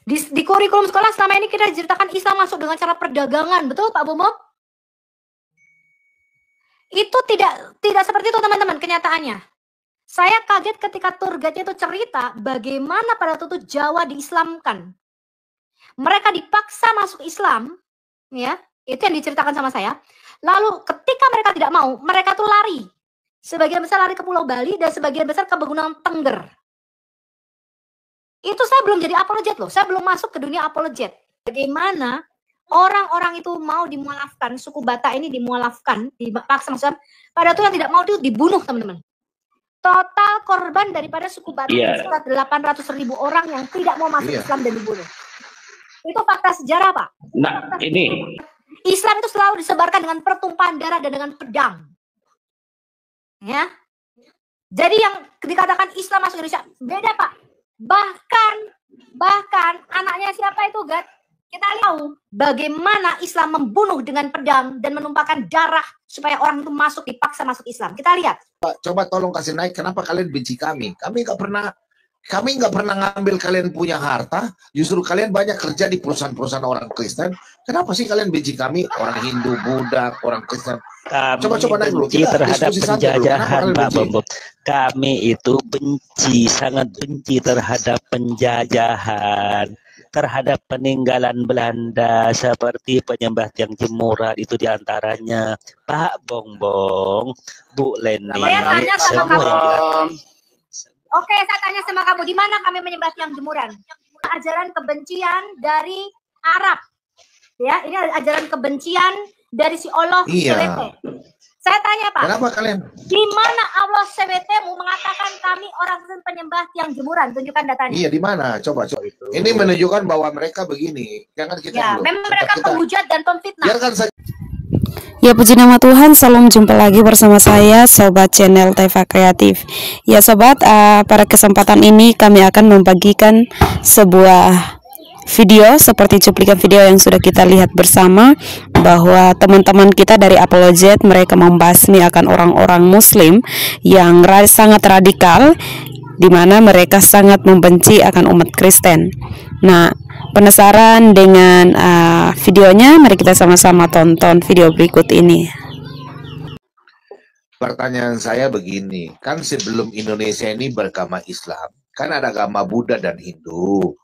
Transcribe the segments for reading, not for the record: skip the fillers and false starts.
Di kurikulum sekolah selama ini kita diceritakan Islam masuk dengan cara perdagangan, betul Pak Bomo? Itu tidak seperti itu teman-teman kenyataannya. Saya kaget ketika tour guide itu cerita bagaimana pada waktu itu Jawa diislamkan. Mereka dipaksa masuk Islam, ya, itu yang diceritakan sama saya. Lalu ketika mereka tidak mau, mereka tuh lari. Sebagian besar lari ke Pulau Bali dan sebagian besar ke Pegunungan Tengger. Itu saya belum jadi apologet loh, saya belum masuk ke dunia apologet. Bagaimana orang-orang itu mau dimualafkan, suku Batak ini dimualafkan, dipaksa masuk, pada itu yang tidak mau itu dibunuh teman-teman. Total korban daripada suku Batak sekitar 800.000 orang yang tidak mau masuk Islam dan dibunuh. Itu fakta sejarah, Pak. Nah, ini Islam itu selalu disebarkan dengan pertumpahan darah dan dengan pedang. Ya. Jadi yang dikatakan Islam masuk Indonesia beda, Pak. Bahkan anaknya siapa itu, Gat? Kita tahu bagaimana Islam membunuh dengan pedang dan menumpahkan darah supaya orang itu dipaksa masuk Islam. Kita lihat. Pak, coba tolong kasih naik. Kenapa kalian benci kami? Kami nggak pernah ngambil kalian punya harta. Justru kalian banyak kerja di perusahaan-perusahaan orang Kristen. Kenapa sih kalian benci kami? Orang Hindu, Buddha, orang Kristen. Coba naik dulu. Terhadap penjajahan, Pak Bombot. Kami itu benci, sangat benci terhadap penjajahan, terhadap peninggalan Belanda seperti penyembah tiang jemuran itu diantaranya. Pak Bongbong, Bu Leni, semua yang Oke, saya tanya sama kamu, di mana kami menyembah tiang jemuran? Ajaran kebencian dari Arab. Ya, ini ajaran kebencian dari si Allah SWT. Saya tanya, Pak. Kenapa kalian? Di mana Allah SWT mengatakan kami orang penyembah tiang jemuran? Tunjukkan datanya. Iya, di mana? Coba. Ini menunjukkan bahwa mereka begini. Jangan kita ya, memang mereka penghujat dan pemfitnah. Biarkan saja. Ya, puji nama Tuhan, salam jumpa lagi bersama saya, Sobat channel Teva Kreatif. Ya Sobat, pada kesempatan ini kami akan membagikan sebuah video seperti cuplikan video yang sudah kita lihat bersama, bahwa teman-teman kita dari Apologet mereka membasmi akan orang-orang muslim yang sangat radikal, di mana mereka sangat membenci akan umat Kristen. Nah, penasaran dengan videonya? Mari kita sama-sama tonton video berikut ini. Pertanyaan saya begini, kan sebelum Indonesia ini beragama Islam, kan ada agama Buddha dan Hindu.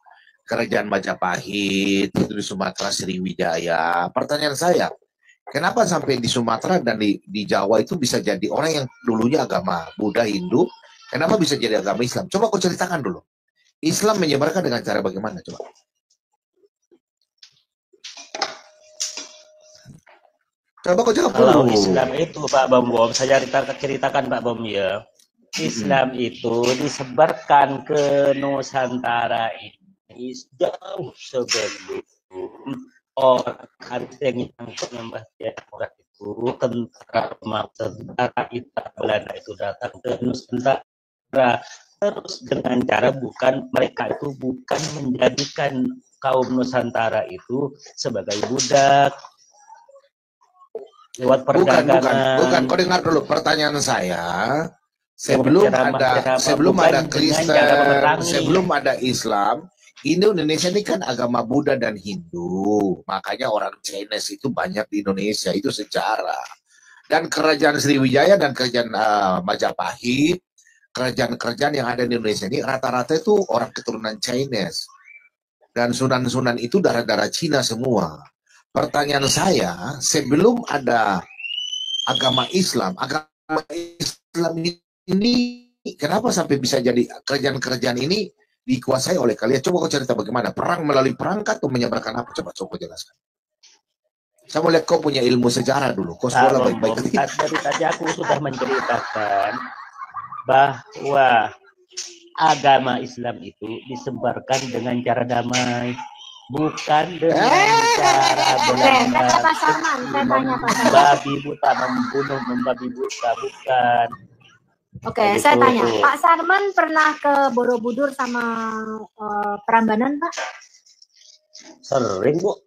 Kerajaan Majapahit itu di Sumatera, Sriwijaya. Pertanyaan saya, kenapa sampai di Sumatera dan di Jawa itu bisa jadi orang yang dulunya agama Buddha, Hindu, kenapa bisa jadi agama Islam? Coba kau ceritakan dulu. Islam menyebarkan dengan cara bagaimana? Coba. Coba kau jawab dulu. Kalau Islam itu, Pak Bom, saya ceritakan Pak Bom ya. Islam itu disebarkan ke Nusantara ini jauh sebelum orang yang menyembah tiang jemuran itu, tentara kita Belanda itu datang ke Nusantara, terus dengan cara mereka itu bukan menjadikan kaum Nusantara itu sebagai budak lewat perdagangan. Bukan. Kau dengar dulu pertanyaan saya. Sebelum ada Kristen, sebelum ada Islam, Indonesia ini kan agama Buddha dan Hindu. Makanya orang Chinese itu banyak di Indonesia, itu sejarah. Dan kerajaan Sriwijaya dan kerajaan Majapahit, kerajaan-kerajaan yang ada di Indonesia ini rata-rata itu orang keturunan Chinese. Dan sunan-sunan itu darah-darah Cina semua. Pertanyaan saya, sebelum ada agama Islam ini kenapa sampai bisa jadi kerajaan-kerajaan ini dikuasai oleh kalian? Coba kau cerita bagaimana? Perang melalui perangkat atau menyebarkan apa? Coba jelaskan. Saya mau lihat kau punya ilmu sejarah dulu. Kau sekolah baik-baik. Dari tadi aku sudah menceritakan bahwa agama Islam itu disebarkan dengan cara damai, bukan dengan cara Belanda. Babi buta membunuh membabi buta, bukan. Oke, saya tanya, Pak Sarman pernah ke Borobudur sama Prambanan, Pak? Sering, Bu.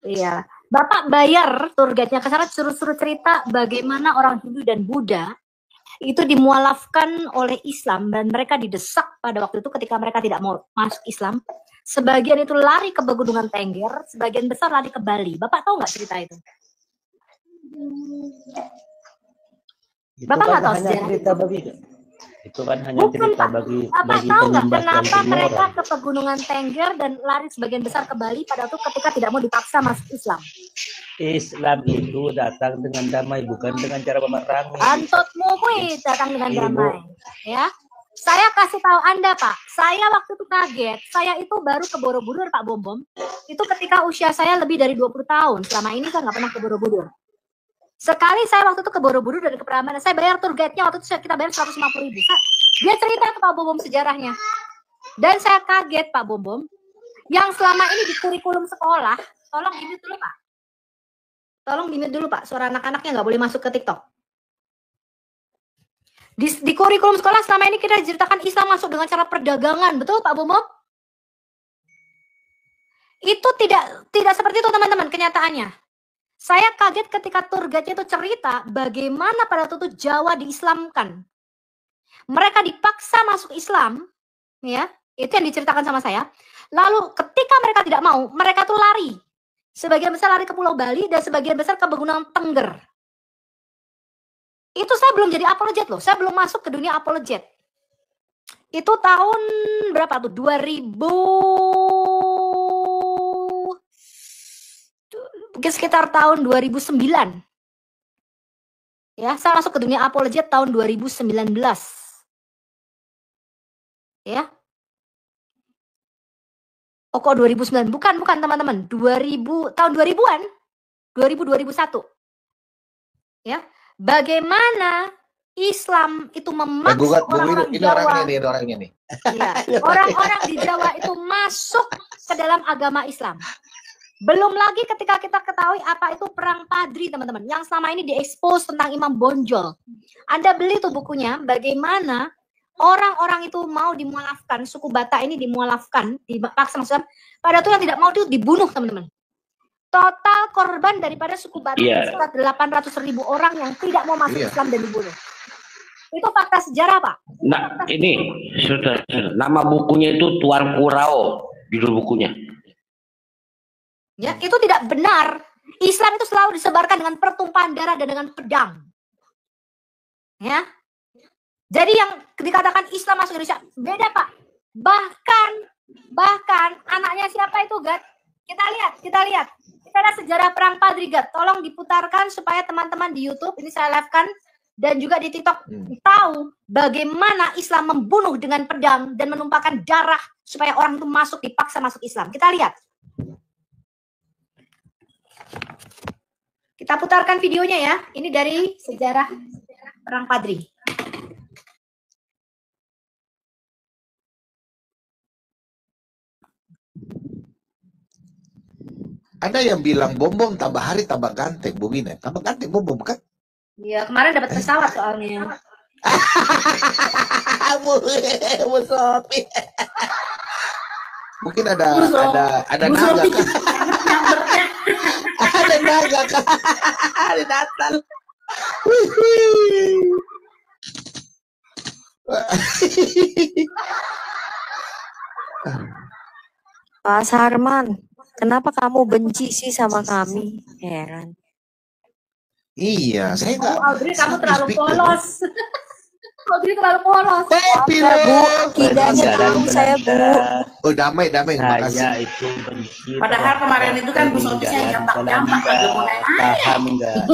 Iya. Bapak bayar tour guide-nya ke sana, suruh cerita bagaimana orang Hindu dan Buddha itu dimualafkan oleh Islam dan mereka didesak pada waktu itu ketika mereka tidak mau masuk Islam. Sebagian itu lari ke Pegunungan Tengger, sebagian besar lari ke Bali. Bapak tahu nggak cerita itu? Bapak nggak tahu sejarah? Itu kan hanya cerita bagi tahu nggak kenapa mereka orang. ke Pegunungan Tengger dan lari sebagian besar ke Bali pada itu ketika tidak mau dipaksa masuk Islam? Islam itu datang dengan damai, bukan dengan cara memerangi. Antotmu kuy datang dengan damai, ya. Saya kasih tahu Anda, Pak. Saya waktu itu kaget. Saya itu baru ke Borobudur, Pak Bom. Itu ketika usia saya lebih dari 20 tahun. Selama ini saya nggak pernah ke Borobudur. Sekali saya waktu itu ke Borobudur dari ke Prambanan, saya bayar tour guide-nya waktu itu kita bayar 150.000. Dia cerita ke Pak Bom sejarahnya. Dan saya kaget, Pak Bom. Yang selama ini di kurikulum sekolah, tolong ini dulu, Pak. Tolong di-mute dulu, Pak. Suara anak-anaknya nggak boleh masuk ke TikTok. Di kurikulum sekolah selama ini kita diceritakan Islam masuk dengan cara perdagangan. Betul, Pak Bomo? Itu tidak seperti itu, teman-teman, kenyataannya. Saya kaget ketika tour guide-nya itu cerita bagaimana pada waktu itu Jawa diislamkan. Mereka dipaksa masuk Islam, ya. Itu yang diceritakan sama saya. Lalu ketika mereka tidak mau, mereka tuh lari. Sebagian besar lari ke Pulau Bali dan sebagian besar ke Pegunungan Tengger. Itu saya belum jadi apologet loh. Saya belum masuk ke dunia apologet. Itu tahun berapa tuh? 2000 mungkin sekitar tahun 2009. Ya, saya masuk ke dunia apologet tahun 2019. Ya. Oh, kok 2009? Bukan teman-teman. Tahun 2000-an. 2001. Ya. Bagaimana Islam itu memaksa orang-orang Jawa. Ini orangnya nih. Ya, orang-orang di Jawa itu masuk ke dalam agama Islam. Belum lagi ketika kita ketahui apa itu perang Padri, teman-teman, yang selama ini diekspos tentang Imam Bonjol. Anda beli tuh bukunya, bagaimana orang-orang itu mau dimualafkan, suku Batak ini dimualafkan, dipaksa maksudnya, pada itu yang tidak mau itu dibunuh, teman-teman. Total korban daripada suku Batak sekitar 800.000 orang yang tidak mau masuk Islam dan dibunuh. Itu fakta sejarah, Pak. Nah, ini sudah nama bukunya itu Tuan Kurau, judul bukunya. Ya, itu tidak benar. Islam itu selalu disebarkan dengan pertumpahan darah dan dengan pedang. Ya. Jadi yang dikatakan Islam masuk Indonesia beda, Pak. Bahkan anaknya siapa itu, Gat? Kita lihat. Kita ada sejarah perang Padri, Gat. Tolong diputarkan supaya teman-teman di YouTube ini saya live-kan dan juga di TikTok tahu bagaimana Islam membunuh dengan pedang dan menumpahkan darah supaya orang itu dipaksa masuk Islam. Kita lihat. Kita putarkan videonya ya. Ini dari sejarah perang Padri. Ada yang bilang Bom tambah hari tambah ganteng, Bumina. Tambah ganteng Bom kan? Iya, kemarin dapat pesawat soalnya. Mungkin ada naga kan? Ada naga kan? Ada Natal. Pak Sarman, kenapa kamu benci sih sama kami? Heran. Iya, saya nggak. Audrey, kamu terlalu polos. Audrey terlalu polos. Bu, kidanya tahu saya, Bu. Oh, damai. Saya itu benci. Padahal kemarin itu kan Bu Sophia jampak paham nggak?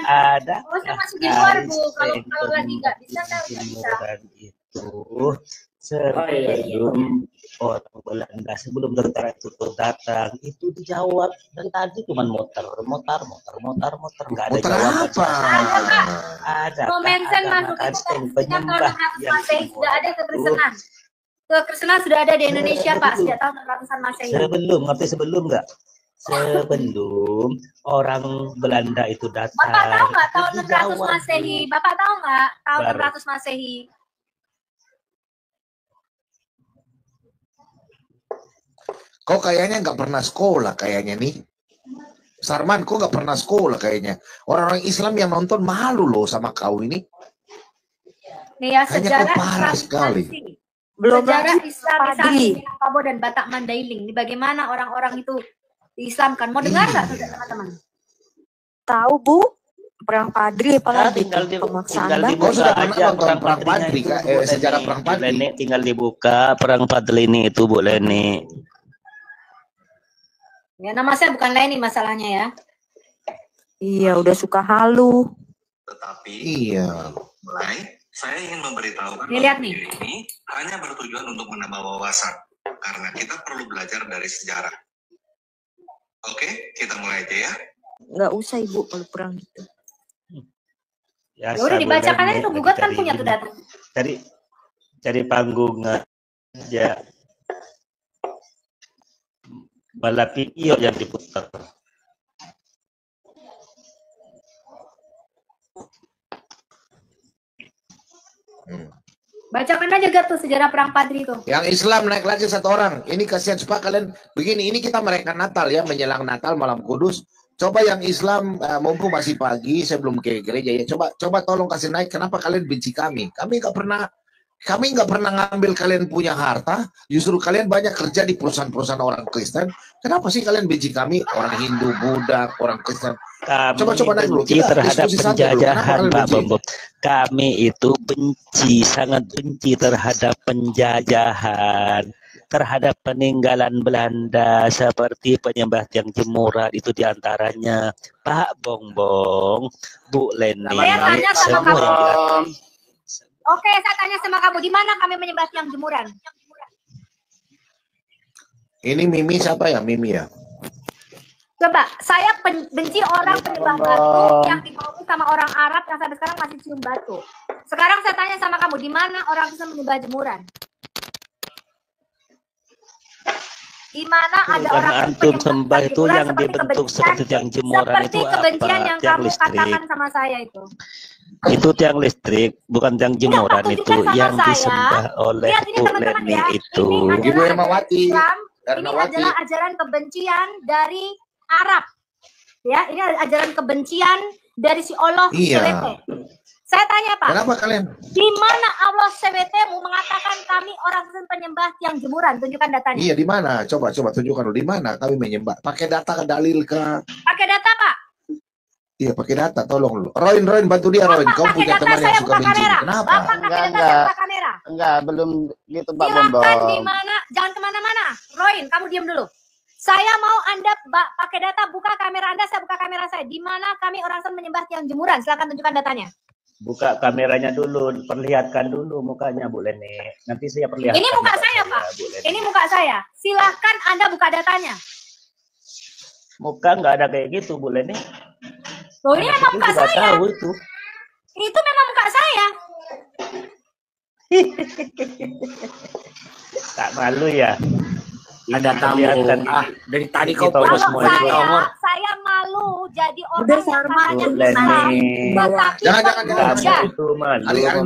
Ada. Oh, saya masih di luar, Bu. Kalau lagi nggak bisa, saya bisa. Itu sebelum orang Belanda, sebelum tentara itu datang, itu dijawab dan tadi cuma motor, nggak ada jawaban. Ada. Komensen masuk itu penyembah yang sudah ada kekristenan. Kekristenan sudah ada di Indonesia, Pak, sejak tahun ratusan Masehi. Sebelum nggak? Sebelum orang Belanda itu datang. Bapak tahu nggak tahun 600 Masehi? Bapak tahu nggak tahun 600 Masehi? Kau kayaknya nggak pernah sekolah kayaknya nih. Sarman, kau nggak pernah sekolah kayaknya. Orang-orang Islam yang nonton malu loh sama kau ini. Nih ya, Hanya kau sejarah parah sekali. Belum sejarah lagi Islamisasi Padri. Minangkabau dan Batak Mandailing. Ini bagaimana orang-orang itu diislamkan. Mau dengar nggak teman-teman? Tahu Bu, perang Padri apalagi tinggal itu pemaksaan tinggal banget. Kau dibuka sudah pernah aja nonton perang Padrinya Padri, itu, Kak? Bu Sejarah Leni. perang Bu Padri? Leni tinggal dibuka perang Padri ini itu, Bu Leni. Ya, nama saya bukan Leni masalahnya ya. Iya, udah suka halu. Tetapi Iya. mulai saya ingin memberitahukan Nih, lihat bahwa nih. video ini hanya bertujuan untuk menambah wawasan karena kita perlu belajar dari sejarah. Oke, kita mulai aja ya. Nggak usah Ibu kalau perang gitu. Ya udah dibacakan aja tuh, gugat kan punya tuh data. Cari panggung aja. Malah video yang diputar. Bacakan aja Gat tuh sejarah perang Padri itu. Yang Islam naik lagi satu orang. Ini kasihan supaya kalian begini. Ini kita merayakan Natal ya, menjelang Natal malam Kudus. Coba yang Islam mumpung masih pagi sebelum ke gereja ya. Coba tolong kasih naik. Kenapa kalian benci kami? Kami nggak pernah ngambil kalian punya harta. Justru kalian banyak kerja di perusahaan-perusahaan orang Kristen. Kenapa sih kalian benci kami? Orang Hindu, Buddha, orang Kristen. Kami Coba naik dulu. benci Kita terhadap diskusi saja dulu. Kenapa penjajahan, kalian Pak benci? Bombot. Kami itu benci, sangat benci terhadap penjajahan, terhadap peninggalan Belanda seperti penyembah tiang jemuran itu diantaranya. Pak Bongbong, Bu Leni, Saya tanya sama kamu. semua. Oke, saya tanya sama kamu, di mana kami menyembah tiang jemuran? Ini Mimi siapa ya? Mimi ya? Coba, saya benci orang penyembah batu yang dibawa sama orang Arab yang sampai sekarang masih cium batu. Sekarang saya tanya sama kamu, di mana orang bisa menyembah jemuran? Di mana ada Bukan orang antum sembah itu jemuran yang dibentuk seperti tiang jemuran seperti itu kebencian apa? yang Tiang kamu listrik. katakan sama saya itu. Itu tiang listrik, bukan tiang jemuran Pak, itu tunjukkan sama yang saya. disembah oleh Lihat ini Bu teman-teman Leni ya, itu. ini adalah Ibu ajaran Ermawati. Islam, ini Ernawati. adalah ajaran kebencian dari Arab. Ya, ini ajaran kebencian dari si Allah Iya. SWT. Saya tanya Pak, Kenapa kalian? di mana Allah SWT mau mengatakan kami orang penyembah tiang jemuran? Tunjukkan datanya. Iya, di mana? Coba tunjukkan dulu di mana kami menyembah. Pakai data dalil kah? Pakai data Pak. Iya, pakai data, tolong dulu. Roin bantu dia, Roin. Kau Pakai punya data, teman yang saya suka buka benci. kamera. Kenapa? Bapak pakai data, saya buka kamera. Enggak, belum gitu Pak Silakan Bombong. di mana? Jangan kemana-mana. Roin, kamu diam dulu. Saya mau Anda pakai data, buka kamera Anda, saya buka kamera saya. Di mana kami orang Islam menyembah tiang jemuran? Silakan tunjukkan datanya. Buka kameranya dulu, perlihatkan dulu mukanya Bu Leni. Nanti saya perlihatkan. Ini muka saya, Pak. Bu Leni. Ini muka saya. Silahkan Anda buka datanya. Muka nggak ada kayak gitu Bu Leni. Loh, ini memang muka Juga saya. tahu itu. Itu memang muka saya. Tak malu ya. Ada tamu. Perlihatkan Dari tadi Ini kau tolong polos semua semua itu. Saya malu jadi orang Udah, yang Sarma. katanya Bu Islam, Leni. tetapi Jangan. pemuda. Kamu itu malu Nanti jangan.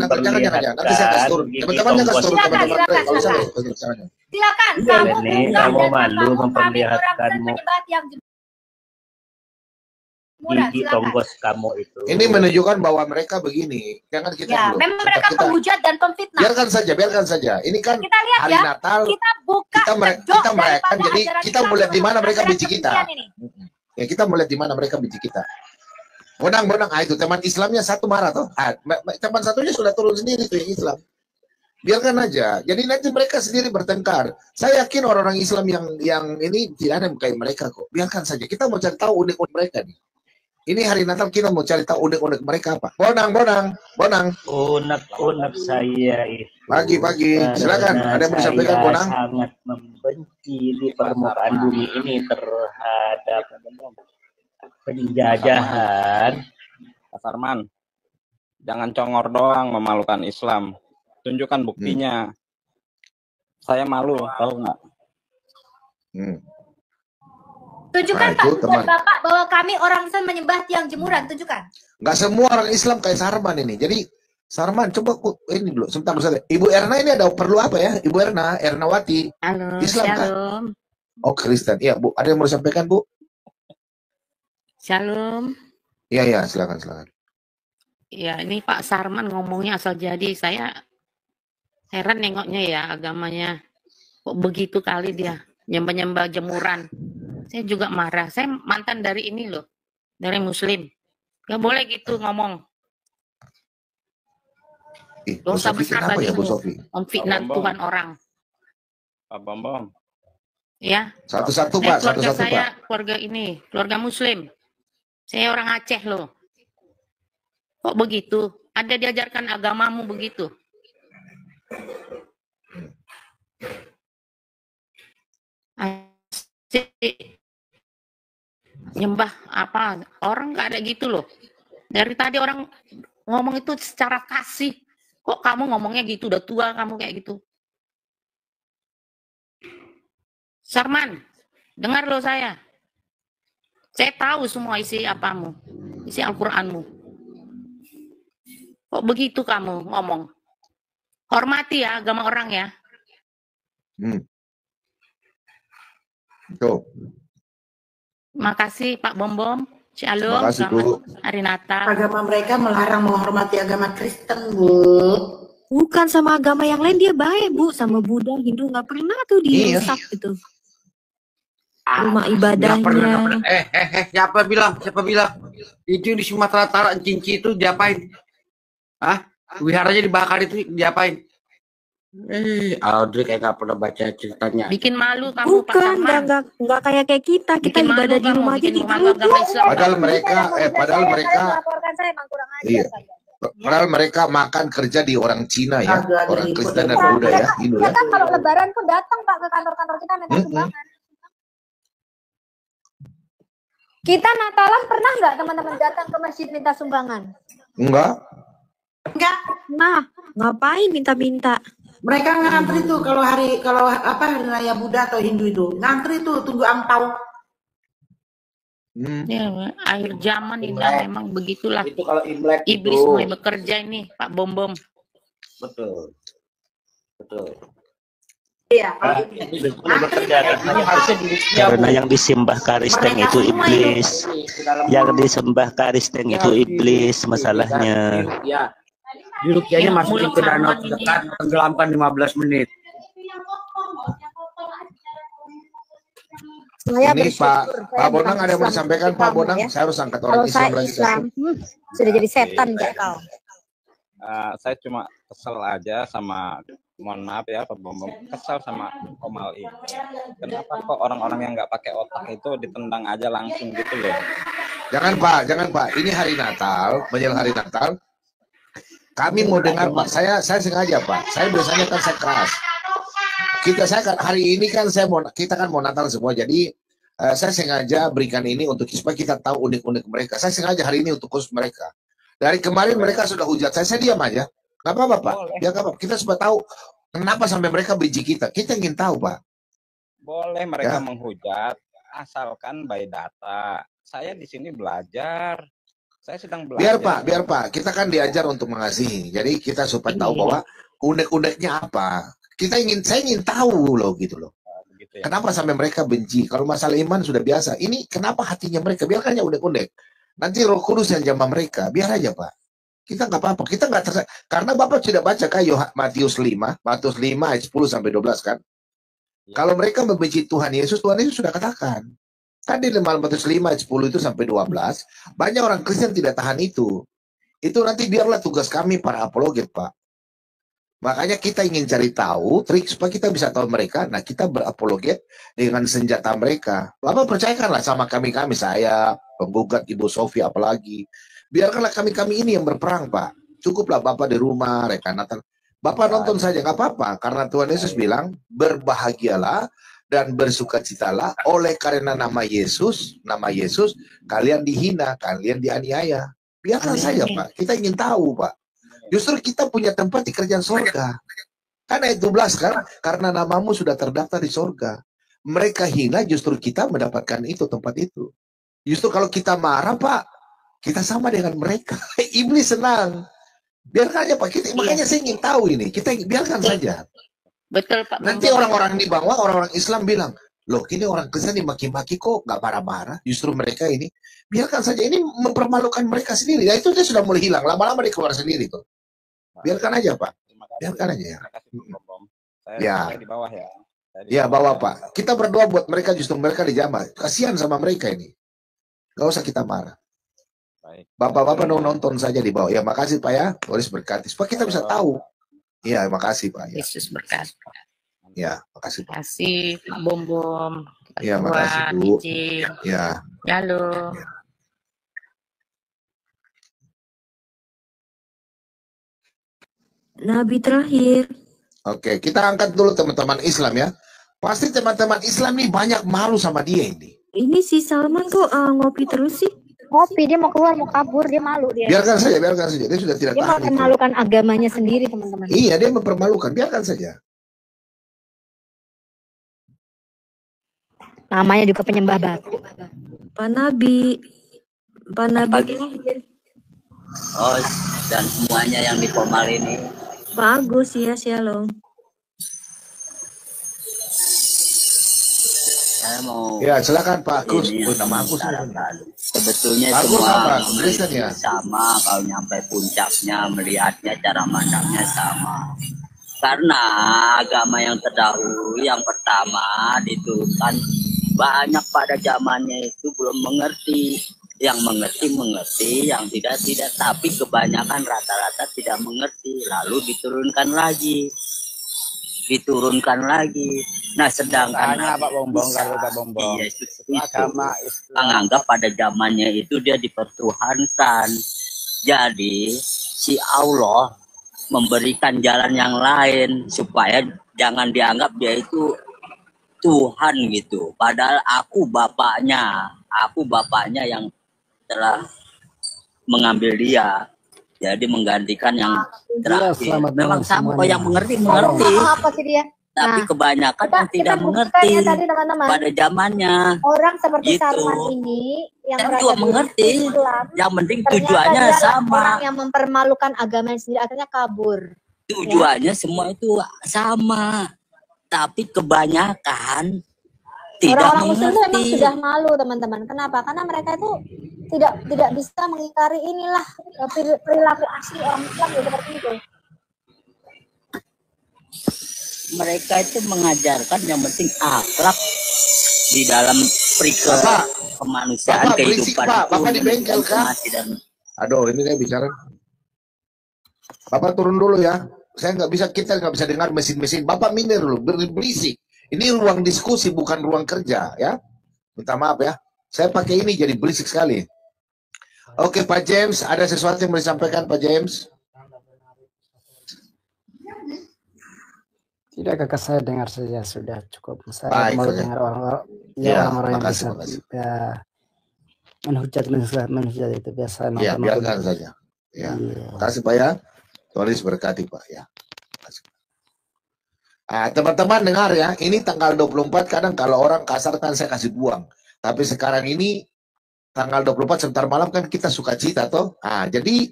Nanti saya kasih turun. gigi Teman-temannya kasih turun. Silakan, Teman-teman. Kalau saya silakan. kasih turun. Silakan, Bu kamu Leni, buka kamu dan malu kamu kami memperlihatkan orang penyembah tiang jemuran. gigi Silakan. tonggos kamu itu. Ini menunjukkan bahwa mereka begini. Jangan kita Ya, dulu. memang mereka Kita- penghujat dan pemfitnah. biarkan saja. Ini kan Kita lihat hari ya, Natal. kita buka Kita kedok merayakan, daripada jadi ajaran kita Islam mau lihat di mana dengan mereka ajaran benci kita. kebencian ini. Ya, kita mau lihat di mana mereka benci kita. Bonang. Itu teman Islamnya satu marah tuh. Teman satunya sudah turun sendiri tuh yang Islam. Biarkan aja. Jadi nanti mereka sendiri bertengkar. Saya yakin orang-orang Islam yang ini tidak ada yang kayak mereka kok. Biarkan saja. Kita mau cari tahu unik-unik mereka nih. Ini hari Natal kita mau cari tahu unik-unik mereka apa. Bonang. Unek saya itu. Pagi. Silakan. Karena Ada yang mau disampaikan, saya Bonang? sangat membenci di permukaan bumi ini terhadap penjajahan. Pak Sarman, jangan congor doang memalukan Islam. Tunjukkan buktinya. Saya malu, tahu nggak? Tunjukkan Nah, itu Pak, teman. Bapak bahwa kami orang Islam menyembah tiang jemuran. Tunjukkan. Nggak semua orang Islam kayak Sarman ini. Jadi Sarman, coba ini dulu. Sebentar. Ibu Erna ini ada perlu apa ya? Ibu Ernawati. Halo, Islam, Kak? shalom. Oh, Kristen. Iya, Bu. Ada yang mau disampaikan, Bu? Shalom. Iya, silakan. Ya, ini Pak Sarman ngomongnya asal jadi. Saya Heran nengoknya ya agamanya. Kok begitu kali dia nyembah-nyembah jemuran. Saya juga marah. Saya mantan dari ini loh, dari Muslim. Gak boleh gitu ngomong. Bu Dosa Sofi besar kenapa ya Bu bagimu Sofi? memfitnah Bambang. Tuhan orang. Pak Bambang. Ya, Satu-satu saya Pak, keluarga satu-satu saya Pak. keluarga ini, keluarga Muslim. Saya orang Aceh loh. Kok begitu? Ada diajarkan agamamu begitu? Asik. Nyembah apa? Orang nggak ada gitu loh. Dari tadi orang ngomong itu secara kasih. Kok kamu ngomongnya gitu? Udah tua kamu kayak gitu. Sarman, dengar loh saya. Saya tahu semua isi apamu, isi Al-Qur'anmu. Kok begitu kamu ngomong? Hormati ya agama orang ya. Tuh. Makasih Pak Bom Bom. Shalom, Makasih, selamat Bu. hari Natal. Agama mereka melarang menghormati agama Kristen, Bu. Bukan sama agama yang lain dia baik, Bu. Sama Buddha, Hindu nggak pernah tuh dirusak gitu. Rumah ibadahnya. Siapa bilang? Itu di Sumatera Utara Cinci itu diapain? Hah? Wiharanya dibakar itu diapain? Audrey kayak nggak pernah baca ceritanya. Bikin malu kamu Pak Bukan, Sarman. nggak kayak kita. Kita Bikin malu ibadah di kamu, rumah aja bikin malu diganggu. agama Islam. Padahal mereka, melaporkan saya emang kurang ajar iya. saya. Padahal mereka makan kerja di orang Cina ya, Aduh, orang aduh, Kristen dan aduh. Buddha ya, Hindu Kita ya. kan kalau lebaran pun datang Pak ke kantor-kantor kita minta sumbangan. Kita Natalan pernah nggak teman-teman datang ke masjid minta sumbangan? Enggak. Enggak. Nah, ngapain minta-minta? Mereka ngantri tuh kalau hari raya Buddha atau Hindu itu. Ngantri tuh tunggu angpau. Ya, akhir zaman ini memang begitulah. Itu kalau Imlek Iblis itu. mulai bekerja ini Pak Bom Bom. Betul. Iya. Karena yang disembah Karisteng itu iblis. Yang disembah Karisteng itu iblis masalahnya. Ya. Di Rukiahnya masukin ke danau terdekat, tenggelamkan 15 menit. Saya Ini Pak Bonang ada yang mau Islam disampaikan seperti Pak kamu, Bonang? ya. Saya harus angkat Kalau orang Islam saya lagi. Islam, sudah jadi setan kayak kau. Saya cuma kesel aja sama, mohon maaf ya Pak Bom Bom, kesel sama Komal ini. Kenapa kok orang-orang yang nggak pakai otak itu ditendang aja langsung gitu loh? Jangan Pak. Ini hari Natal, menjelang hari Natal. Kami mau dengar Pak. Saya sengaja Pak. Saya biasanya kan saya keras. Hari ini kan kita kan mau Natal semua. Jadi saya sengaja berikan ini untuk supaya kita tahu unik-unik mereka. Saya sengaja hari ini untuk khusus mereka. Dari kemarin mereka sudah hujat saya diam aja. Gak apa-apa Pak. Ya gak apa-apa. Kita supaya tahu kenapa sampai mereka benci kita. Kita ingin tahu Pak. Boleh mereka menghujat, asalkan by data. Saya di sini belajar. Saya sedang belajar. Biar Pak. Kita kan diajar untuk mengasihi. Jadi kita supaya tahu bahwa unek-uneknya apa. Saya ingin tahu loh gitu loh. Begitu ya. Kenapa sampai mereka benci? Kalau masalah iman sudah biasa. Ini kenapa hatinya mereka? Biarkan aja unek-unek. Nanti Roh Kudus yang jamah mereka. Biar aja Pak. Kita nggak apa-apa. Kita nggak karena Bapak tidak baca kayak Matius 5 ayat 10 sampai 12 kan. Kalau mereka membenci Tuhan Yesus sudah katakan. Kan di Matius 5 ayat 10 itu sampai 12, banyak orang Kristen tidak tahan itu. Itu nanti biarlah tugas kami para apologet, Pak. Makanya kita ingin cari tahu trik supaya kita bisa tahu mereka. Nah, kita berapologet dengan senjata mereka. Bapak percayakanlah sama kami, saya, penggugat Ibu Sofi apalagi. Biarkanlah kami ini yang berperang, Pak. Cukuplah Bapak di rumah, rekan Natal. Bapak nonton saja, nggak apa-apa. Karena Tuhan Yesus bilang, berbahagialah dan bersukacitalah oleh karena nama Yesus, kalian dihina, kalian dianiaya. Biarkan saja, Pak. Kita ingin tahu, Pak. Justru kita punya tempat di kerajaan sorga. Kan ayat 12 kan, karena namamu sudah terdaftar di sorga. Mereka hina, justru kita mendapatkan itu, tempat itu. Justru kalau kita marah, Pak, kita sama dengan mereka. Iblis senang. Biarkan aja, Pak. Makanya saya ingin tahu ini. Kita biarkan saja. Betul Pak. Nanti orang-orang di bawah, orang-orang Islam bilang, loh ini orang Kristen dimaki-maki kok nggak marah-marah. Justru mereka ini, biarkan saja. Ini mempermalukan mereka sendiri. Nah itu dia sudah mulai hilang. Lama-lama dia keluar sendiri tuh. Biarkan aja Pak. Biarkan aja ya. Saya di bawah ya. Ya, bawa Pak. Kita berdoa buat mereka, justru mereka dijamah. Kasihan sama mereka ini. Gak usah kita marah. Bapak-bapak nonton saja di bawah. Ya, makasih Pak ya. Tulis berkati. Supaya kita bisa tahu. Ya, makasih Pak. Ya. Yesus berkati. Ya, makasih Pak. Kasih Pak Bom. Ya, makasih Bu. Ya. Halo. Ya. Nabi terakhir. Oke, kita angkat dulu teman-teman Islam ya. Pasti teman-teman Islam nih banyak malu sama dia ini. Ini si Salman kok ngopi terus sih? Ngopi, dia mau keluar, mau kabur, dia malu dia. Biarkan saja. Dia sudah tidak Dia tahan. mau mempermalukan agamanya sendiri, teman-teman. Iya, dia mempermalukan. Biarkan saja. Namanya juga penyembah batu. Pak Nabi. Pak Nabi. Oh, dan semuanya yang di Komal ini. Pak Agus, ya, shalom. Saya mau. Ya, silakan Pak Agus. Nama Agus. Sebetulnya Agus semua Kristen ya? sama, kalau nyampe puncaknya melihatnya cara pandangnya sama. Karena agama yang terdahulu yang pertama diturunkan banyak pada zamannya itu belum mengerti. Yang mengerti, yang tidak. Tapi kebanyakan rata-rata tidak mengerti. Lalu diturunkan lagi. Nah, sedangkan Pak Bombong, Pak Bombong. Yesus itu Agama Islam menganggap pada zamannya itu dia dipertuhankan. Jadi si Allah memberikan jalan yang lain supaya jangan dianggap dia itu Tuhan gitu. Padahal aku bapaknya yang telah mengambil dia. Jadi menggantikan yang terakhir. Memang sama kok yang mengerti. Apa sih dia? Tapi kebanyakan yang tidak mengerti tadi, teman-teman. pada zamannya. Orang seperti Gitu. Salman ini yang Saya merasa juga mengerti. Islam, Yang penting ternyata tujuannya dia sama. orang yang mempermalukan agamanya sendiri, akhirnya kabur. Tujuannya semua itu sama. Tapi kebanyakan tidak Orang-orang Muslim itu memang mengerti. sudah malu, teman-teman. Kenapa? Karena mereka itu tidak bisa mengingkari inilah perilaku asli orang Islam ya, seperti itu. Mereka itu mengajarkan yang penting akhlak di dalam kemanusiaan, Bapak berisik kehidupan Pak. itu, Bapak di bengkel kan? mati dan Aduh, ini saya bicara. Bapak turun dulu ya. Kita nggak bisa dengar mesin-mesin. Bapak minder dulu, berisik. Ini ruang diskusi, bukan ruang kerja ya. Minta maaf ya. Saya pakai ini jadi berisik sekali. Oke Pak James, ada sesuatu yang mau disampaikan Pak James? Tidak, kakak, saya dengar saja sudah cukup. Saya Baik, mau oke. dengar orang-orang Ya, orang-orang yang makasih, bisa makasih. ya, menghujat itu biasa. Ya, nonton biarkan begitu. saja. Ya, Iya. makasih Pak ya. Tulis berkati Pak ya. Makasih. Teman-teman dengar ya, ini tanggal 24 kadang kalau orang kasar kan saya kasih buang. Tapi sekarang ini tanggal 24 sebentar malam kan kita suka cita toh. Jadi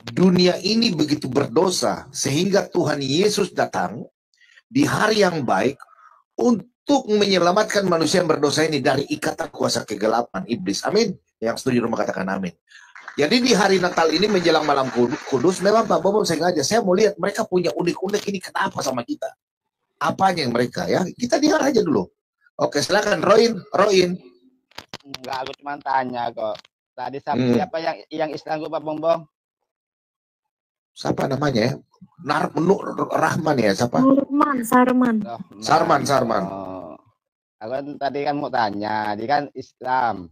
dunia ini begitu berdosa sehingga Tuhan Yesus datang di hari yang baik untuk menyelamatkan manusia yang berdosa ini dari ikatan kuasa kegelapan iblis. Amin. Yang setuju rumah katakan amin. Jadi di hari Natal ini menjelang malam kudus, memang Pak Bobo sengaja saya mau lihat mereka punya unik-unik ini kenapa sama kita. Apanya yang mereka ya? Kita dengar aja dulu. Oke, silakan Roin. Enggak, aku cuma tanya kok. Tadi siapa yang Islam Pak Bombong? Siapa namanya ya? Rahman ya, siapa? Sarman. Sarman. Oh. Aku kan tadi kan mau tanya, dia kan Islam.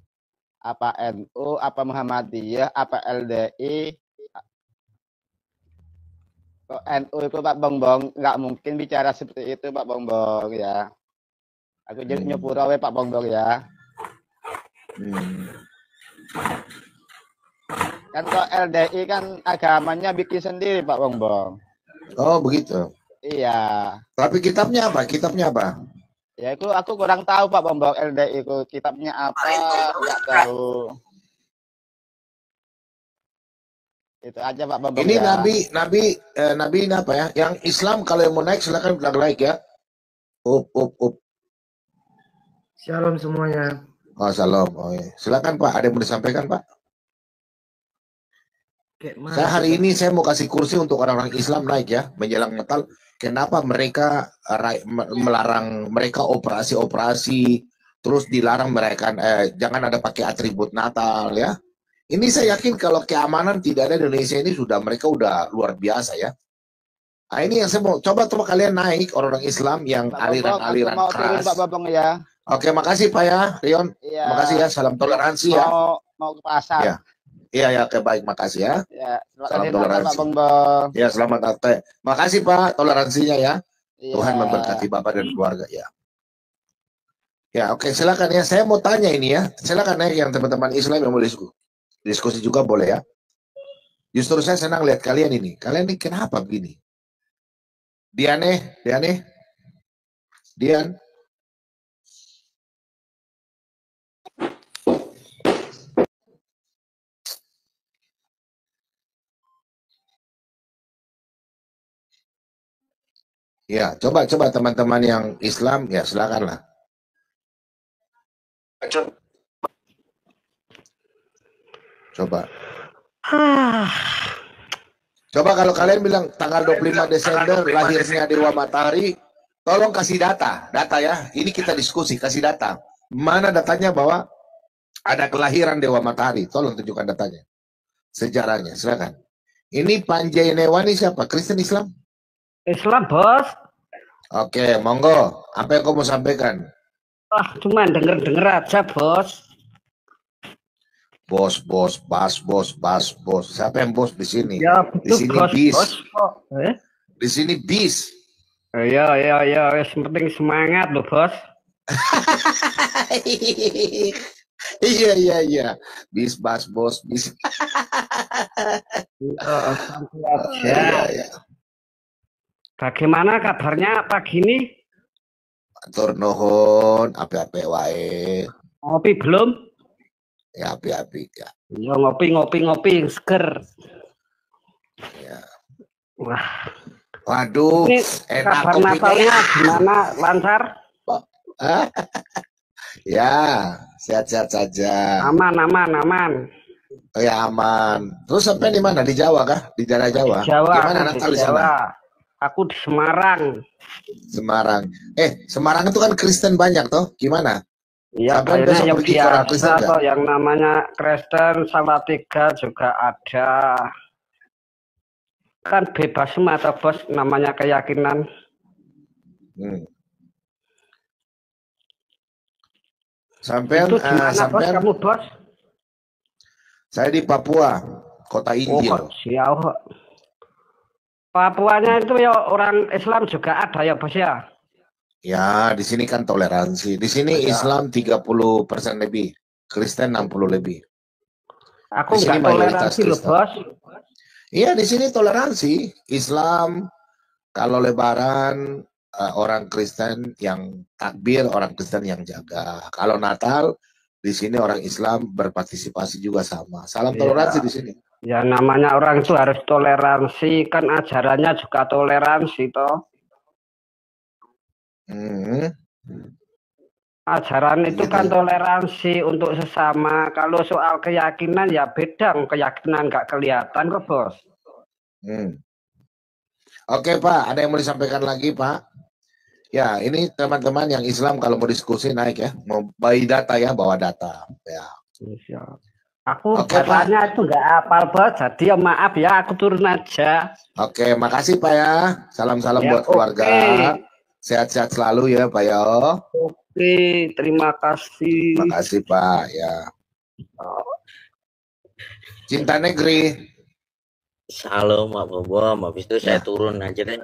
Apa NU, apa Muhammadiyah, apa LDI? Kok NU itu Pak Bongbong nggak mungkin bicara seperti itu Pak Bongbong ya. Aku jadi nyepura Pak Bongbong ya. Kan kok LDI kan agamanya bikin sendiri Pak Bongbong. Oh begitu. Iya. Tapi kitabnya apa? Ya itu aku kurang tahu Pak Bongbong LDI itu kitabnya apa nggak tahu. Itu aja Pak Bongbong. Ini ya. Nabi ini apa ya? Yang Islam kalau yang mau naik silakan bilang like ya. Up. Shalom semuanya. Oh, salam. Oh, iya. Silakan Pak, ada yang mau disampaikan Pak? Saya hari ini saya mau kasih kursi untuk orang-orang Islam naik ya menjelang Natal. Kenapa mereka melarang mereka operasi-operasi, terus dilarang mereka jangan ada pakai atribut Natal ya. Ini saya yakin kalau keamanan tidak ada di Indonesia ini mereka udah luar biasa ya. Nah ini yang saya mau coba kalian naik orang-orang Islam yang aliran-aliran keras. Ya. Oke, makasih Pak ya, Rion. Iya. Makasih ya, salam toleransi ya. Mau ke pasar. Ya. Iya, oke baik, makasih ya. Ya, salam toleransi. Ya, selamat Natal. Makasih Pak, toleransinya ya. Ya. Tuhan memberkati Bapak dan keluarga ya. Ya, oke, silakan ya. Saya mau tanya ini ya. Silakan ya yang teman-teman Islam yang mau diskusi juga boleh ya. Justru saya senang lihat kalian ini. Kalian ini kenapa begini? Dian. Ya, coba teman-teman yang Islam ya silakanlah. Coba. Coba kalau kalian bilang tanggal 25 Desember lahirnya Dewa Matahari, tolong kasih data ya. Ini kita diskusi, kasih data. Mana datanya bahwa ada kelahiran Dewa Matahari? Tolong tunjukkan datanya. Sejarahnya, silakan. Ini Panjai Newani siapa? Kristen Islam? Islam, Bos. Oke, monggo. Apa yang kamu mau sampaikan? Cuma denger aja, Bos. Bos. Siapa yang bos di sini? Ya, di sini bos, bis. Bos. Di sini bis. Iya. Yang penting semangat loh, Bos. Iya. Bis, bos, bis. Ya. Bagaimana kabarnya pagi ini? Matur nuhun, api-api wae. Ngopi belum? Ya, api-api ya. Ya, ngopi seger. Ya. Wah. Waduh, ini enak kabar Natalnya gimana? Lancar? Ya, sehat-sehat saja. Aman. Oh ya, aman. Terus sampai di mana? Di Jawa kah? Di daerah Jawa? Di Jawa. Gimana Natal di sana? Aku di Semarang. Semarang itu kan Kristen banyak toh? Gimana? Iya, kayaknya yang biasa toh, yang namanya Kristen Salatiga juga ada. Kan bebas semua toh, Bos, namanya keyakinan. Sampean Bos, kamu, Bos? Saya di Papua, kota Injil. Papuanya itu ya orang Islam juga ada ya, Bos ya? Ya, di sini kan toleransi. Di sini Islam 30% lebih, Kristen 60 lebih. Aku nggak toleransi loh, Bos. Iya, di sini toleransi. Islam kalau Lebaran orang Kristen yang takbir, orang Kristen yang jaga. Kalau Natal di sini orang Islam berpartisipasi juga sama. Salam toleransi di sini. Ya namanya orang itu harus toleransi, kan ajarannya juga toleransi toh. Ajaran itu kan toleransi untuk sesama. Kalau soal keyakinan ya beda, keyakinan nggak kelihatan kok, Bos. Oke Pak, ada yang mau disampaikan lagi Pak? Ya ini teman-teman yang Islam kalau mau diskusi naik ya, mau bayi data ya, bawa data ya. Aku katanya itu nggak hafal, Bos, jadi ya maaf ya, aku turun aja. Oke, makasih Pak ya. Salam-salam buat keluarga. Sehat-sehat selalu ya Pak ya. Oke, terima kasih. Makasih Pak ya. Cinta Negeri. Salam Pak Bobo, habis itu saya turun aja deh.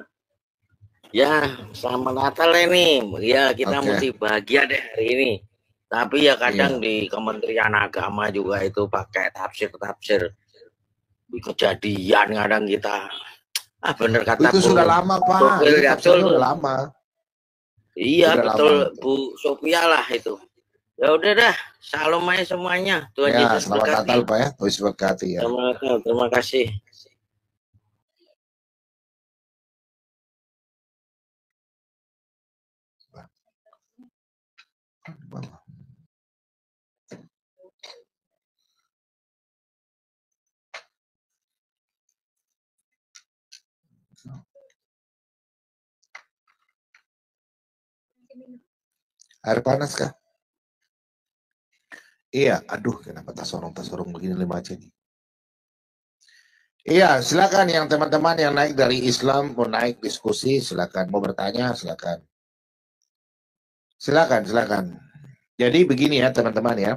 Ya, selamat Natal ini. Ya, kita mesti bahagia deh hari ini. Tapi ya kadang di Kementerian Agama juga itu pakai tafsir-tafsir. Kejadian kadang kita. Bener kata itu sudah lama Pak. Itu sudah lama. Iya sudah betul lama. Bu Sophia lah itu. Ya udah dah, salam aja semuanya. Tuhan Yesus selamat berkati. Natal Pak ya. Tuhan berkati ya. Terima kasih. Air panas kah? Iya, aduh kenapa tasorong begini 5 aja nih. Iya, silakan yang teman-teman yang naik dari Islam mau naik diskusi, silakan mau bertanya, silakan. Silakan. Jadi begini ya teman-teman ya.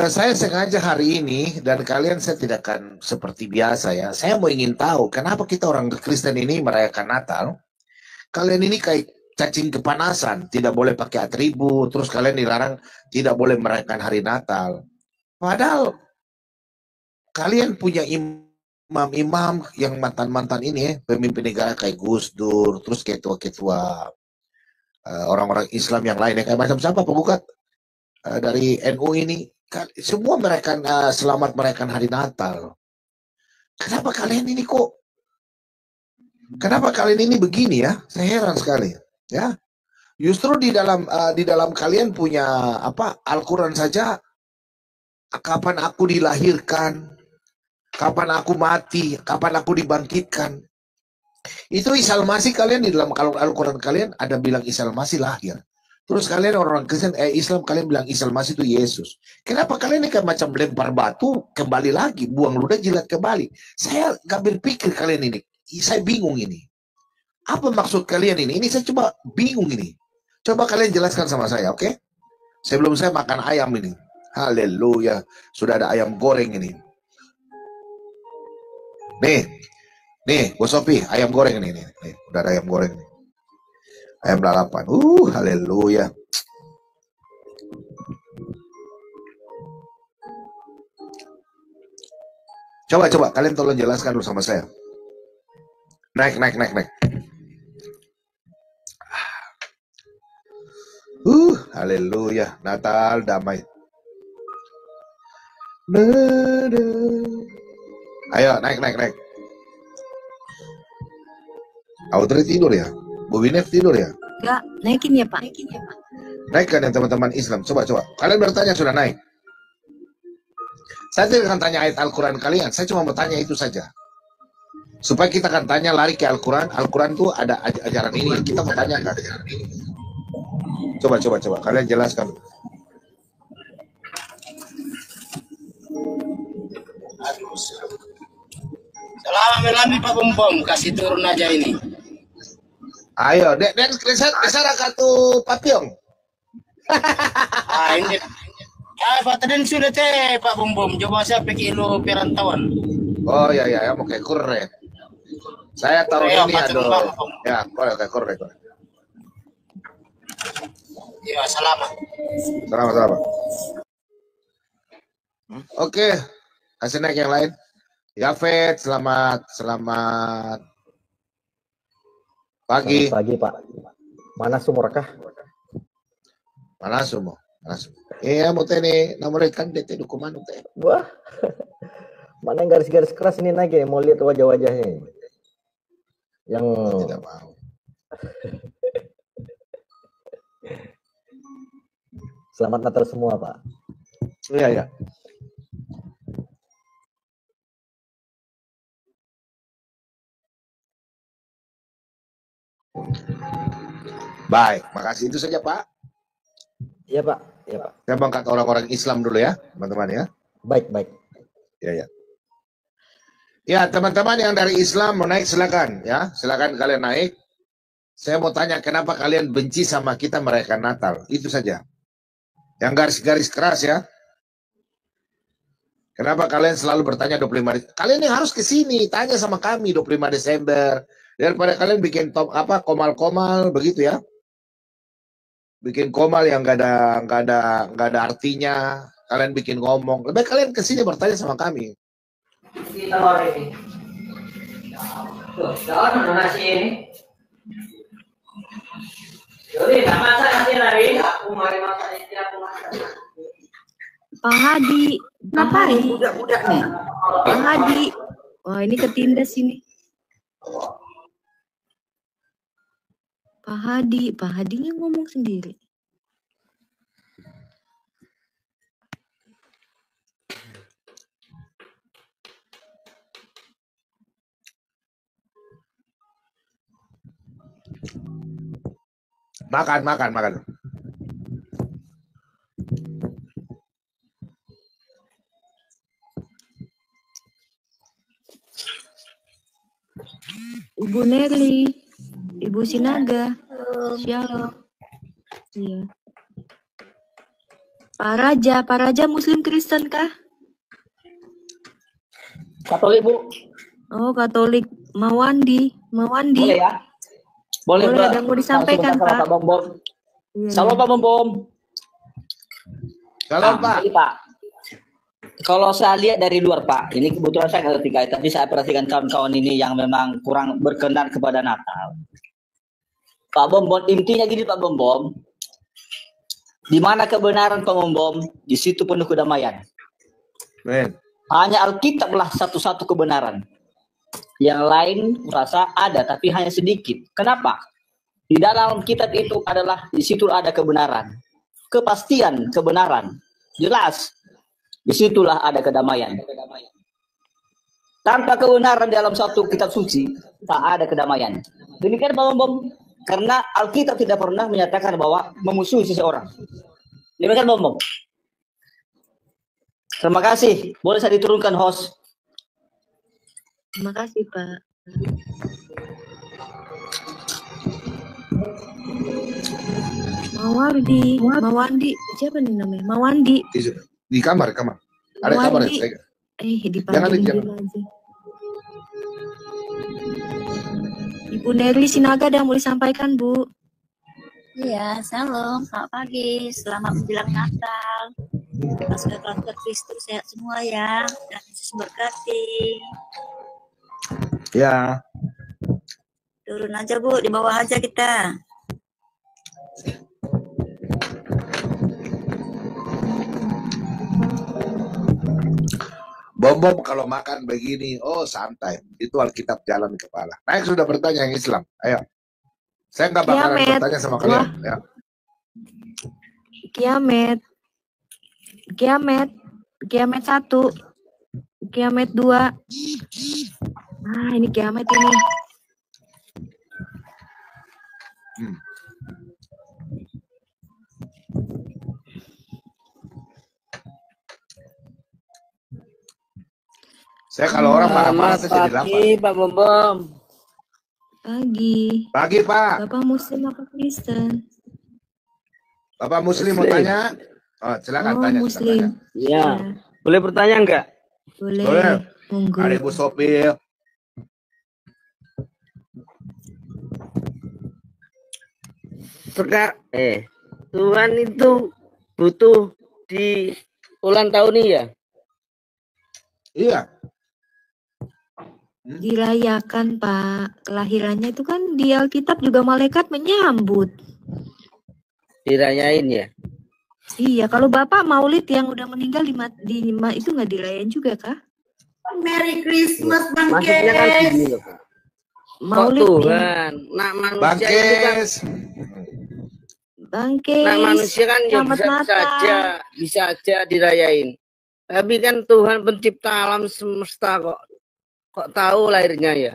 Saya sengaja hari ini dan kalian saya tidak akan seperti biasa ya. Saya mau ingin tahu kenapa kita orang Kristen ini merayakan Natal. Kalian ini kayak cacing kepanasan, tidak boleh pakai atribut, terus kalian dilarang tidak boleh merayakan hari Natal. Padahal kalian punya imam-imam yang mantan-mantan ini ya, pemimpin negara kayak Gus Dur, terus ketua-ketua orang-orang Islam yang lain ya, kayak macam siapa penggugat dari NU ini, semua merayakan selamat merayakan hari Natal. Kenapa kalian ini kok? Kenapa kalian ini begini ya? Saya heran sekali ya. Justru di dalam kalian punya apa Al-Quran saja. Kapan aku dilahirkan, kapan aku mati, kapan aku dibangkitkan. Itu Isa Al-Masih kalian di dalam Al-Quran kalian ada bilang Isa Al-Masih lahir. Terus kalian orang Kristen Islam kalian bilang Isa Al-Masih itu Yesus. Kenapa kalian ini kayak macam lempar batu kembali lagi, buang ludah jilat kembali. Saya gak berpikir kalian ini. Saya bingung ini. Apa maksud kalian ini? Ini saya coba bingung ini. Coba kalian jelaskan sama saya, oke? Sebelum saya makan ayam ini. Haleluya. Sudah ada ayam goreng ini. Nih, Bos Sofi, ayam goreng ini. Nih, udah ada ayam goreng nih. Ayam lalapan. Haleluya. Coba kalian tolong jelaskan dulu sama saya. Naik. Haleluya. Natal damai. Ayo, naik. Audrey tidur ya? Bu Winef tidur ya? Enggak, naikin ya Pak. Naikkan yang teman-teman Islam. Coba. Kalian bertanya sudah naik. Saya tidak akan tanya ayat Al-Quran kalian. Saya cuma bertanya itu saja. Supaya kita akan tanya lari ke Al-Quran. Al-Quran itu ada ajaran ini. Kita mau tanya kan? Coba. Kalian jelaskan. Selamat malam Pak Bom, kasih turun aja ini. Ayo, dek kesana kartu Papiong. Ini. Pak tadi sudah Pak Bom. Coba saya pakai lo perantauan. Oh ya, mau kayak keren. Saya taruh ini aduh. Ya, korek. Ya, selamat. Selamat. Oke, kasih naik yang lain. Yafet, selamat pagi. Selamat pagi, Pak. Mana sumurkah? Mana sumur? Iya, mau tene nomor ikan dete dokumen teh. Wah. Mana yang garis-garis keras ini lagi? Mau lihat wajah-wajahnya. Yang tidak mau. Selamat Natal semua, Pak. Iya. Baik, makasih itu saja Pak. Iya Pak. Saya angkat orang-orang Islam dulu ya, teman-teman ya. Baik. Ya. Ya, teman-teman yang dari Islam mau naik silakan ya, silakan kalian naik. Saya mau tanya kenapa kalian benci sama kita merayakan Natal, itu saja. Yang garis-garis keras ya. Kenapa kalian selalu bertanya 25 Desember? Kalian yang harus ke sini, tanya sama kami 25 Desember. Daripada kalian bikin komal-komal begitu ya. Bikin komal yang nggak ada artinya. Kalian bikin ngomong. Lebih kalian ke sini bertanya sama kami. Kita hari ini. Tuh, jangan nasi ini. Jadi, tak masak nasi lagi. Aku mari masak ini, aku masak. Pak Hadi, ngapain budak-budak nih? Pak Hadi, wah ini ketindas ini. Pak Hadinya ngomong sendiri. Makan. Ibu Nerli, Ibu Sinaga, Shalom. Iya. Pak Raja Muslim Kristen kah? Katolik, Bu. Oh, Katolik. Mawandi. Boleh ya? Boleh, Boleh, Mbak. ada yang mau disampaikan, Langsung Pak. Pak Bom Bom. Iya, Salam, iya. Pak Bom Bom. Salam, Pak. Ini, Pak. Kalau saya lihat dari luar, Pak, ini kebetulan saya nggak ngerti, tapi saya perhatikan kawan-kawan ini yang memang kurang berkenan kepada Natal. Pak Bom Bom, intinya gini, Pak Bom Bom. Di mana kebenaran, Pak Bom Bom, di situ penuh kedamaian. Men. Hanya Alkitablah satu-satu kebenaran. Yang lain merasa ada, tapi hanya sedikit. Kenapa? Di dalam kitab itu adalah di situ ada kebenaran, kepastian kebenaran, jelas. Disitulah ada kedamaian. Tanpa kebenaran dalam satu kitab suci, tak ada kedamaian. Demikian Pak Bom, karena Alkitab tidak pernah menyatakan bahwa memusuhi seseorang. Demikian Pak Bom. Terima kasih. Boleh saya diturunkan host? Terima kasih, Pak. Mawandi. Siapa nih namanya? Mawandi. Di kamar. Ada kamar ya? Dipanggilin aja. Ibu Nerli Sinaga ada yang mau disampaikan, Bu? Iya, salam, selamat pagi, selamat menjelang Natal. Keluarga Kristus sehat semua ya, dan Yesus berkati. Ya. Turun aja Bu, di bawah aja kita. Bom kalau makan begini, oh santai. Itu Alkitab jalan di kepala. Nah, yang sudah bertanya yang Islam, ayo. Saya nggak bakalan bertanya sama kalian. Ya. Kiamat 1, Kiamat 2. Nah, ini kiamat ini. Saya kalau orang marah-marah saya jadi lapar. Pagi, Pak Bom Bom. Pagi, Pak. Bapak Muslim apa Kristen? Bapak Muslim mau tanya? Oh, silakan tanya. Muslim. Iya. Boleh bertanya enggak? Boleh. Monggo. Ada Ibu Sopir. Tuhan itu butuh di ulang tahun ini ya? Iya. Dirayakan, Pak. Kelahirannya itu kan di Alkitab juga malaikat menyambut. Dirayain ya? Iya, kalau Bapak Maulid yang udah meninggal di itu nggak dirayain juga kah? Merry Christmas, Bang Maksudnya kan gini loh, Pak. Maulid Tuhan, nak manusia itu kan nak manusia kan ya bisa aja dirayain. Tapi kan Tuhan pencipta alam semesta kok tahu lahirnya ya?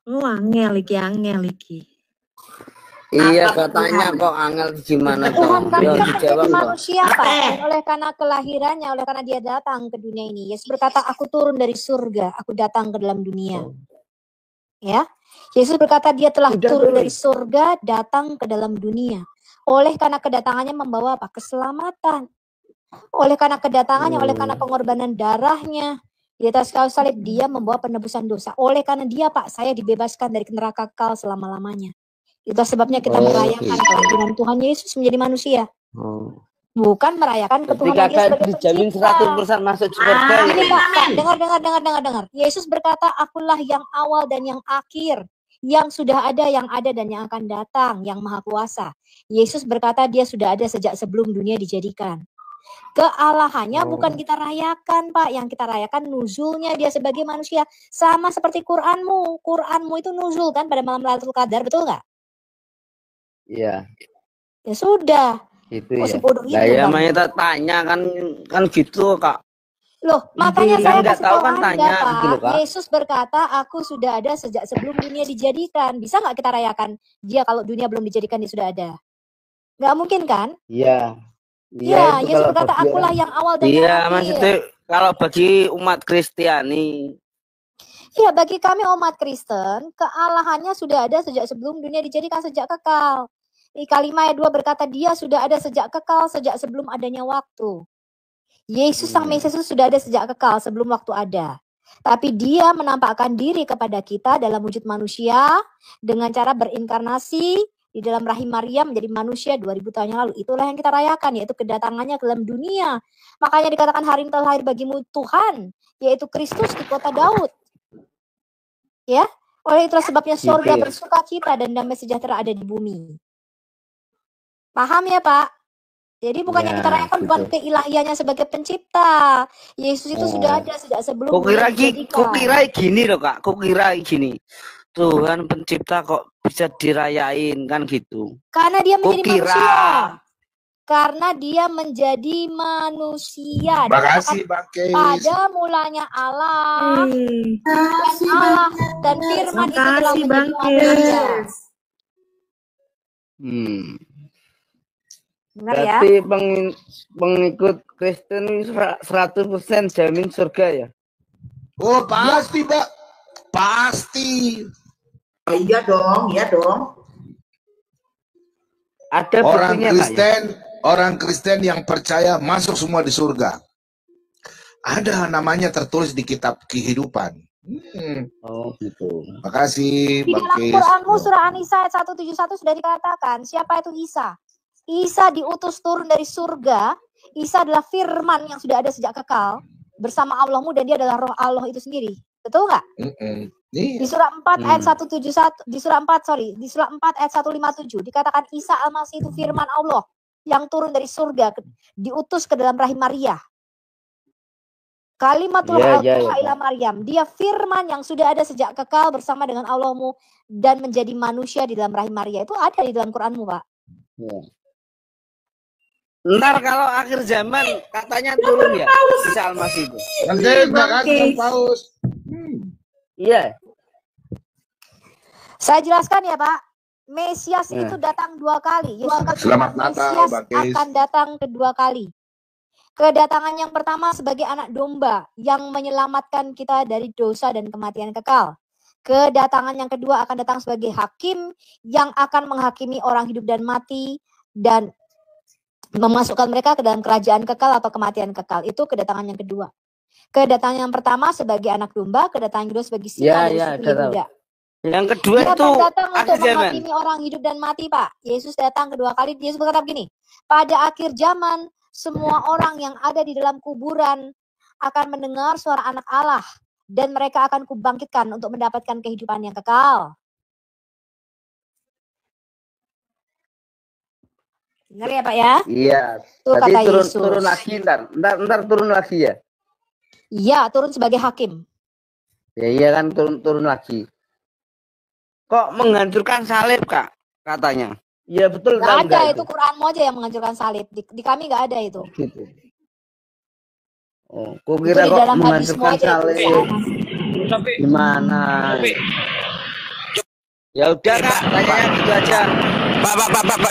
Angel iki. Iya katanya kok angel gimana Tuhan dong? kami Ya kan dijawab menjadi dong. manusia, Pak. Dan oleh karena kelahirannya, oleh karena dia datang ke dunia ini, Yesus berkata, aku turun dari surga, aku datang ke dalam dunia. Ya, Yesus berkata dia telah turun dari surga, datang ke dalam dunia. Oleh karena kedatangannya membawa apa? Keselamatan. Oleh karena kedatangannya, oleh karena pengorbanan darahnya di atas kayu salib, dia membawa penebusan dosa. Oleh karena dia, Pak, saya dibebaskan dari neraka kekal selama-lamanya. Itulah sebabnya kita merayakan kelahiran Tuhan Yesus menjadi manusia. Bukan merayakan ketuhanan dia sebagai dijamin 100% masuk surga. Ini Pak, dengar. Yesus berkata, akulah yang awal dan yang akhir, yang sudah ada, yang ada, dan yang akan datang, yang maha kuasa. Yesus berkata dia sudah ada sejak sebelum dunia dijadikan. Kealahannya bukan kita rayakan, Pak. Yang kita rayakan nuzulnya dia sebagai manusia. Sama seperti Quranmu. Quranmu itu nuzul kan pada malam Lailatul Qadar, betul nggak? Iya. Ya sudah. Gitu Kok ya. sebodoh itu, Nah, ya Bang? makanya tak tanya kan gitu Kak. Loh, makanya saya nggak kasih tahu tahu kan Anda, tanya gitu loh, Pak. Kak. Yesus berkata, aku sudah ada sejak sebelum dunia dijadikan. Bisa nggak kita rayakan dia kalau dunia belum dijadikan dia sudah ada? Nggak mungkin kan? Iya. Iya, Iya, itu Yesus kalau berkata, bagi akulah orang. yang awal dan yang Iya, akhir. maksudnya kalau bagi umat Kristiani. Iya, bagi kami umat Kristen, kealahannya sudah ada sejak sebelum dunia dijadikan, sejak kekal. Kalimat ayat 2 berkata, dia sudah ada sejak kekal, sejak sebelum adanya waktu. Yesus Sang Mesias itu sudah ada sejak kekal, sebelum waktu ada. Tapi dia menampakkan diri kepada kita dalam wujud manusia, dengan cara berinkarnasi di dalam rahim Maria menjadi manusia 2000 tahun yang lalu. Itulah yang kita rayakan, yaitu kedatangannya ke dalam dunia. Makanya dikatakan hari ini telah lahir bagimu Tuhan, yaitu Kristus di kota Daud. Ya, oleh itulah sebabnya surga bersuka cita dan damai sejahtera ada di bumi. Paham ya, Pak? Jadi bukan yang kita rayakan bukan keilahiannya sebagai pencipta. Yesus itu sudah ada sejak sebelum dunia dijadikan. Kok kira gini loh, Kak. Kok kira gini. Tuhan pencipta kok bisa dirayain kan gitu. Karena dia menjadi manusia. Karena dia menjadi manusia. Makasih, Bang Keis. Pada mulanya Allah, dan Allah dan Firman itu telah menjadi manusia. Benar ya? Berarti pengikut Kristen 100% jamin surga ya? Oh pasti, Pak. Pasti. Oh, iya dong, iya dong. Ada orang Kristen yang percaya masuk semua di surga. Ada namanya tertulis di kitab kehidupan. Oh gitu. Makasih, Di Bang dalam Keis. Quranmu surah An-Nisa ayat 171 sudah dikatakan siapa itu Isa. Isa diutus turun dari surga. Isa adalah firman yang sudah ada sejak kekal bersama Allahmu dan dia adalah roh Allah itu sendiri. Betul nggak? Di surah 4 ayat 171, di surah 4 ayat 157 dikatakan Isa Al-Masih itu firman Allah yang turun dari surga diutus ke dalam rahim Maria. Kalimatullah ila Maryam. Dia firman yang sudah ada sejak kekal bersama dengan Allahmu dan menjadi manusia di dalam rahim Maria. Itu ada di dalam Quranmu, Pak. Ya. Ntar kalau akhir zaman katanya turun ya Isa Al-Masih itu. Makasih, Paus. Iya. Saya jelaskan ya, Pak. Mesias itu datang 2 kali. Yesus Selamat Natal, Mesias Bang Keis. akan datang kedua kali. Kedatangan yang pertama sebagai anak domba yang menyelamatkan kita dari dosa dan kematian kekal. Kedatangan yang kedua akan datang sebagai hakim yang akan menghakimi orang hidup dan mati dan memasukkan mereka ke dalam kerajaan kekal atau kematian kekal. Itu kedatangan yang kedua. Kedatangan yang pertama sebagai anak domba, kedatangan yang kedua sebagai singa dari suku Yehuda. Yang kedua Dia itu datang untuk akhir zaman. menghakimi orang hidup dan mati, Pak. Yesus datang kedua kali. Yesus berkata begini, pada akhir zaman semua orang yang ada di dalam kuburan akan mendengar suara anak Allah dan mereka akan kubangkitkan untuk mendapatkan kehidupan yang kekal. Benar ya, Pak ya? Iya. Itu Tadi kata Yesus. turun lagi ntar turun lagi ya. Iya, turun sebagai hakim. Ya iya kan turun lagi. Kok menghancurkan salib, Kak? Katanya. Iya betul. Nggak ada, itu Quranmu aja yang menghancurkan salib. Di kami nggak ada itu. Gitu. Oh, kok kira Itu di kok dalam hadismu menghancurkan aja itu. salib? Gimana? Ya udah Kak, tanya gitu aja. Pak,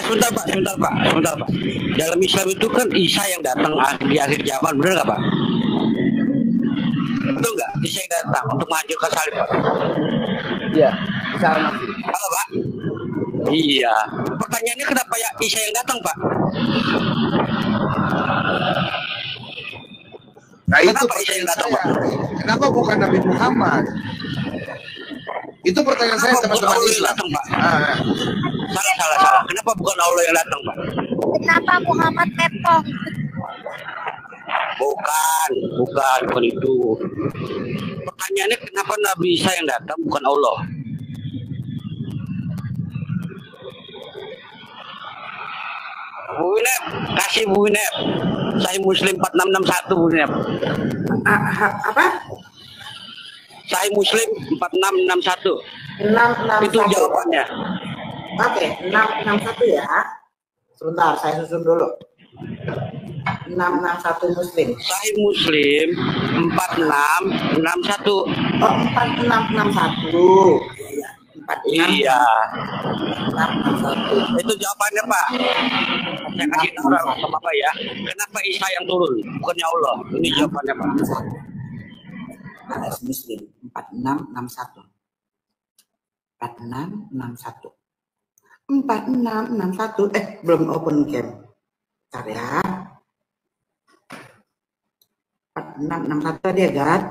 sebentar Pak. Dalam Islam itu kan Isa yang datang di akhir zaman, benar nggak Pak? Betul nggak? Isa yang datang untuk menghancurkan salib, Pak? Iya, Isa Al-Masih. Halo, Pak? Iya. Pertanyaannya kenapa ya Isa yang datang, Pak? Nah itu pertanyaan saya. Kenapa bukan Nabi Muhammad? Itu pertanyaan saya teman-teman Islam. Salah. Kenapa bukan Allah yang datang, Pak? Kenapa Muhammad ketong? Bukan itu. Pertanyaannya kenapa Nabi Isa yang datang bukan Allah? Bu Winep, kasih Bu Winep. Sahih Muslim 4661 Bu Winep. Apa? Sahih Muslim 4661. 661. Itu jawabannya. Oke, 661 ya. Sebentar, saya susun dulu. 661 Muslim. Sahih Muslim 4661. Oh, 4661. Iya. 4661. Itu jawabannya, Pak. Saya kasih tahu sama Bapak ya. Kenapa Isa yang turun? Bukannya Allah. Ini jawabannya, Pak. Hadis Muslim 4661. 4661. 4661. Belum open cam. Bentar ya. 4661 tadi ya, Gat.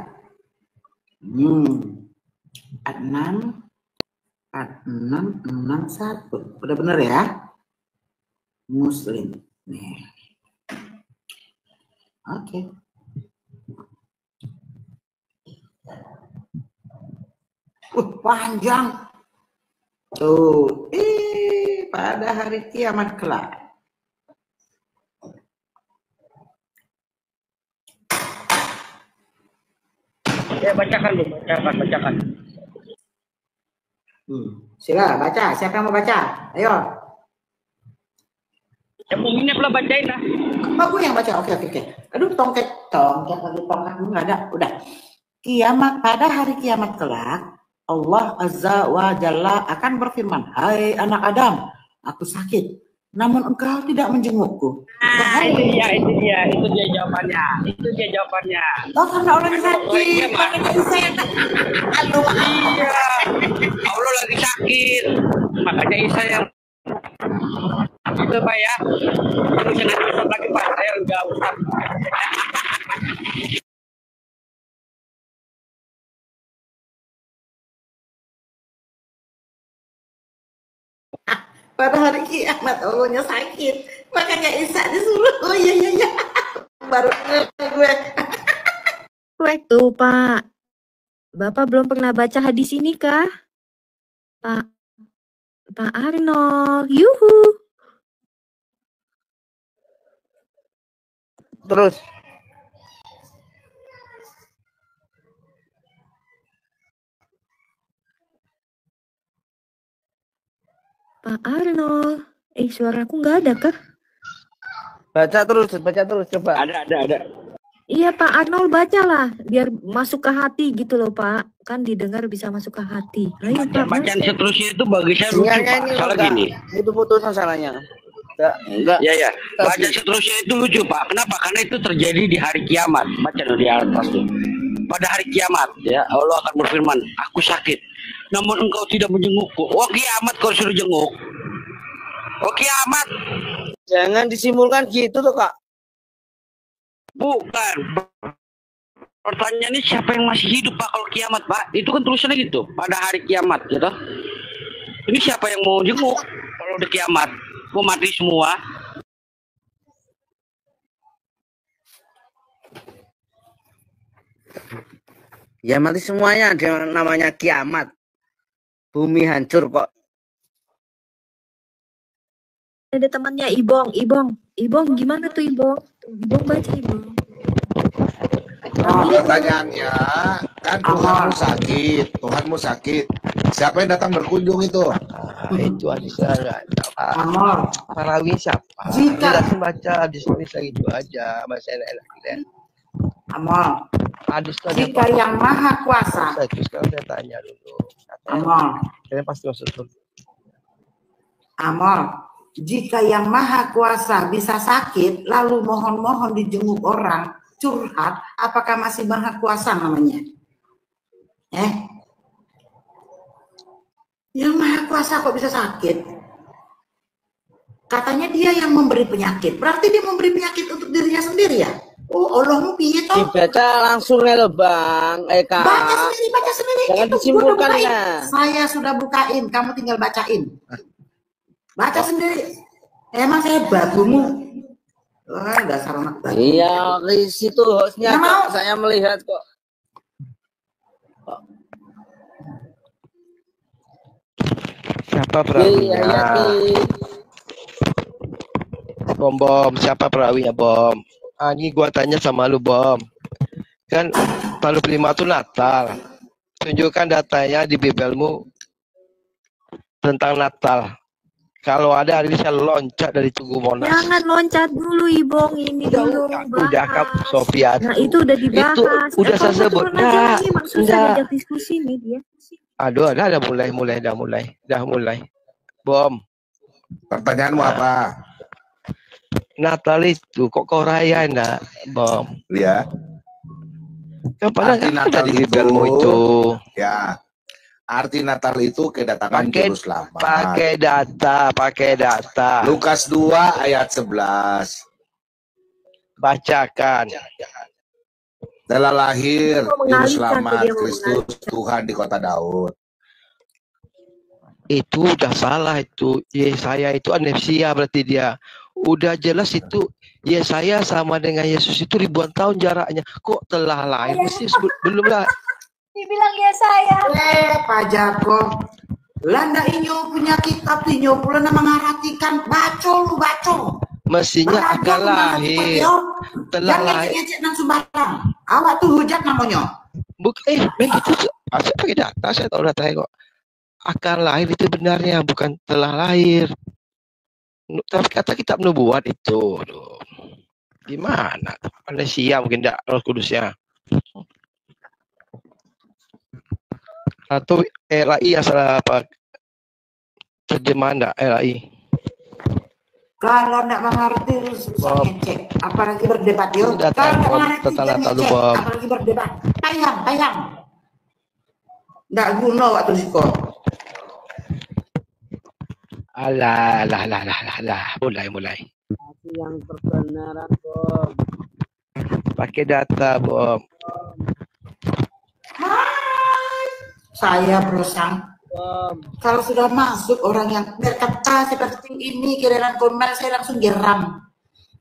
4661. Udah bener ya? Muslim. Nih. Oke. Panjang. Tuh, pada hari kiamat kelak. Ya, bacakan, Bu. Bacakan. Sila, baca. Siapa yang mau baca? Ayo. Yang ini pula bacain lah. Oh, gue yang baca. Oke. Aduh, tongkat lagi tongkatmu nggak ada. Udah. Kiamat, pada hari kiamat kelak, Allah Azza wa Jalla akan berfirman, hai anak Adam, aku sakit, namun engkau tidak menjengukku. Itu dia jawabannya. Oh, karena orang sakit. Iya. Allah lagi sakit. Makanya Isa yang itu, Pak ya. Terus nanti besok lagi, Pak. Saya udah usah. Pada hari kiamat Allahnya sakit, makanya Isa disuruh. Oh iya. Baru gue. Tuh, Pak. Bapak belum pernah baca hadis ini kah? Pak Arnold. Yuhu. Terus. Pak Arnold. Suaraku nggak ada kah? Baca terus coba. Ada. Iya, Pak Arnold bacalah biar masuk ke hati gitu loh, Pak. Kan didengar bisa masuk ke hati. Ayo, Pak. Bacaan seterusnya itu bagi saya lucu, Pak. Salah gini. Itu putus masalahnya. Enggak. Ya. Bacaan seterusnya itu lucu, Pak. Kenapa? Karena itu terjadi di hari kiamat. Baca di atas tuh. Pada hari kiamat, ya Allah akan berfirman, aku sakit, namun engkau tidak menjengukku. Oh kiamat kau suruh jenguk. Oh kiamat. Jangan disimulkan gitu tuh, Kak. Bukan. Pertanyaannya siapa yang masih hidup, Pak, kalau kiamat, Pak? Itu kan tulisannya gitu, pada hari kiamat, gitu. Ini siapa yang mau jenguk kalau udah kiamat? Mau mati semua. Ya mati semuanya, ada namanya kiamat. Bumi hancur kok. Ada temannya Ibong, gimana tuh Ibong? Ibong baca Ibong. Pertanyaannya kan Tuhanmu sakit. Siapa yang datang berkunjung itu? Itu hadis Parawi siapa? Jika baca hadis itu aja, bahasa enak ya. Amal. Hadis jika yang maha kuasa. Sekarang saya tanya dulu. Amal. Saya pasti masuk dulu. Amal. Jika yang maha kuasa bisa sakit, lalu mohon-mohon dijenguk orang, curhat, apakah masih maha kuasa namanya? Yang maha kuasa kok bisa sakit? Katanya dia yang memberi penyakit. Berarti dia memberi penyakit untuk dirinya sendiri ya? Oh, Allahmu piye toh? Dibaca langsung ya loh, Bang. Kak. Baca sendiri. Jangan disimpulkan ya. Saya sudah bukain, kamu tinggal bacain. Baca sendiri. Emang saya babumu? Wah, dasar anak babu. Iya, di situ hostnya kok, saya melihat kok. Siapa perawinya? Bom, siapa perawinya, Bom? Ini gua tanya sama lu, Bom. Kan Palu 5 itu Natal. Tunjukkan datanya di Bibelmu tentang Natal. Kalau ada hari ini saya loncat dari Tugu Monas. Jangan loncat dulu, Ibong. Ini dulu Udah Kak Sofia. Nah, itu udah dibahas. Itu udah saya sebut. Nah, ini maksud saya diajak diskusi nih dia. Aduh, udah mulai. Bom. Pertanyaanmu apa? Natal itu kok kau rayain nak, Bom? Ya. Yang padahal Arti ada Natal di Bibelmu itu. Ya. Arti Natal itu kedatangan juru selamat. Pakai data. Lukas 2 ayat 11. Bacakan. Telah lahir juru selamat Kristus Tuhan di kota Daud. Itu udah salah itu. Yesaya itu amnesia berarti dia. Udah jelas itu Yesaya sama dengan Yesus itu ribuan tahun jaraknya. Kok telah lahir? Mesti belum lah. Dibilang Yesaya. Pak Jago. Landa inyo punya kitab inyo pula nama mengartikan baco. Mestinya akan lahir. Telah lahir. Ngecek nang sembarang. Awak tuh hujat namanya. Bukan begitu. Saya pakai data, saya tahu datanya kok. Akan lahir itu benarnya, bukan telah lahir. Tapi kata kitab nubuat itu. Aduh. Gimana? Amnesia mungkin tidak Roh Kudusnya. Atau RAI asal apa? Terjemahan enggak RAI? Kalau enggak mengerti susah ngecek. Apalagi berdebat yuk. Kalau enggak mengerti ngecek. Apalagi berdebat. Tayang. Enggak guna waktu siko. Alah. Mulai. Yang perbenaran, Bom. Pakai data, Bom. Saya berusaha. Kalau sudah masuk orang yang berkata seperti ini kiriran komen saya langsung geram.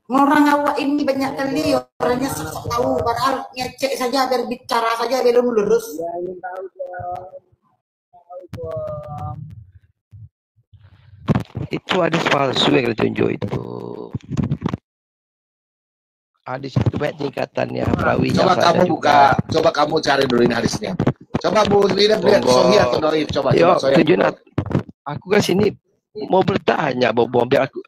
Orang awak ini banyak kali orangnya sok tahu padahal ngecek saja berbicara saja belum lurus. Itu hadis palsu yang ditunjuk itu. Hadis itu banyak tingkatannya, perawinya. Coba kamu cari dulu ini hadisnya. Coba Bu lihat Sahih atau Dhaif coba. Tunjukin aku kan sini mau bertanya, Bom biar aku.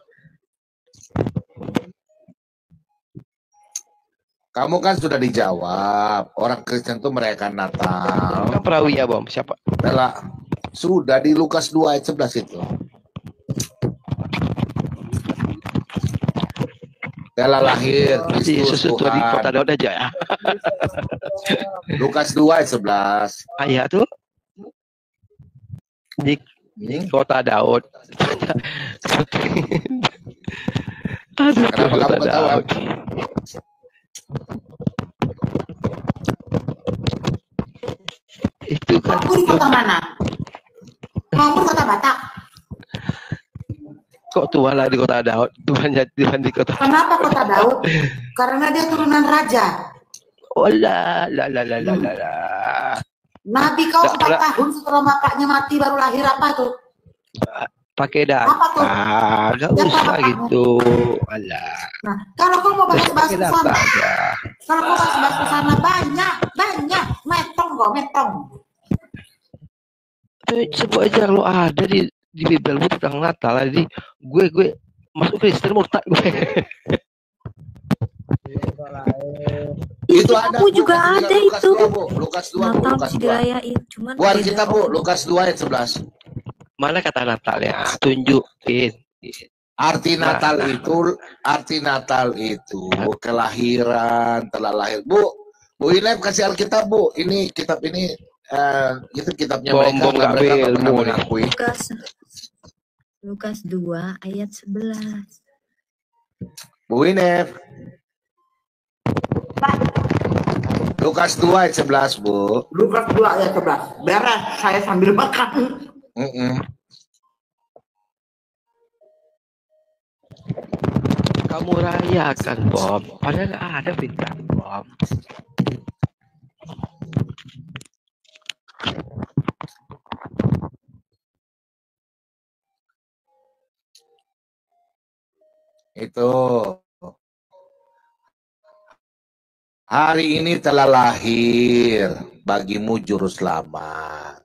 Kamu kan sudah dijawab. Orang Kristen itu merayakan Natal. Kan perawi ya, Bom. Siapa? Sudah di Lukas 2 ayat 11 itu. Telah lahir Kristus Tuhan di kota Daud aja ya. Lukas 2 ayat 11. Ayat tuh di kota Daud. Aduh, kenapa kamu ketawa? Itu kan. Kamu di kota mana? Kamu kota Batak. Kok Tuhan lah di kota Daud? Tuhan di kota. Kenapa kota Daud? Karena dia turunan raja. Oh lah. Nabi kau 4 tahun setelah bapaknya mati baru lahir apa tuh? Pakai data. Gak usah gitu. Alah. Nah, kalau kau mau bahas-bahas ke sana, kalau kau bahas-bahas ke sana banyak, metong. Coba aja lo ada di Bibelmu tentang Natal, jadi gue masuk Kristen murtad gue. Itu aku juga ada itu. Lukas 2 Natal dirayain, cuman buat kita Bu, Lukas 2 ayat 11. Mana kata Natalnya? Tunjukin. Arti Natal itu kelahiran, telah lahir. Bu Ilham kasih Alkitab Bu. Ini kitab ini itu kitabnya mereka mengakui. Lukas 2 ayat 11. Bu Inef. Lukas 2 ayat 11, Bu. Lukas 2 ayat 11. Beres, saya sambil makan. Kamu rayakan, Bom. Padahal nggak ada berita, Bom. Itu hari ini telah lahir bagimu juru selamat.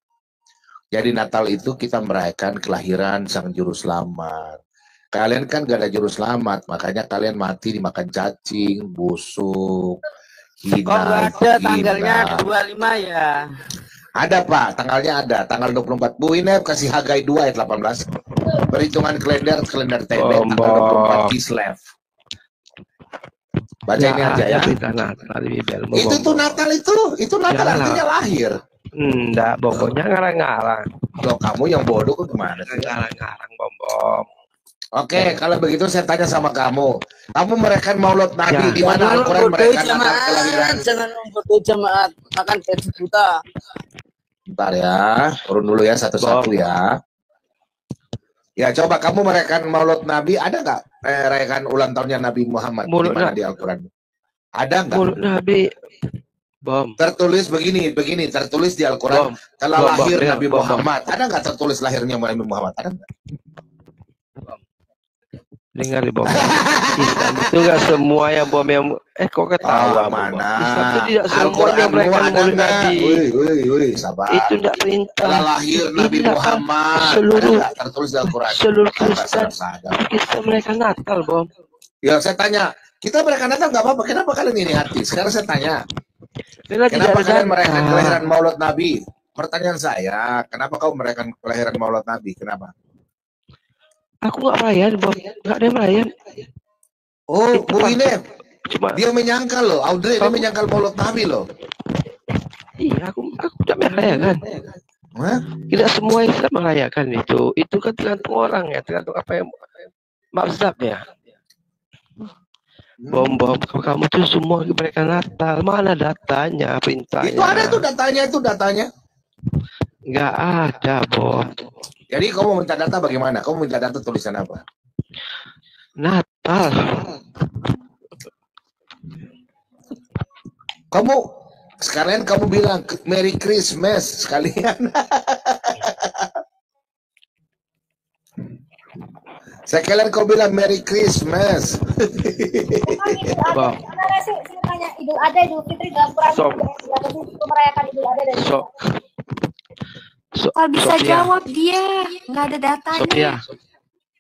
Jadi Natal itu kita merayakan kelahiran Sang Juru Selamat. Kalian kan gak ada juru selamat, makanya kalian mati dimakan cacing, busuk, Kok nggak hina, ada tanggalnya hina. 25 ya? Ada Pak, tanggalnya ada, tanggal 24. Bu ini kasih Hagai 2 ayat 18. Perhitungan kalender TB, tanggal 24 Kislev. Baca ini aja ya. Itu tuh Natal itu Natal artinya lahir. Enggak, pokoknya ngarang-ngarang. Loh, kamu yang bodoh kok gimana sih? Ngarang-ngarang, Bom. Oke, kalau begitu saya tanya sama kamu. Kamu merayakan Maulid Nabi di mana Al-Quran merayakan Natal kelahiran? Jangan memfoto jamaat makan gaji buta. Bentar ya, turun dulu ya satu-satu ya. Ya coba kamu merayakan Maulid Nabi, ada nggak merayakan ulang tahunnya Nabi Muhammad di mana di Al-Quran? Ada nggak? Maulid Nabi, Bom. Tertulis begini, tertulis di Al-Quran telah lahir Nabi Muhammad. Ada nggak tertulis lahirnya Nabi Muhammad? Ada nggak? Dengar Bom. Islam itu nggak semua yang Bom yang kok ketawa mana? Islam itu tidak semua yang merayakan Maulid Nabi. Sabar. Itu tidak perintah. Telah lahir Nabi Muhammad. Seluruh tertulis di Al-Quran. Seluruh Kristen kita merayakan Natal, Bom. Ya saya tanya, kita merayakan Natal nggak apa-apa. Kenapa kalian ini hati? Sekarang saya tanya, Karena kenapa tidak kalian ada merayakan Natal. kelahiran Maulid Nabi? Pertanyaan saya, kenapa kau merayakan kelahiran Maulid Nabi? Kenapa? Aku nggak merayakan, Bom. Nggak ada yang merayakan. Oh, Itu Bu pas- Inem, Cuma dia menyangkal loh, Audrey dia menyangkal Maulid Nabi loh. iya, aku tidak merayakan. Hah? Tidak semua Islam merayakan itu. Itu kan tergantung orang ya, tergantung apa yang mazhabnya. Bom, kalau kamu tuh semua merayakan Natal, mana datanya, perintahnya? Itu ada tuh datanya. Nggak ada, Bom. Jadi kamu minta data bagaimana? Kamu minta data tulisan apa? Natal. Kamu sekalian kamu bilang Merry Christmas sekalian. Sekalian kau bilang Merry Christmas. Bom. Mana sih saya tanya Idul Adha, Idul Fitri dalam Quran itu merayakan Idul Adha dan Idul Kalau bisa Sophia. jawab dia, nggak ada datanya.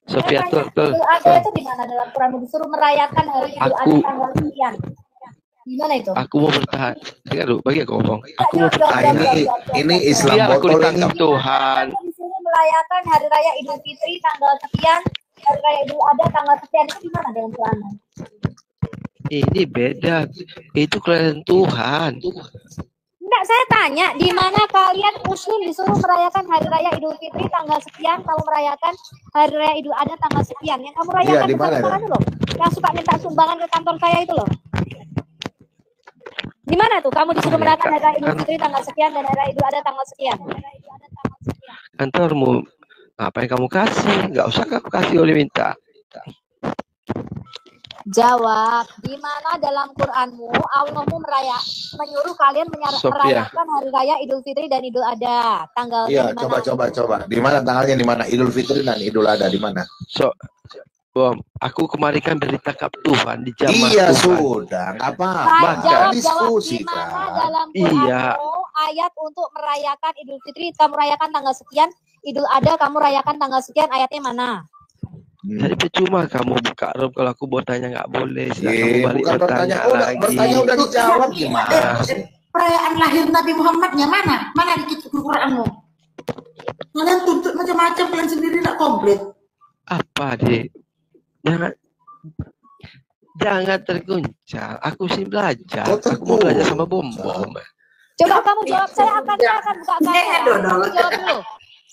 Sophia tuh. Idul Adha itu di mana dalam Quran disuruh merayakan hari Idul Adha tanggal sekian. Gimana itu? Aku mau bertahan. Dengar dulu, bagi aku ngomong. Aku mau Ah, ini Islam biar aku botol ditangkap ini. Tuhan. Disuruh merayakan hari raya Idul Fitri tanggal sekian, hari raya Idul Adha tanggal sekian itu di mana dalam Quran? Ini beda. Itu kelahiran Tuhan. Enggak, saya tanya, di mana kalian Muslim disuruh merayakan hari raya Idul Fitri tanggal sekian, kamu merayakan hari raya Idul Adha tanggal sekian. Yang kamu rayakan Iya, di mana bukan itu loh. Yang suka minta sumbangan ke kantor saya itu loh. Di mana tuh kamu disuruh merayakan hari raya Idul Fitri tanggal sekian dan hari raya Idul Adha tanggal sekian? Kantormu. Apa yang kamu kasih? Nggak usah kamu kasih oleh minta. Jawab, di mana dalam Qur'anmu Allahmu menyuruh kalian Sophia. merayakan hari raya Idul Fitri dan Idul Adha tanggal Iya, di mana? coba. Di mana tanggalnya? Di mana Idul Fitri dan Idul Adha di mana? Bom, aku kemarin kan ditangkap Tuhan di zaman Iya Tuhan. sudah, nggak apa-apa. Jawab, Diskusi di mana kan. dalam Iya. Qur'anmu ayat untuk merayakan Idul Fitri kamu rayakan tanggal sekian, Idul Adha kamu rayakan tanggal sekian, ayatnya mana? Jadi percuma kamu buka room kalau aku mau tanya nggak boleh. Silakan kamu balik Bukan bertanya lagi. bertanya udah dijawab gimana sih? Perayaan lahir Nabi Muhammadnya mana? Mana di Quranmu? Kalian tuntut macam-macam, kalian sendiri nggak komplit. Apa deh? Jangan terguncang. Aku sih belajar. Aku mau belajar sama Bom. Coba kamu jawab, saya akan buka kamera. Kamu jawab dulu.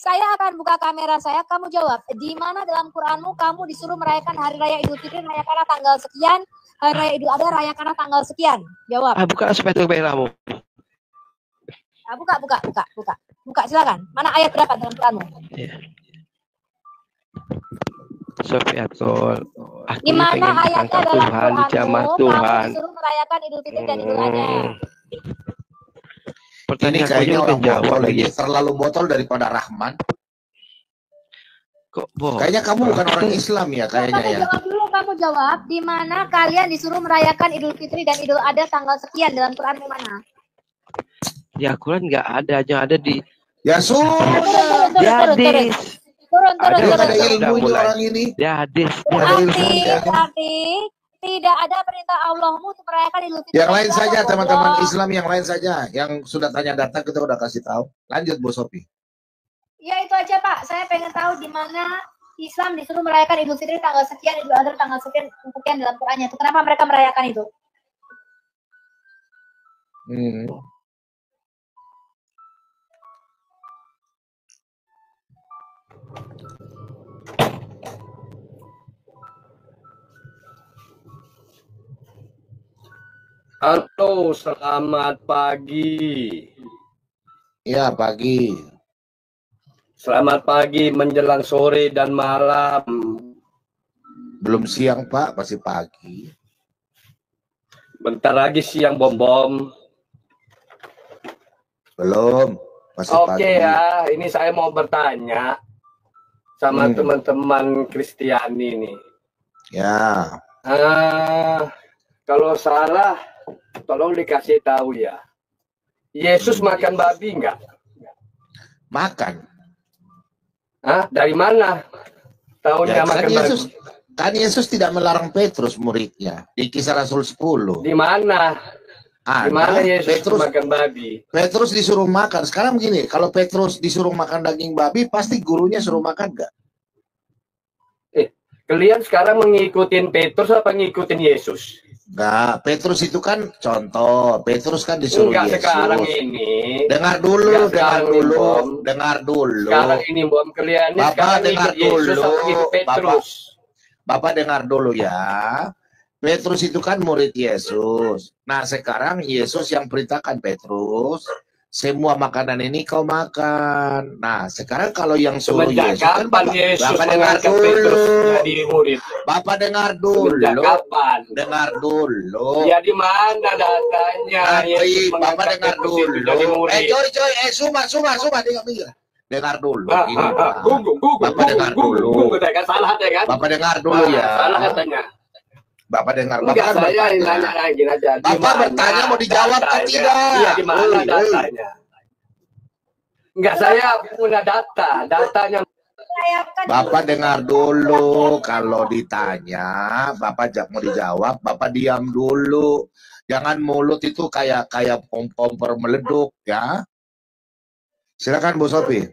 Saya akan buka kamera saya, kamu jawab. Di mana dalam Qur'anmu kamu disuruh merayakan hari raya Idul Fitri rayakan tanggal sekian, hari raya Idul Adha rayakan tanggal sekian? Jawab. Buka supaya itu kamu. Buka silakan. Mana ayat berapa dalam Qur'anmu? Sophia Tol. Aku Di mana pengen ayatnya ditangkap dalam Tuhan di zaman Qur'anmu Tuhan. kamu disuruh merayakan Idul Fitri dan Idul Adha? Ini Pertanyaan kayaknya aku orang jawab botol lagi. ini terlalu botol daripada Rahman. Kok Bom? Kayaknya kamu bukan orang Islam ya kayaknya ya. Jawab dulu, kamu jawab. Di mana kalian disuruh merayakan Idul Fitri dan Idul Adha tanggal sekian dalam Qur'anmu mana? Di Al-Quran nggak ada, yang ada di Ya sudah. Hadis. Turun. Ada ilmunya orang ini. Ya hadis. Berarti tidak ada perintah Allahmu untuk merayakan Idul Fitri. Yang lain saja teman-teman Islam, yang lain saja. Yang sudah tanya data kita udah kasih tahu. Lanjut Bu Sophie. Ya itu aja Pak. Saya pengen tahu di mana Islam disuruh merayakan Idul Fitri tanggal sekian, Idul Adha tanggal sekian dalam Qurannya. Itu kenapa mereka merayakan itu? Halo, selamat pagi. Ya, pagi. Selamat pagi menjelang sore dan malam. Belum siang, Pak, masih pagi. Bentar lagi siang, Bom. Belum, masih pagi. Oke ya, ini saya mau bertanya sama teman-teman Kristiani nih. Ya. Kalau salah, tolong dikasih tahu ya. Yesus makan babi nggak? Makan. Hah? Dari mana? Tahunya makan babi. Kan Yesus tidak melarang Petrus muridnya di Kisah Rasul 10. Di mana? Di mana Yesus makan babi? Petrus disuruh makan. Sekarang begini, kalau Petrus disuruh makan daging babi, pasti gurunya suruh makan nggak? Kalian sekarang mengikutin Petrus apa ngikutin Yesus? Enggak, Petrus itu kan contoh. Petrus kan disuruh Yesus. Sekarang ini. Dengar dulu. Sekarang ini Bom, kalian ini Bapak dengar Yesus dulu. Petrus. Bapak dengar dulu ya. Petrus itu kan murid Yesus. Nah, sekarang Yesus yang perintahkan Petrus, semua makanan ini kau makan. Nah, sekarang kalau yang suruh Yesus kan Bapak dengar dulu. Bapak dengar dulu. Dengar dulu. Ya di mana datanya? Bapak dengar dulu. Coy, Suma, dengar dulu. Bapak dengar dulu. Bapak dengar dulu ya. Salah katanya. Bapak dengar. Enggak, saya nanya lagi aja. Bapak bertanya mau dijawab kan tidak? Iya, di mana datanya? Enggak, saya punya data. Datanya. Bapak dengar dulu. Kalau ditanya, Bapak mau dijawab, Bapak diam dulu. Jangan mulut itu kayak pom-pom meleduk ya. Silakan Bu Sophie.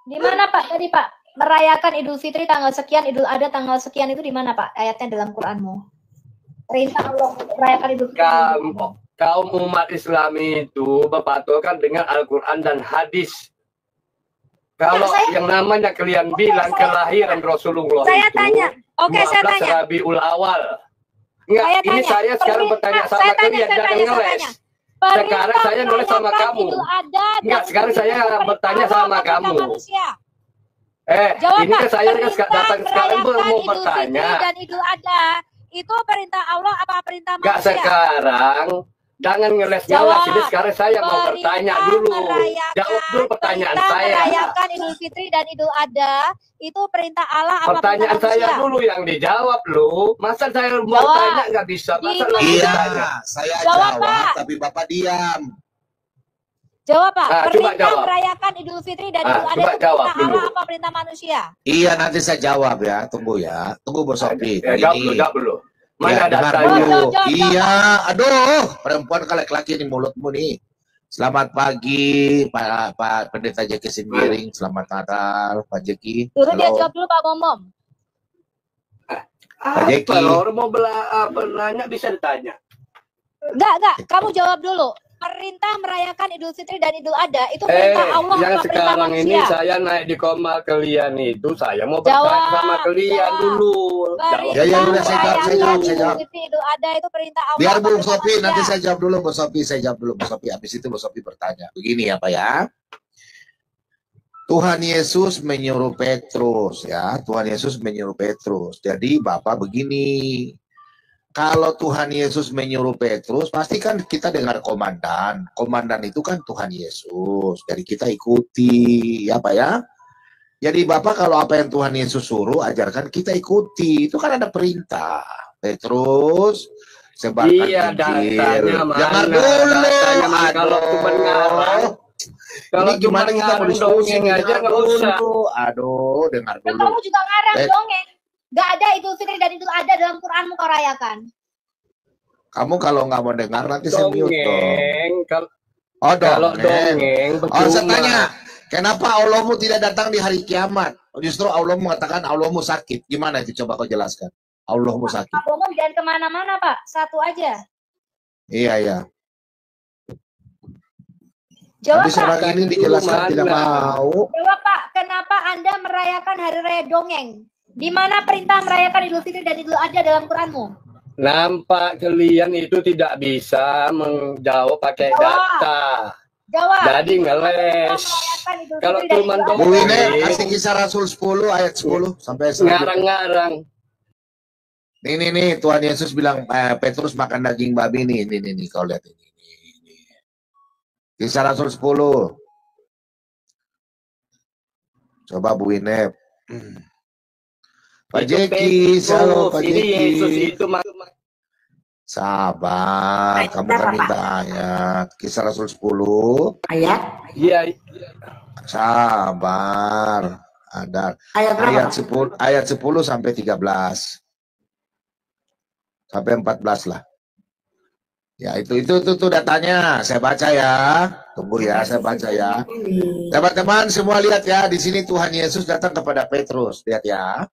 Di mana Pak tadi Pak? Merayakan Idul Fitri tanggal sekian, Idul Adha tanggal sekian itu di mana Pak? Ayatnya dalam Quranmu. Perintah Allah merayakan Idul Fitri. Kaum umat Islam itu berpatokan dengan Al-Quran dan hadis. Kalau yang namanya kalian bilang kelahiran Rasulullah saya itu tanya. Oke, saya tanya. Rabiul Awal. Enggak, ini saya sekarang bertanya sama kalian, jangan ngeles. Sekarang saya nulis sama kamu. Enggak, sekarang saya bertanya sama kamu. Ini kan saya datang sekarang mau bertanya. Dan Idul Adha itu perintah Allah apa perintah manusia? Enggak, sekarang jangan ngeles-ngeles. Ini sekarang saya mau bertanya dulu. Jawab dulu pertanyaan saya. Merayakan Idul Fitri dan Idul Adha itu perintah Allah apa pertanyaan perintah saya manusia? dulu yang dijawab lu. Masa saya mau tanya nggak bisa? Masa Iya, saya jawab, tapi Bapak diam. Jawab Pak. Coba Perintah jawab. merayakan Idul Fitri dan Idul Adha itu jawab perintah dulu. Allah apa perintah manusia? Iya, nanti saya jawab ya. Tunggu ya. Tunggu Bu Sophie. Jawab dulu. Mana dengar datanya? dulu. Iya, aduh, perempuan kalau laki-laki nih mulutmu nih. Selamat pagi Pak Pendeta Jeki Sembiring. Selamat Natal Pak Jeki. Turun dia jawab dulu Pak Bom. Pak Jeki. Kalau orang mau nanya bisa ditanya. Enggak. Kamu jawab dulu. Perintah merayakan Idul Fitri dan Idul Adha itu perintah Allah yang apa perintah sekarang manusia? ini saya naik di koma kalian itu saya mau bertanya sama kalian dulu. Ya udah saya jawab. Idul Adha itu perintah Allah. Biar Bu apa Sophie manusia? nanti saya jawab dulu Bu Sophie. Habis itu Bu Sophie bertanya. Begini ya Pak ya. Tuhan Yesus menyuruh Petrus ya. Tuhan Yesus menyuruh Petrus. Jadi Bapak begini. Kalau Tuhan Yesus menyuruh Petrus, pasti kan kita dengar komandan. Komandan itu kan Tuhan Yesus. Jadi kita ikuti, ya Pak ya. Jadi Bapak kalau apa yang Tuhan Yesus suruh, ajarkan kita ikuti. Itu kan ada perintah. Petrus, sebarkan Iya, Injil. datanya mana? Jangan dulu. Datanya mana? Kalau cuma ngarang. Kalau Ini gimana cuma kita mau ngarang diskusi? dongeng aja Dengar nggak usah. dulu. Aduh, dengar Kan dulu. kamu juga ngarang Eh, dongeng. Gak ada Idul Fitri dan Idul Adha dalam Quranmu kau rayakan. kamu kalau nggak mau dengar nanti saya mute dong. Dongeng, Oh, kalau dongeng. dongeng Oh, saya percuma. tanya, kenapa Allahmu tidak datang di hari kiamat? Justru Allah mengatakan Allahmu sakit. Gimana itu? Coba kau jelaskan. Allahmu sakit. Pak Bomo jangan kemana-mana Pak, satu aja. Iya, iya. Jawab Habis Pak. orang ini dijelaskan tidak mau. Jawab Pak, kenapa Anda merayakan hari raya dongeng? Di mana perintah merayakan Idul Fitri dan Idul Adha dalam Quranmu? Nampak kalian itu tidak bisa menjawab pakai Jawab. data. Jawab. Jadi ngeles. Kalau cuma Bu Wine, dongeng, kasih kisah Rasul 10 ayat 10 sampai selanjutnya. ngarang-ngarang. Nih, Tuhan Yesus bilang Petrus makan daging babi nih. Nih, kau lihat ini. Kisah Rasul 10. Coba Bu Wine. Pak Itu Jeki, shalom Pak Ini Yesus Jeki. itu Sabar, kamu kan minta ayat. Kisah Rasul 10. Ayat? Iya. Sabar. Ada Ayat berapa? ayat 10 sampai 13. Sampai 14 lah. Ya, itu datanya. Saya baca ya. Tunggu ya, saya baca ya. Teman-teman semua lihat ya, di sini Tuhan Yesus datang kepada Petrus. Lihat ya.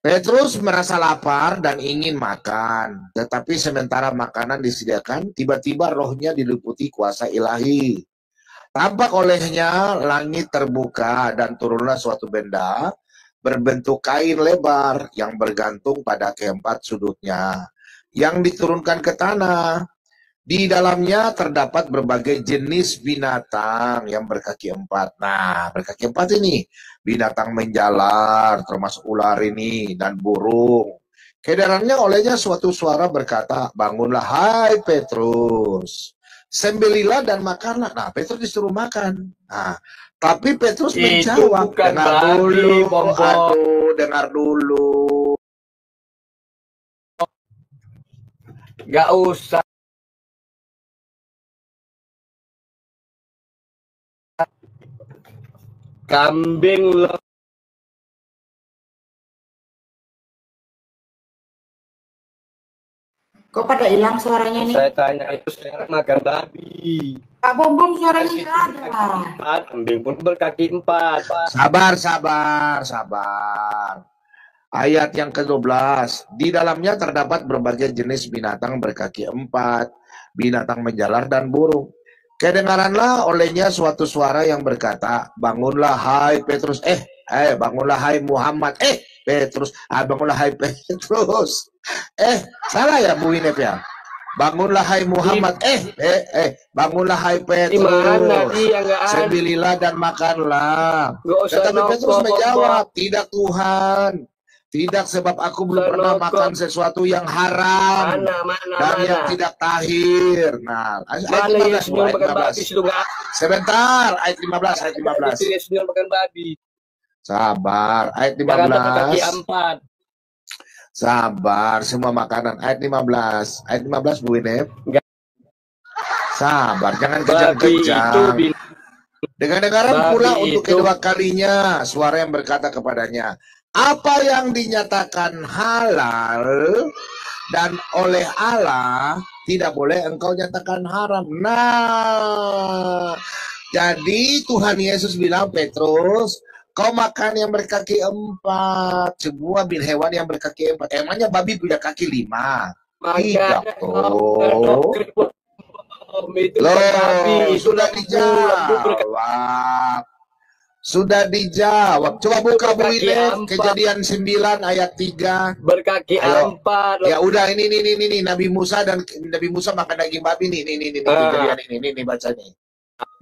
Petrus merasa lapar dan ingin makan, tetapi sementara makanan disediakan, tiba-tiba rohnya diliputi kuasa ilahi. Tampak olehnya langit terbuka dan turunlah suatu benda berbentuk kain lebar yang bergantung pada keempat sudutnya, yang diturunkan ke tanah. Di dalamnya terdapat berbagai jenis binatang yang berkaki empat. Nah, berkaki empat ini binatang menjalar, termasuk ular ini, dan burung. Kedengarannya olehnya suatu suara berkata, bangunlah hai Petrus, sembelilah dan makanlah. Nah, Petrus disuruh makan. Nah, tapi Petrus Itu menjawab, bukan dengar babi, dulu, Bombom. aduh, dengar dulu. Gak usah. Kambing lo. Kok pada hilang suaranya nih? Saya tanya itu sekarang makan babi. Pak Bombom suaranya nggak ada. Kambing pun berkaki empat. Sabar. Ayat yang ke-12. Di dalamnya terdapat berbagai jenis binatang berkaki empat, binatang menjalar dan burung. Kedengaranlah olehnya suatu suara yang berkata, bangunlah hai Petrus. Bangunlah hai Muhammad. Petrus. Bangunlah hai Petrus. Salah ya Bu Winep ya? Bangunlah hai Muhammad. Bangunlah hai Petrus. Dimana dia nggak ada? Sembelilah dan makanlah. Nggak usah Tetapi Petrus nokok, menjawab, tidak Tuhan. Tidak, sebab aku belum pernah makan sesuatu yang haram dan yang tidak tahir. Nah, ayat 15, Bu, ayat 15. Sebentar, ayat 15, ayat 15. Yesus makan babi. Sabar, ayat Jangan berkaki 15. empat. Sabar, semua makanan. Ayat 15. Ayat 15, Bu Winep. Sabar, jangan kejang-kejang. Dengar-dengaran pula untuk kedua kalinya suara yang berkata kepadanya, apa yang dinyatakan halal dan oleh Allah tidak boleh engkau nyatakan haram. Nah, jadi Tuhan Yesus bilang, Petrus, kau makan yang berkaki empat, sebuah hewan yang berkaki empat. Emangnya babi punya kaki 5? Tidak, toh. Loh, sudah dijawab. Sudah dijawab. Coba buka Bu Winep, Kejadian 9 ayat 3. Berkaki empat. Ya udah, ini Nabi Musa makan daging babi nih. Kejadian ini baca nih.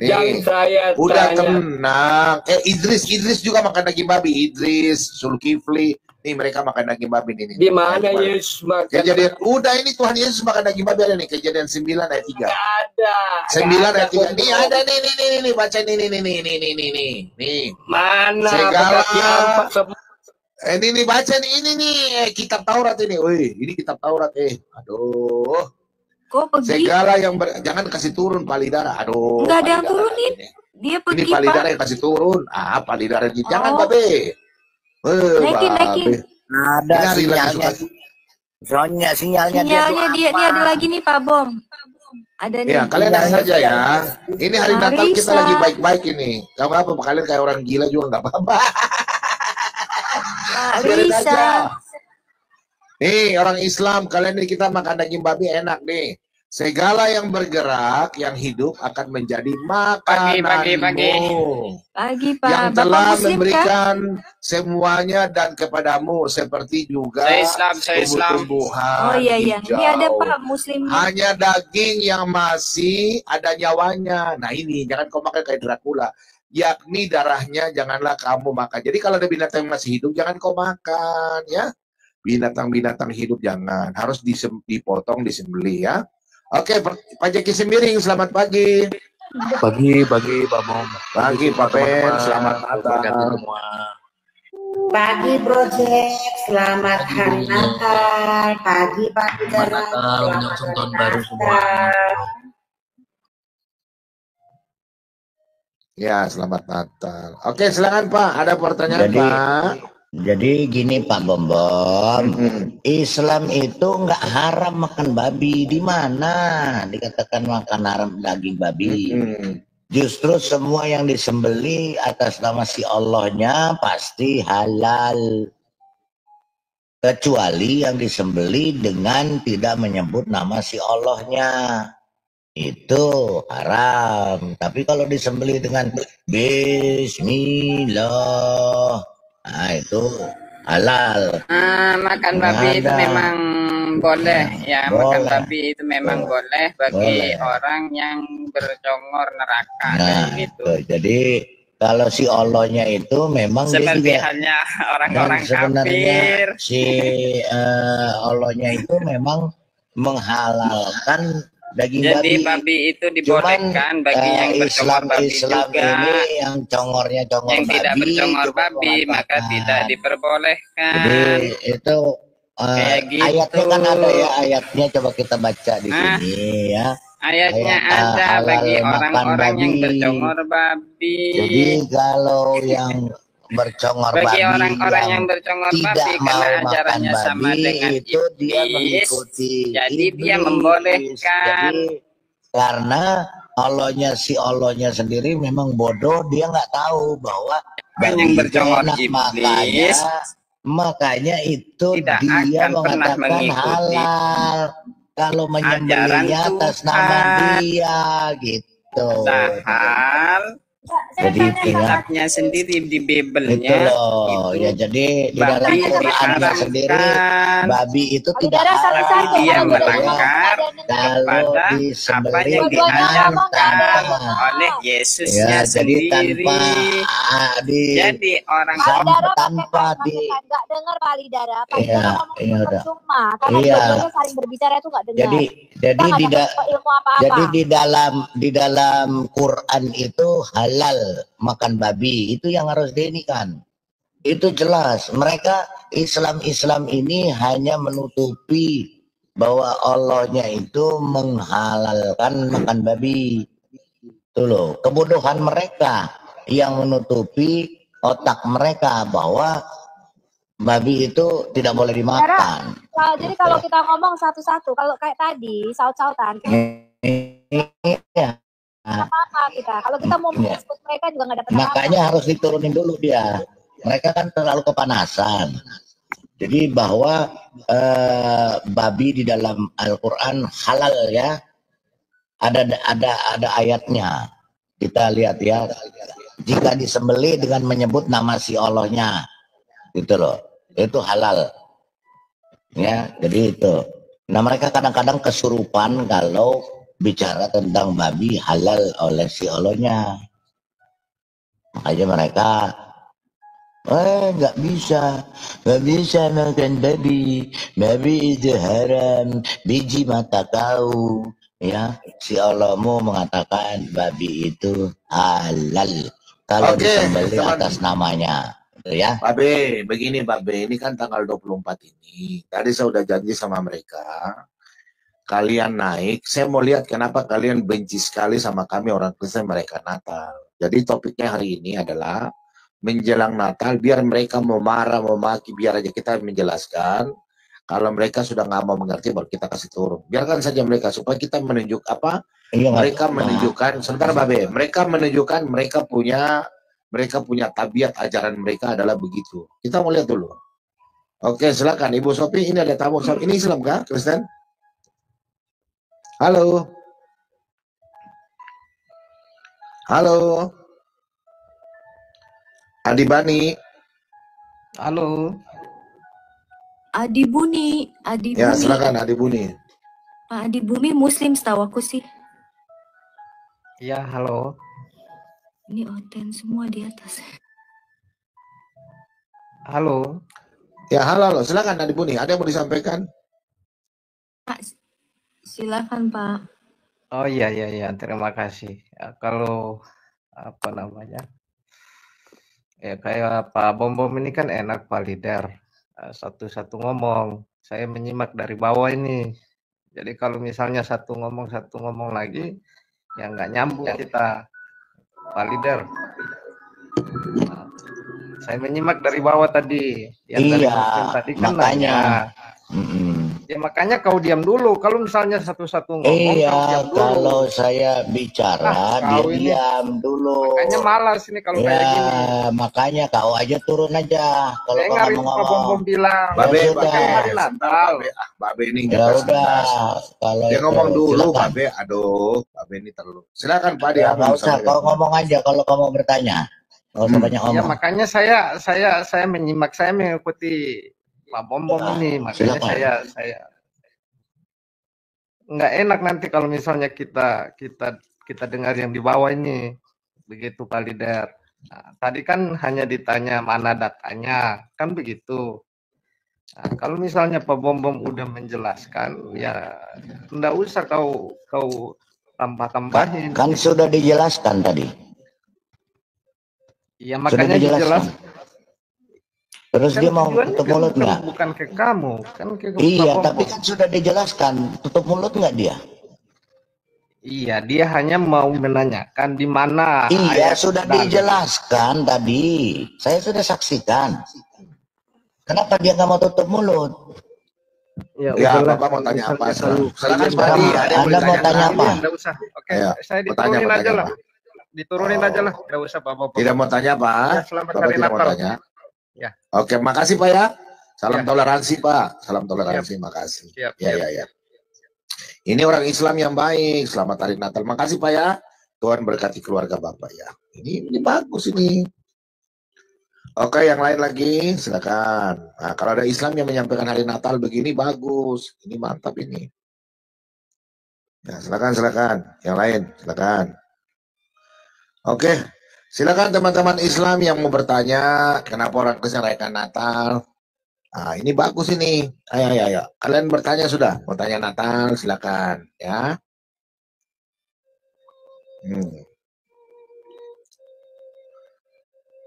Yang saya udah tanya. tenang. Idris juga makan daging babi. Idris, Zulkifli, nih mereka makan daging babi nih. Di mana Yesus makan? Kejadian, udah ini Tuhan Yesus makan daging babi ada nih. Kejadian 9 ayat 3. Ada. 9 ayat 3. Nih ada nih baca nih. Mana? Segala Berkaki empat. ini baca nih, ini nih kitab Taurat ini. Wih, ini kitab Taurat Aduh. Kok pergi? Segala yang jangan kasih turun palidara. Aduh. Nggak ada yang turunin. Dia Ini pergi, Pak Lidara Pak. yang kasih turun. Ah, Pak Lidara jangan, Oh, Babe. naikin, naikin. Babe. Ada Ini hari lagi sinyalnya. suka. Soalnya sinyalnya dia tuh Sinyalnya dia apa? ada lagi nih Pak Bom. Ada Ya, nih. kalian tenang saja ya. Ini hari Natal kita lagi Marisa, baik-baik ini. Gak apa-apa, kalian kayak orang gila juga nggak apa-apa. Pak Biarin Risa. aja. Nih, orang Islam, kalian ini kita makan daging babi enak nih. Segala yang bergerak, yang hidup akan menjadi Pagi, makananmu. Pagi Pak. Yang Bapak telah Muslim kah? memberikan semuanya dan kepadamu, seperti juga Saya Islam. tumbuh-tumbuhan Oh iya iya. Ini ada hijau. Pak Muslimnya. Hanya daging yang masih ada nyawanya. Nah ini, jangan kau makan kayak Dracula. Yakni darahnya janganlah kamu makan. Jadi kalau ada binatang yang masih hidup, jangan kau makan ya. Binatang-binatang hidup jangan. Harus dipotong, disembelih ya. Oke, Pak Jeki Sembiring, selamat pagi. Pagi Pak Bom. Pagi Pak Ben, selamat Natal. Pagi Project, selamat hari Natal. Pagi Pak Lidara, Natal, selamat menyongsong hari tahun baru semua. Natal. Ya, selamat Natal. Oke, silakan Pak. Ada pertanyaan Pak? Jadi gini Pak Bombom, Islam itu nggak haram makan babi. Di mana dikatakan makan haram daging babi? Justru semua yang disembeli atas nama si Allahnya pasti halal. Kecuali yang disembeli dengan tidak menyebut nama si Allahnya. Itu haram. Tapi kalau disembeli dengan Bismillah, nah itu halal. Makan babi itu memang boleh ya, makan babi itu memang boleh bagi orang yang bercongor neraka gitu. Jadi kalau si Allahnya itu memang Seperti dia juga, halnya orang-orang kafir. si Allahnya itu memang menghalalkan daging Jadi babi. babi itu dibolehkan bagi yang bercongor babi Islam juga. ini yang congornya congor Yang tidak babi bercongor itu babi maka tidak diperbolehkan. Jadi itu Kayak gitu. ayatnya kan ada ya, ayatnya coba kita baca di sini ya. Ayatnya Ayat, ada halal bagi makan orang-orang yang babi. bercongor babi. Jadi kalau yang bercongor Bagi babi orang-orang yang bercongor tidak babi mau karena makan ajarannya sama babi dengan itu dia iblis, mengikuti jadi dia iblis. membolehkan. Jadi karena Allahnya sendiri memang bodoh, dia nggak tahu bahwa yang babi itu bercongor enak, iblis makanya itu tidak dia akan pernah mengatakan mengikuti halal kalau ajaran menyembelihnya atas nama Tuhan. dia gitu. Padahal Jadi kitabnya sendiri di itu Bible-nya loh ya, jadi di dalam babi Qurannya sendiri diharamkan, babi itu tidak Darah haram tapi dia kalau melanggar kalau kepada apa disembelih yang dengan diajarkan tanpa oleh Yesusnya ya, jadi sendiri. tanpa di Jadi orang tanpa di nggak dengar Pak Lidara. Pak ya Lidara ngomong ya udah percuma karena iya dua-duanya saling berbicara itu nggak dengar. jadi Kita nggak tidak dapat ilmu apa-apa. jadi di dalam Quran itu halal makan babi, itu yang harus diinikan. Itu jelas. Mereka Islam ini hanya menutupi bahwa Allahnya itu menghalalkan makan babi. Itu loh, kebodohan mereka yang menutupi otak mereka bahwa babi itu tidak boleh dimakan. Jadi kalau kita ngomong satu-satu, kalau kayak tadi saut-sautan, Iya. apa kita? Kalau kita mau menyebut mereka juga nggak dapat apa-apa. Makanya harus diturunin dulu dia. Mereka kan terlalu kepanasan. Jadi bahwa babi di dalam Al-Quran halal ya. Ada ayatnya. Kita lihat ya. Jika disembelih dengan menyebut nama si Allahnya. Gitu loh. Itu halal. Ya, jadi itu. Nah mereka kadang-kadang kesurupan kalau bicara tentang babi halal oleh si Allahnya. Makanya mereka nggak bisa makan babi itu haram, biji mata kau. Ya, si Allahmu mengatakan babi itu halal kalau disembelih atas namanya. Ya. Babe, begini Babe, ini kan tanggal 24 ini. Tadi saya udah janji sama mereka. Kalian naik, saya mau lihat kenapa kalian benci sekali sama kami orang Kristen merayakan Natal. Jadi topiknya hari ini adalah menjelang Natal, biar mereka mau marah, mau maki, biar aja kita menjelaskan. Kalau mereka sudah nggak mau mengerti, baru kita kasih turun. Biarkan saja mereka, supaya kita menunjuk apa? Iya, Mereka menunjukkan, sebentar Babe, mereka menunjukkan mereka punya tabiat, ajaran mereka adalah begitu. Kita mau lihat dulu. Oke, silakan Ibu Sophie, ini ada tamu. Ini Islam kah, Kristen? Halo. Halo. Adi Bani. Halo. Adi Buni. Ya, silakan Adi Buni. Pak Adi Bumi Muslim setahu aku sih. Ya, halo. Ini Oten semua di atas. Halo. Ya, halo. Silakan Adi Buni. Ada yang mau disampaikan? Pak, silakan Pak. Oh iya, terima kasih. Ya, kalau apa namanya? Ya kayak Pak Bom ini kan enak Pak Leader. Satu-satu ngomong. Saya menyimak dari bawah ini. Jadi kalau misalnya satu ngomong lagi, ya nggak nyambung kita, Pak Leader. Saya menyimak dari bawah tadi. Yang dari Muslim tadi kan makanya. Ya makanya kau diam dulu. Kalau misalnya satu-satu ngomong, kau diam dulu. Kalau saya bicara, dia diam dulu. Makanya malas ini kalau kayak gini. Makanya kau aja turun aja. Kalau Saya kau nggak ngomong Pak Bom bilang. Babe, hari Natal. Babe ini ya udah. Kalau dia ngomong dulu, silakan. Babe. Aduh, Babe ini terlalu. Silakan Pak Adi. Ya, nggak usah. Kau ngomong aja kalau kau mau bertanya. Kau banyak Ya ngomong. makanya saya menyimak, saya mengikuti Pak Bom ini. Makanya silakan. saya nggak enak nanti kalau misalnya kita dengar yang di bawah ini, begitu Pak Leader. Nah, tadi kan hanya ditanya mana datanya, kan begitu. Nah, kalau misalnya Pak Bom udah menjelaskan, ya nggak usah kau tambah-tambahin. Kan sudah dijelaskan tadi. Ya makanya dijelaskan. Terus Kan dia mau tujuannya tutup mulut nggak? bukan ke kamu, kan ke Iya, Pak tapi Bom. kan sudah dijelaskan. Tutup mulut nggak dia? Iya, dia hanya mau menanyakan di mana. Iya, ayat sudah dan- dijelaskan tadi. Saya sudah saksikan. Kenapa dia nggak mau tutup mulut? Ya, Ya, udahlah, Bapak mau tanya apa? selalu Silakan kalian Pak Adi. Ada yang Anda mau bertanya tanya lagi? apa? Nggak usah. Oke, Ya, saya mau tanya, diturunin mau aja tanya, lah. Pak. Diturunin aja lah. Nggak usah Pak Bom. Tidak mau tanya Pak? Ya, selamat Bapak hari tidak mau Natal. tanya? Ya. Oke, makasih Pak ya. Salam Ya. toleransi Pak. Salam toleransi, makasih. Siap, Ya, siap. ya. Ini orang Islam yang baik. Selamat hari Natal. Makasih Pak ya. Tuhan berkati keluarga Bapak ya. Ini bagus ini. Oke, yang lain lagi silakan. Nah, kalau ada Islam yang menyampaikan hari Natal begini bagus. Ini mantap ini. Ya, silakan. Yang lain, silakan. Oke, silakan teman-teman Islam yang mau bertanya kenapa orang Kristen rayakan Natal. Nah, ini bagus ini. Ayo. Kalian bertanya sudah? Mau tanya Natal, silakan ya.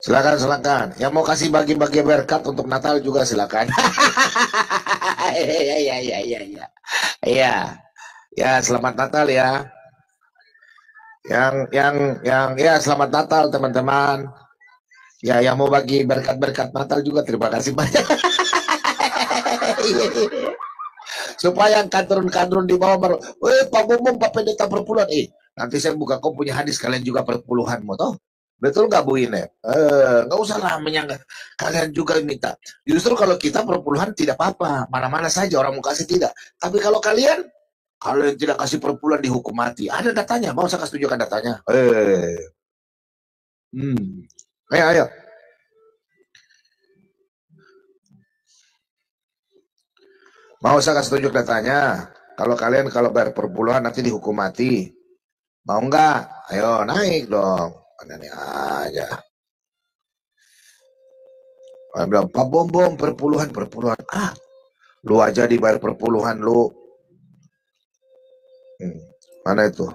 Silakan. Yang mau kasih bagi-bagi berkat untuk Natal juga silakan. Iya. Ya, selamat Natal ya. Ya, selamat Natal teman-teman. Ya, yang mau bagi berkat-berkat Natal juga terima kasih banyak. Supaya kadrun di bawah baru, Pak Bom, Pak Pendeta perpuluhan. Nanti saya buka kau punya hadis kalian juga perpuluhan mau toh? Betul nggak Bu Ine? Nggak usah lah menyangka kalian juga minta. Justru kalau kita perpuluhan tidak apa-apa, mana-mana saja orang mau kasih tidak. Tapi kalau kalian tidak kasih perpuluhan dihukum mati. Ada datanya, mau saya kasih tunjukkan datanya. Ayo. Mau saya kasih tunjuk datanya. Kalau kalian bayar perpuluhan nanti dihukum mati. Mau nggak? Ayo naik dong. Aneh aja. Saya bilang, Pak Bom, perpuluhan. Lu aja dibayar perpuluhan lu. Mana itu?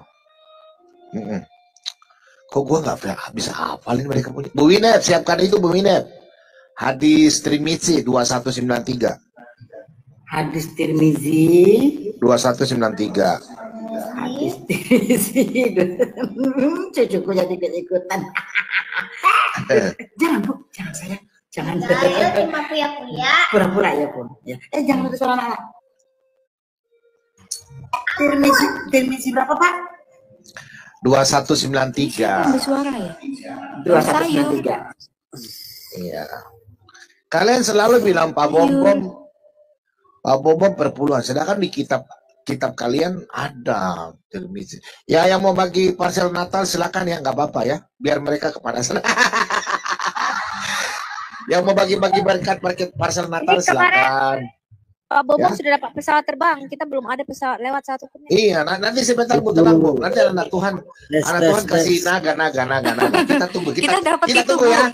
Kok gua nggak bisa hafalin mereka punya. Bu Winet, siapkan itu Bu Winet. Hadis Tirmizi 2193. Hadis Tirmizi 2193. Hadis Cucuku jadi ikut-ikutan. Jangan Bu, jangan saya. Jangan. Saya cuma puya-puya. Pura-pura ya Bu. Ya. Jangan ada suara anak. Tirmizi berapa Pak? 2193. Ada suara ya? 2193. Iya. Kalian selalu bilang Pak Bom perpuluhan. Sedangkan di kitab kalian ada Tirmizi. Ya, yang mau bagi parsel Natal silakan ya, nggak apa-apa ya. Biar mereka kepanasan. Yang mau bagi-bagi berkat parsel Natal silakan. Pak Bobong Ya. sudah dapat pesawat terbang, kita belum ada pesawat lewat satu pun. Iya, nanti sebentar Bu, tenang Bu. Nanti anak Tuhan kasih naga. Kita tunggu, kita dapat itu, tunggu Bu. ya.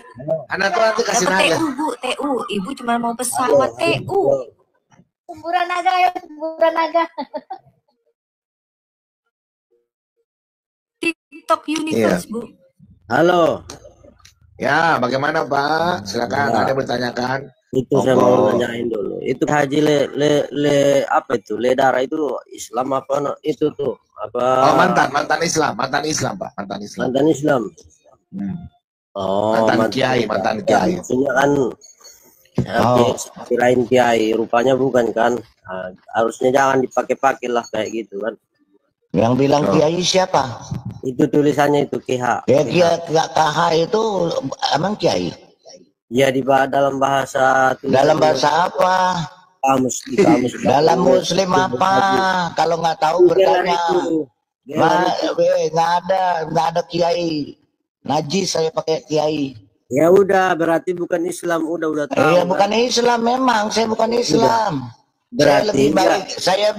Anak Tuhan tuh kasih Dapat naga. TU Bu, TU. Ibu cuma mau pesawat TU. Kuburan naga ya, kuburan naga. TikTok Universe Bu. Halo. Ya, bagaimana Pak? Silakan, Ya. ada yang bertanyakan. Itu saya mau nanyain dulu. Itu haji apa itu? Darah itu Islam apa itu tuh? Apa? Oh, mantan Islam Pak, mantan Islam. Mantan Islam. Oh, Mantan kiai. Maksudnya kan kirain kiai, rupanya bukan kan? Harusnya jangan dipakai-pakai lah kayak gitu kan. Yang bilang kiai siapa? Itu tulisannya itu KH. Ya, KH itu emang kiai. Ya di dalam bahasa. Dalam bahasa apa? Kamus di kamus. Dalam Muslim apa? Kalau nggak tahu bertanya. Nggak ada kiai. Najis saya pakai kiai. Ya udah, berarti bukan Islam. Udah tahu. Iya, bukan Islam memang. Saya bukan Islam. Berarti saya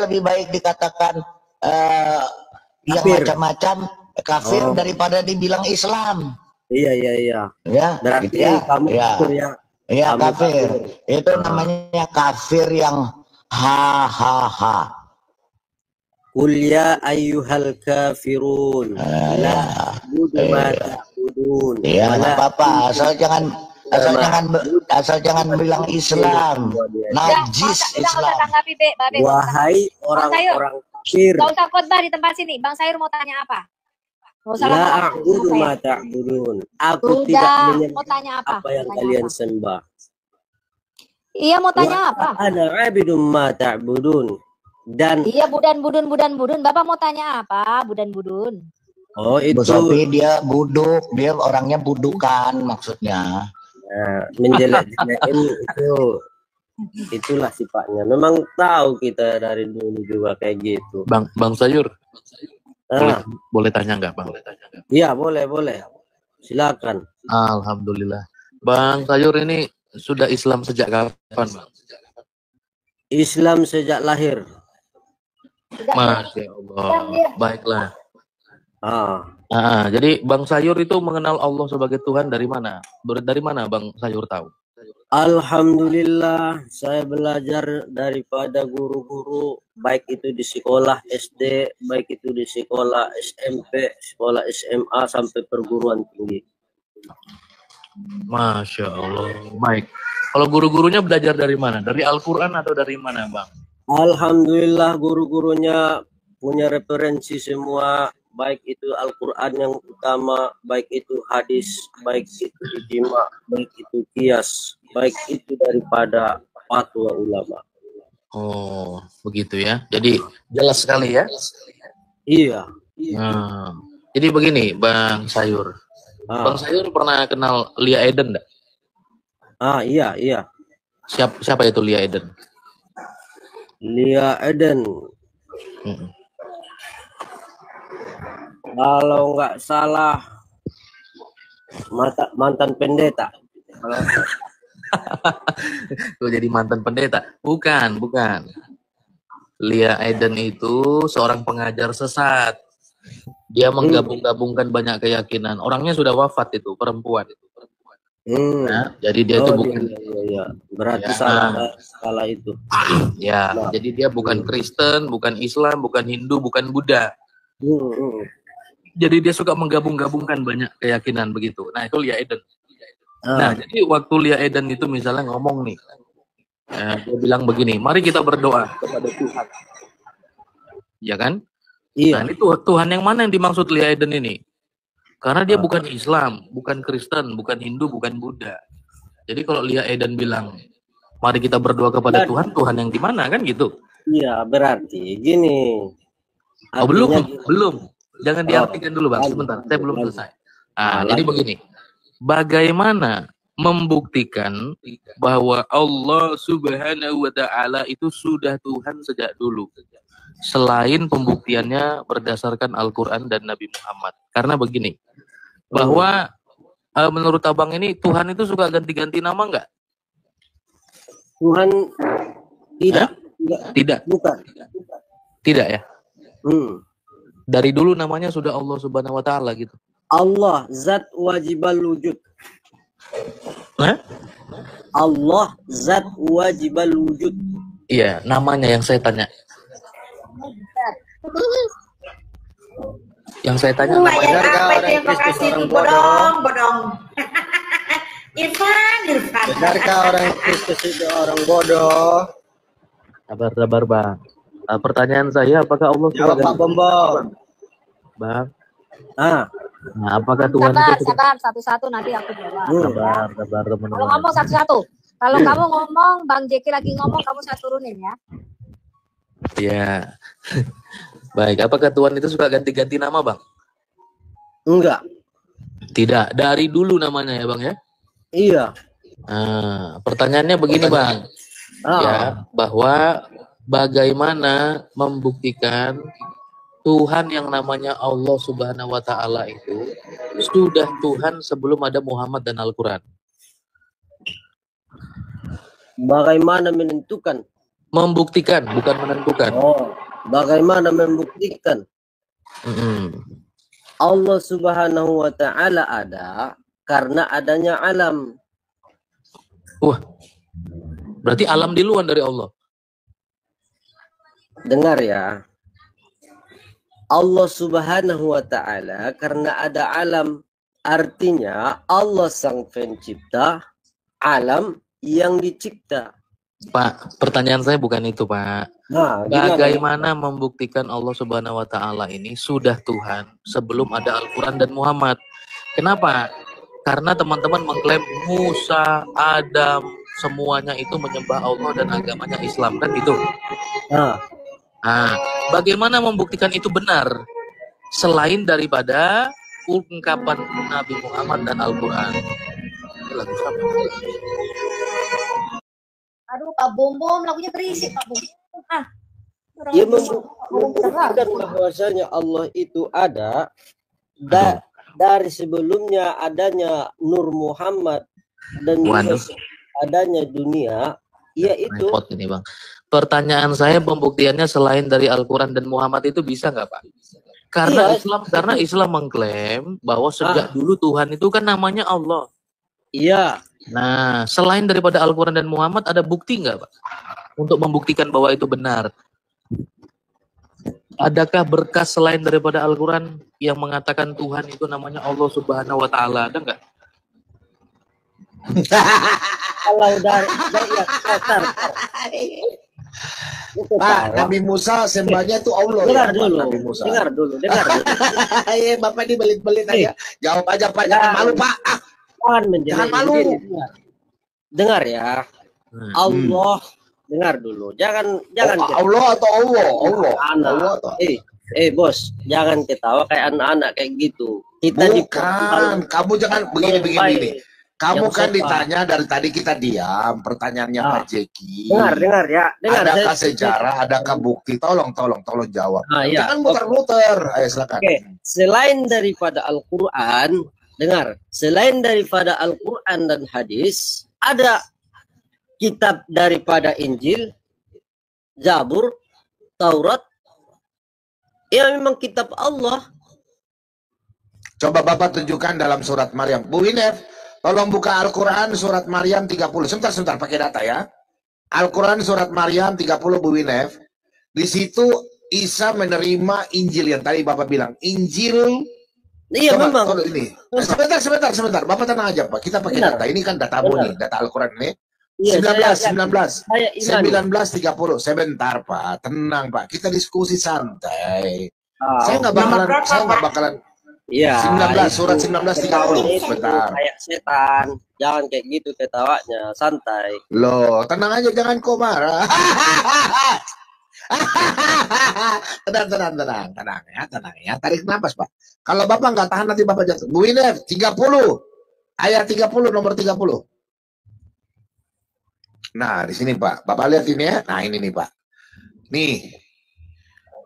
lebih baik dikatakan yang kafir. macam-macam kafir daripada dibilang Islam. Iya. Ya, berarti gitu ya. kamu kafir ya. Iya, kafir. Itu namanya kafir yang ha. Qul ya ayyuhal kafirun. La ta'budu ma ta'budun. Iya, nggak apa-apa. Asal jangan bilang Islam. Najis Islam. Tanggapi, Babe. Wahai orang-orang kafir. Gak usah khotbah di tempat sini. Bang Sayur mau tanya apa? Gak usah La a'budu ma ta'budun. Aku Udah, tidak mau menyembah tanya apa? yang Tanya kalian apa? sembah. Iya, mau tanya apa? Ana abidum ma ta'budun. Dan Iya, budun. Bapak mau tanya apa? Budun. oh itu Tapi dia buduk, dia orangnya budukan maksudnya. menjelek-jelekin itulah sifatnya. Memang tahu kita dari dulu juga kayak gitu. Bang Sayur, boleh tanya nggak Bang? Iya boleh. Silakan. Alhamdulillah. Bang Sayur ini sudah Islam sejak kapan Bang? Islam sejak lahir. Masya Allah. Baiklah. Ah. Jadi Bang Sayur itu mengenal Allah sebagai Tuhan dari mana? Dari mana Bang Sayur tahu? Alhamdulillah, saya belajar daripada guru-guru, baik itu di sekolah SD, baik itu di sekolah SMP, sekolah SMA, sampai perguruan tinggi. Masya Allah. Baik. Kalau guru-gurunya belajar dari mana? Dari Al-Quran atau dari mana Bang? Alhamdulillah, guru-gurunya punya referensi semua, baik itu Al-Quran yang utama, baik itu hadis, baik itu ijma, baik itu qiyas, baik itu daripada fatwa ulama. Oh, begitu ya. Jadi jelas sekali ya. Iya. Jadi begini, Bang Sayur. Bang Sayur pernah kenal Lia Eden enggak? Iya. Siapa itu Lia Eden? Lia Eden. Kalau nggak salah mantan pendeta. Tuh jadi mantan pendeta. Bukan. Lia Eden itu seorang pengajar sesat. Dia menggabung-gabungkan banyak keyakinan. Orangnya sudah wafat itu, perempuan. Nah, jadi dia itu bukan. Iya. Berarti salah itu. Ya, jadi dia bukan Kristen, bukan Islam, bukan Hindu, bukan Buddha. Jadi dia suka menggabung-gabungkan banyak keyakinan begitu. Nah, itu Lia Eden. Nah, jadi waktu Lia Eden itu misalnya ngomong nih, dia bilang begini, mari kita berdoa kepada Tuhan. Ya kan? Iya. Nah, ini Tuhan yang mana yang dimaksud Lia Eden ini? Karena dia bukan Islam, bukan Kristen, bukan Hindu, bukan Buddha. Jadi kalau Lia Eden bilang, mari kita berdoa kepada Tuhan, Tuhan yang di mana kan gitu? Iya, berarti gini. Oh, belum. Jangan diartikan dulu, Bang. Sebentar, saya belum selesai. Jadi begini. Bagaimana membuktikan bahwa Allah Subhanahu wa taala itu sudah Tuhan sejak dulu? Selain pembuktiannya berdasarkan Al-Qur'an dan Nabi Muhammad. Karena begini, bahwa menurut Abang ini Tuhan itu suka ganti-ganti nama enggak? Tuhan tidak. Tidak. Bukan. Tidak ya? Dari dulu namanya sudah Allah Subhanahu wa taala gitu. Allah zat wajibal wujud. Allah zat wajibal wujud. Iya, namanya yang saya tanya. Yang saya tanya namanya. Terima kasih bodong. Irfan. Benarkah orang Kristus itu orang bodoh? Sabar, Bang. Pertanyaan saya, apakah Allah Jawab Pak Bombom. Bang. Nah, apakah Tuhan Sabar, satu-satu nanti aku jawab. Sabar, teman-teman. Kalau ngomong satu-satu. Kalau kamu ngomong, Bang Jeki lagi ngomong, kamu saya turunin ya. Iya. Baik, apakah Tuhan itu suka ganti-ganti nama, Bang? Enggak. Tidak, dari dulu namanya ya, Bang ya? Iya. Nah, pertanyaannya begini, Bang. Ya, bahwa bagaimana membuktikan Tuhan yang namanya Allah Subhanahu wa taala itu sudah Tuhan sebelum ada Muhammad dan Al-Qur'an? Bagaimana menentukan? Membuktikan, bukan menentukan. Bagaimana membuktikan? Allah Subhanahu wa taala ada karena adanya alam. Wah. Berarti alam di luar dari Allah. Dengar ya. Allah Subhanahu wa taala karena ada alam, artinya Allah sang pencipta alam yang dicipta. Pak, pertanyaan saya bukan itu, Pak. Nah, bagaimana membuktikan Allah Subhanahu wa taala ini sudah Tuhan sebelum ada Al-Qur'an dan Muhammad? Kenapa? Karena teman-teman mengklaim Musa, Adam, semuanya itu menyembah Allah dan agamanya Islam, kan gitu? Nah, bagaimana membuktikan itu benar selain daripada ungkapan Nabi Muhammad dan Al-Qur'an? Lagu siapa? Aduh, Pak Bombom, lagunya berisik, Pak Bombom. Dia membuktikan bahwasanya Allah itu ada dari sebelumnya adanya Nur Muhammad dan adanya dunia, yaitu Repot ini, Bang. Pertanyaan saya, pembuktiannya selain dari Al-Quran dan Muhammad itu bisa nggak, Pak? Karena Islam mengklaim bahwa sejak dulu Tuhan itu kan namanya Allah. Iya. Nah, selain daripada Al-Quran dan Muhammad, ada bukti nggak, Pak? Untuk membuktikan bahwa itu benar. Adakah berkas selain daripada Al-Quran yang mengatakan Tuhan itu namanya Allah Subhanahu wa taala? Ada nggak? Kalau dari Pak, Nabi Musa sembahnya itu Allah. Dengar ya, dulu. Nabi Musa. Dengar dulu. Iya, Bapak ini belit-belit aja. Jawab aja, Pak. Jangan malu, Pak. Jangan malu. Dengar ya. Allah, dengar dulu. Jangan Allah atau Allah? Allah atau bos, jangan ketawa kayak anak-anak kayak gitu. Kita bukan. Kamu jangan begini. Kamu kan ditanya dari tadi kita diam. Pertanyaannya Pak Jeki. Dengar ya. Adakah sejarah, adakah bukti? Tolong jawab. Iya. Jangan muter-muter. Ayo silakan. Oke. Selain daripada Al-Quran, dengar. Selain daripada Al-Quran dan hadis, ada kitab daripada Injil, Zabur, Taurat. Ya memang kitab Allah. Coba Bapak tunjukkan dalam surat Maryam. Bu Inef, tolong buka Al-Quran surat Maryam 30. Sebentar pakai data ya. Al-Quran surat Maryam 30 Bu Winef. Di situ Isa menerima Injil yang tadi Bapak bilang. Injil. Iya memang. Ini. Sebentar. Bapak tenang aja Pak. Kita pakai data. Ini kan datamu nih. Data Al-Quran nih. 1930. Sebentar Pak. Tenang Pak. Kita diskusi santai. Saya nggak bakalan. Iya. 19 surat 19:30. Sebentar. Kayak setan. Jangan kayak gitu ketawanya, santai. Loh, tenang aja, jangan kau marah. tenang ya. Tarik nafas, Pak. Kalau Bapak nggak tahan nanti Bapak jatuh. Bu Iner, 30. Ayat 30, nomor 30. Nah, di sini, Pak. Bapak lihat ini ya. Nah, ini nih, Pak. Nih.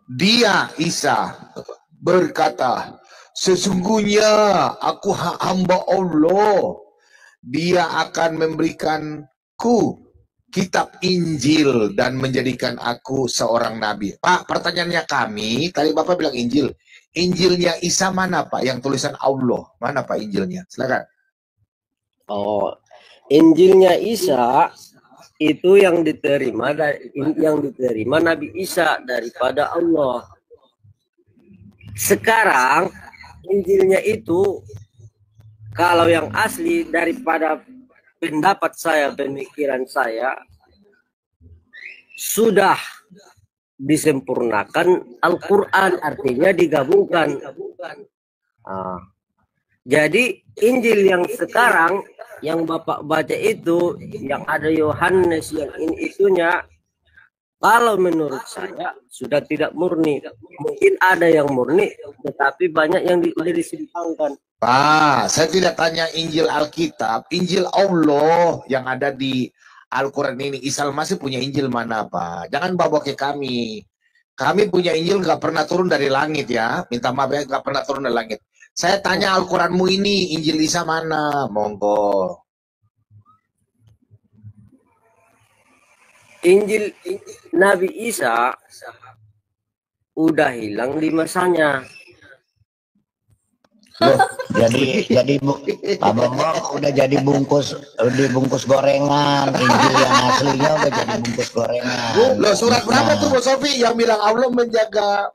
Dia Isa berkata, sesungguhnya aku hamba Allah. Dia akan memberikanku kitab Injil dan menjadikan aku seorang nabi. Pak, pertanyaannya kami, tadi Bapak bilang Injil. Injilnya Isa mana, Pak? Yang tulisan Allah. Mana, Pak, Injilnya? Silakan. Oh, Injilnya Isa itu yang diterima Nabi Isa daripada Allah. Sekarang Injilnya itu kalau yang asli daripada pendapat saya, pemikiran saya, sudah disempurnakan Al-Quran, artinya digabungkan. Jadi Injil yang sekarang yang Bapak baca itu, yang ada Yohanes, yang ini itunya, kalau menurut saya sudah tidak murni. Mungkin ada yang murni, tetapi banyak yang disimpangkan. Pak, saya tidak tanya Injil Alkitab, Injil Allah yang ada di Al-Quran ini. Isa masih punya Injil mana, Pak? Jangan bawa ke kami. Kami punya Injil nggak pernah turun dari langit ya. Minta maaf ya, nggak pernah turun dari langit. Saya tanya Al-Quranmu ini, Injil Isa mana? Monggo. Injil Nabi Isa udah hilang di masanya. Loh, jadi Pak Bambang udah jadi dibungkus gorengan. Injil yang aslinya udah jadi bungkus gorengan. Loh, surat berapa tuh Bu Sofi yang bilang Allah menjaga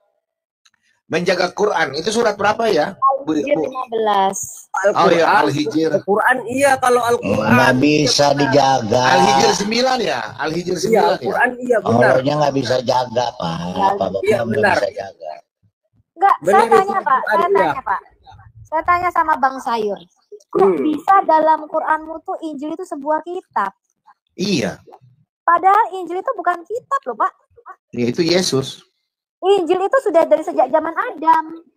Quran? Itu surat berapa ya? Al-Hijr 15. Oh ya, Al-Hijr. Al-Quran iya, kalau Al-Quran nggak bisa dijaga. Al-Hijr 9 ya? Al-Hijr 9 iya, Al-Quran iya benar. Allahnya nggak bisa jaga, Pak. Pak Iya, Bambang benar. nggak bisa jaga. Enggak, Benar saya tanya itu, Pak, saya iya. tanya Pak. Saya tanya sama Bang Sayur. Kok bisa dalam Quranmu tuh Injil itu sebuah kitab? Iya. Padahal Injil itu bukan kitab loh, Pak. Ya, itu Yesus. Injil itu sudah dari sejak zaman Adam.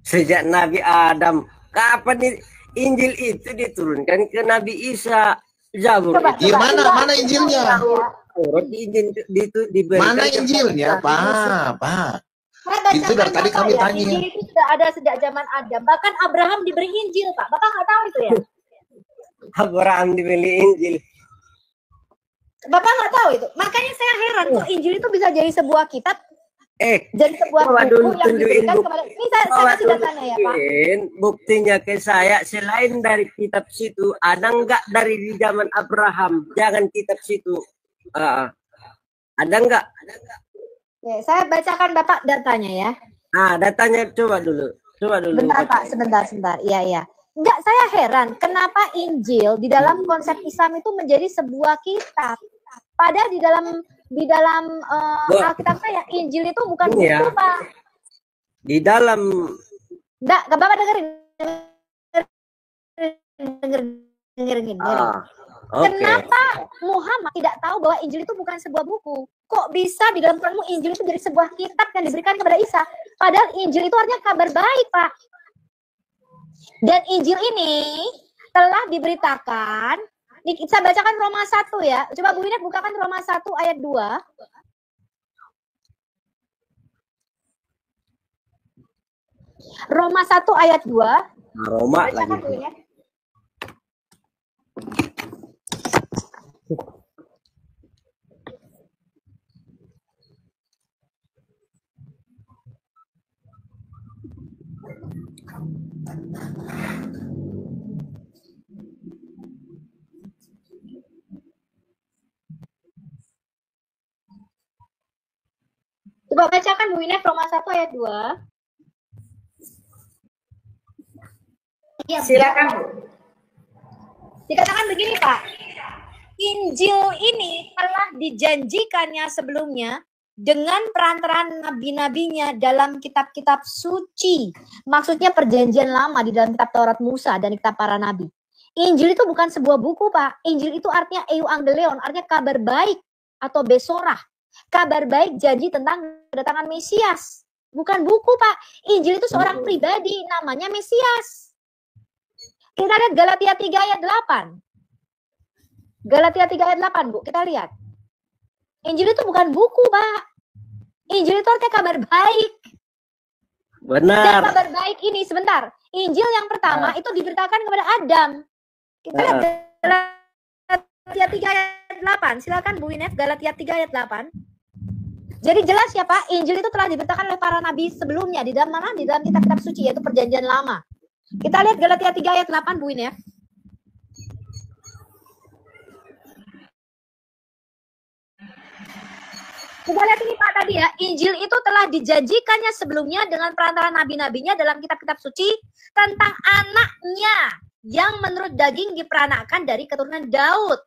Sejak Nabi Adam. Kapan Injil itu diturunkan ke Nabi Isa? Zabur. Iya, mana Injilnya? Mana Injilnya, Pak? Itu dari tadi kami tanya. Injil itu sudah ada sejak zaman Adam. Bahkan Abraham diberi Injil, Pak. Bapak nggak tahu itu ya? Abraham diberi Injil. Bapak nggak tahu itu. Makanya saya heran kok Injil itu bisa jadi sebuah kitab. Jadi sebuah buku yang diberikan kepada. Ini saya kasih datanya ya, Pak. Buktinya ke saya, selain dari kitab situ, ada nggak dari di zaman Abraham? Jangan kitab situ. Ada nggak? Oke, saya bacakan Bapak datanya ya. Datanya coba dulu. Bentar Pak, sebentar. Iya. Enggak, saya heran kenapa Injil di dalam konsep Islam itu menjadi sebuah kitab. Padahal di dalam Alkitab saya Injil itu bukan buku, Pak. Di dalam Bapak dengerin. Kenapa Muhammad tidak tahu bahwa Injil itu bukan sebuah buku? Kok bisa di dalam Quranmu Injil itu jadi sebuah kitab yang diberikan kepada Isa? Padahal Injil itu artinya kabar baik, Pak. Dan Injil ini telah diberitakan. Saya bacakan Roma 1 ya. Coba Bu Winet bukakan Roma 1 ayat 2. Roma 1 ayat 2. Roma bacakan, lagi. Bu Winet. Coba bacakan Bu Winet Roma 1 ayat 2. Ya, silakan Bu. Dikatakan begini Pak, Injil ini telah dijanjikannya sebelumnya dengan perantaraan nabi-nabinya dalam kitab-kitab suci. Maksudnya perjanjian lama di dalam kitab Taurat Musa dan kitab para nabi. Injil itu bukan sebuah buku, Pak. Injil itu artinya euangelion, artinya kabar baik atau besorah. Kabar baik janji tentang kedatangan Mesias. Bukan buku, Pak. Injil itu seorang pribadi, namanya Mesias. Kita lihat Galatia 3 ayat 8. Galatia 3 ayat 8, Bu. Kita lihat. Injil itu bukan buku, Pak. Injil itu artinya kabar baik. Benar. Dan kabar baik ini, sebentar. Injil yang pertama itu diberitakan kepada Adam. Kita lihat Galatia 3 ayat 8. Silakan Bu Winef, Galatia 3 ayat 8. Jadi jelas ya Pak, Injil itu telah diberitakan oleh para nabi sebelumnya. Di dalam mana? Di dalam kitab-kitab suci, yaitu perjanjian lama. Kita lihat Galatia 3 ayat 8, Bu Winef. Kita lihat ini Pak tadi ya, Injil itu telah dijanjikannya sebelumnya dengan perantaraan nabi-nabinya dalam kitab-kitab suci tentang anaknya yang menurut daging diperanakan dari keturunan Daud.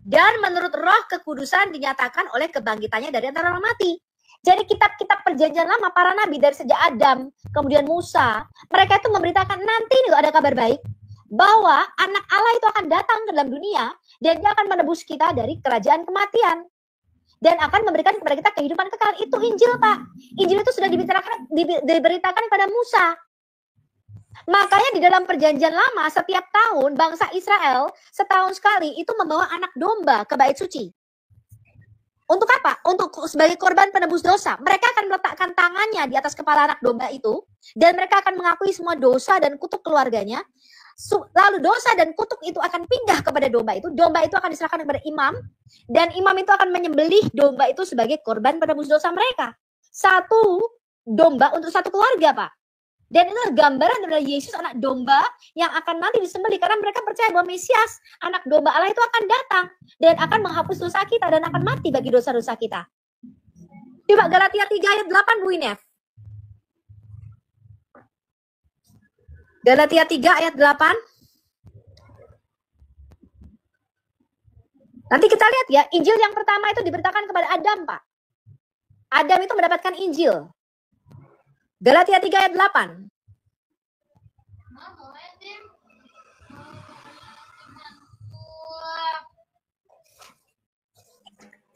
Dan menurut roh kekudusan dinyatakan oleh kebangkitannya dari antara orang mati. Jadi kitab-kitab perjanjian lama para nabi dari sejak Adam, kemudian Musa, mereka itu memberitakan nanti itu ada kabar baik bahwa anak Allah itu akan datang ke dalam dunia dan dia akan menebus kita dari kerajaan kematian dan akan memberikan kepada kita kehidupan kekal. Itu Injil, Pak. Injil itu sudah diberitakan pada Musa. Makanya di dalam perjanjian lama setiap tahun bangsa Israel setahun sekali itu membawa anak domba ke bait suci. Untuk apa? Untuk sebagai korban penebus dosa. Mereka akan meletakkan tangannya di atas kepala anak domba itu dan mereka akan mengakui semua dosa dan kutuk keluarganya. Lalu dosa dan kutuk itu akan pindah kepada domba itu. Domba itu akan diserahkan kepada imam dan imam itu akan menyembelih domba itu sebagai korban penebus dosa mereka. Satu domba untuk satu keluarga, Pak. Dan itu gambaran dari Yesus anak domba yang akan nanti disembelih karena mereka percaya bahwa Mesias, anak domba Allah itu akan datang dan akan menghapus dosa kita dan akan mati bagi dosa-dosa kita. Coba Galatia 3 ayat 8 Bu Inef. Galatia 3 ayat 8. Nanti kita lihat ya, Injil yang pertama itu diberitakan kepada Adam, Pak. Adam itu mendapatkan Injil. Galatia 3 ayat 8.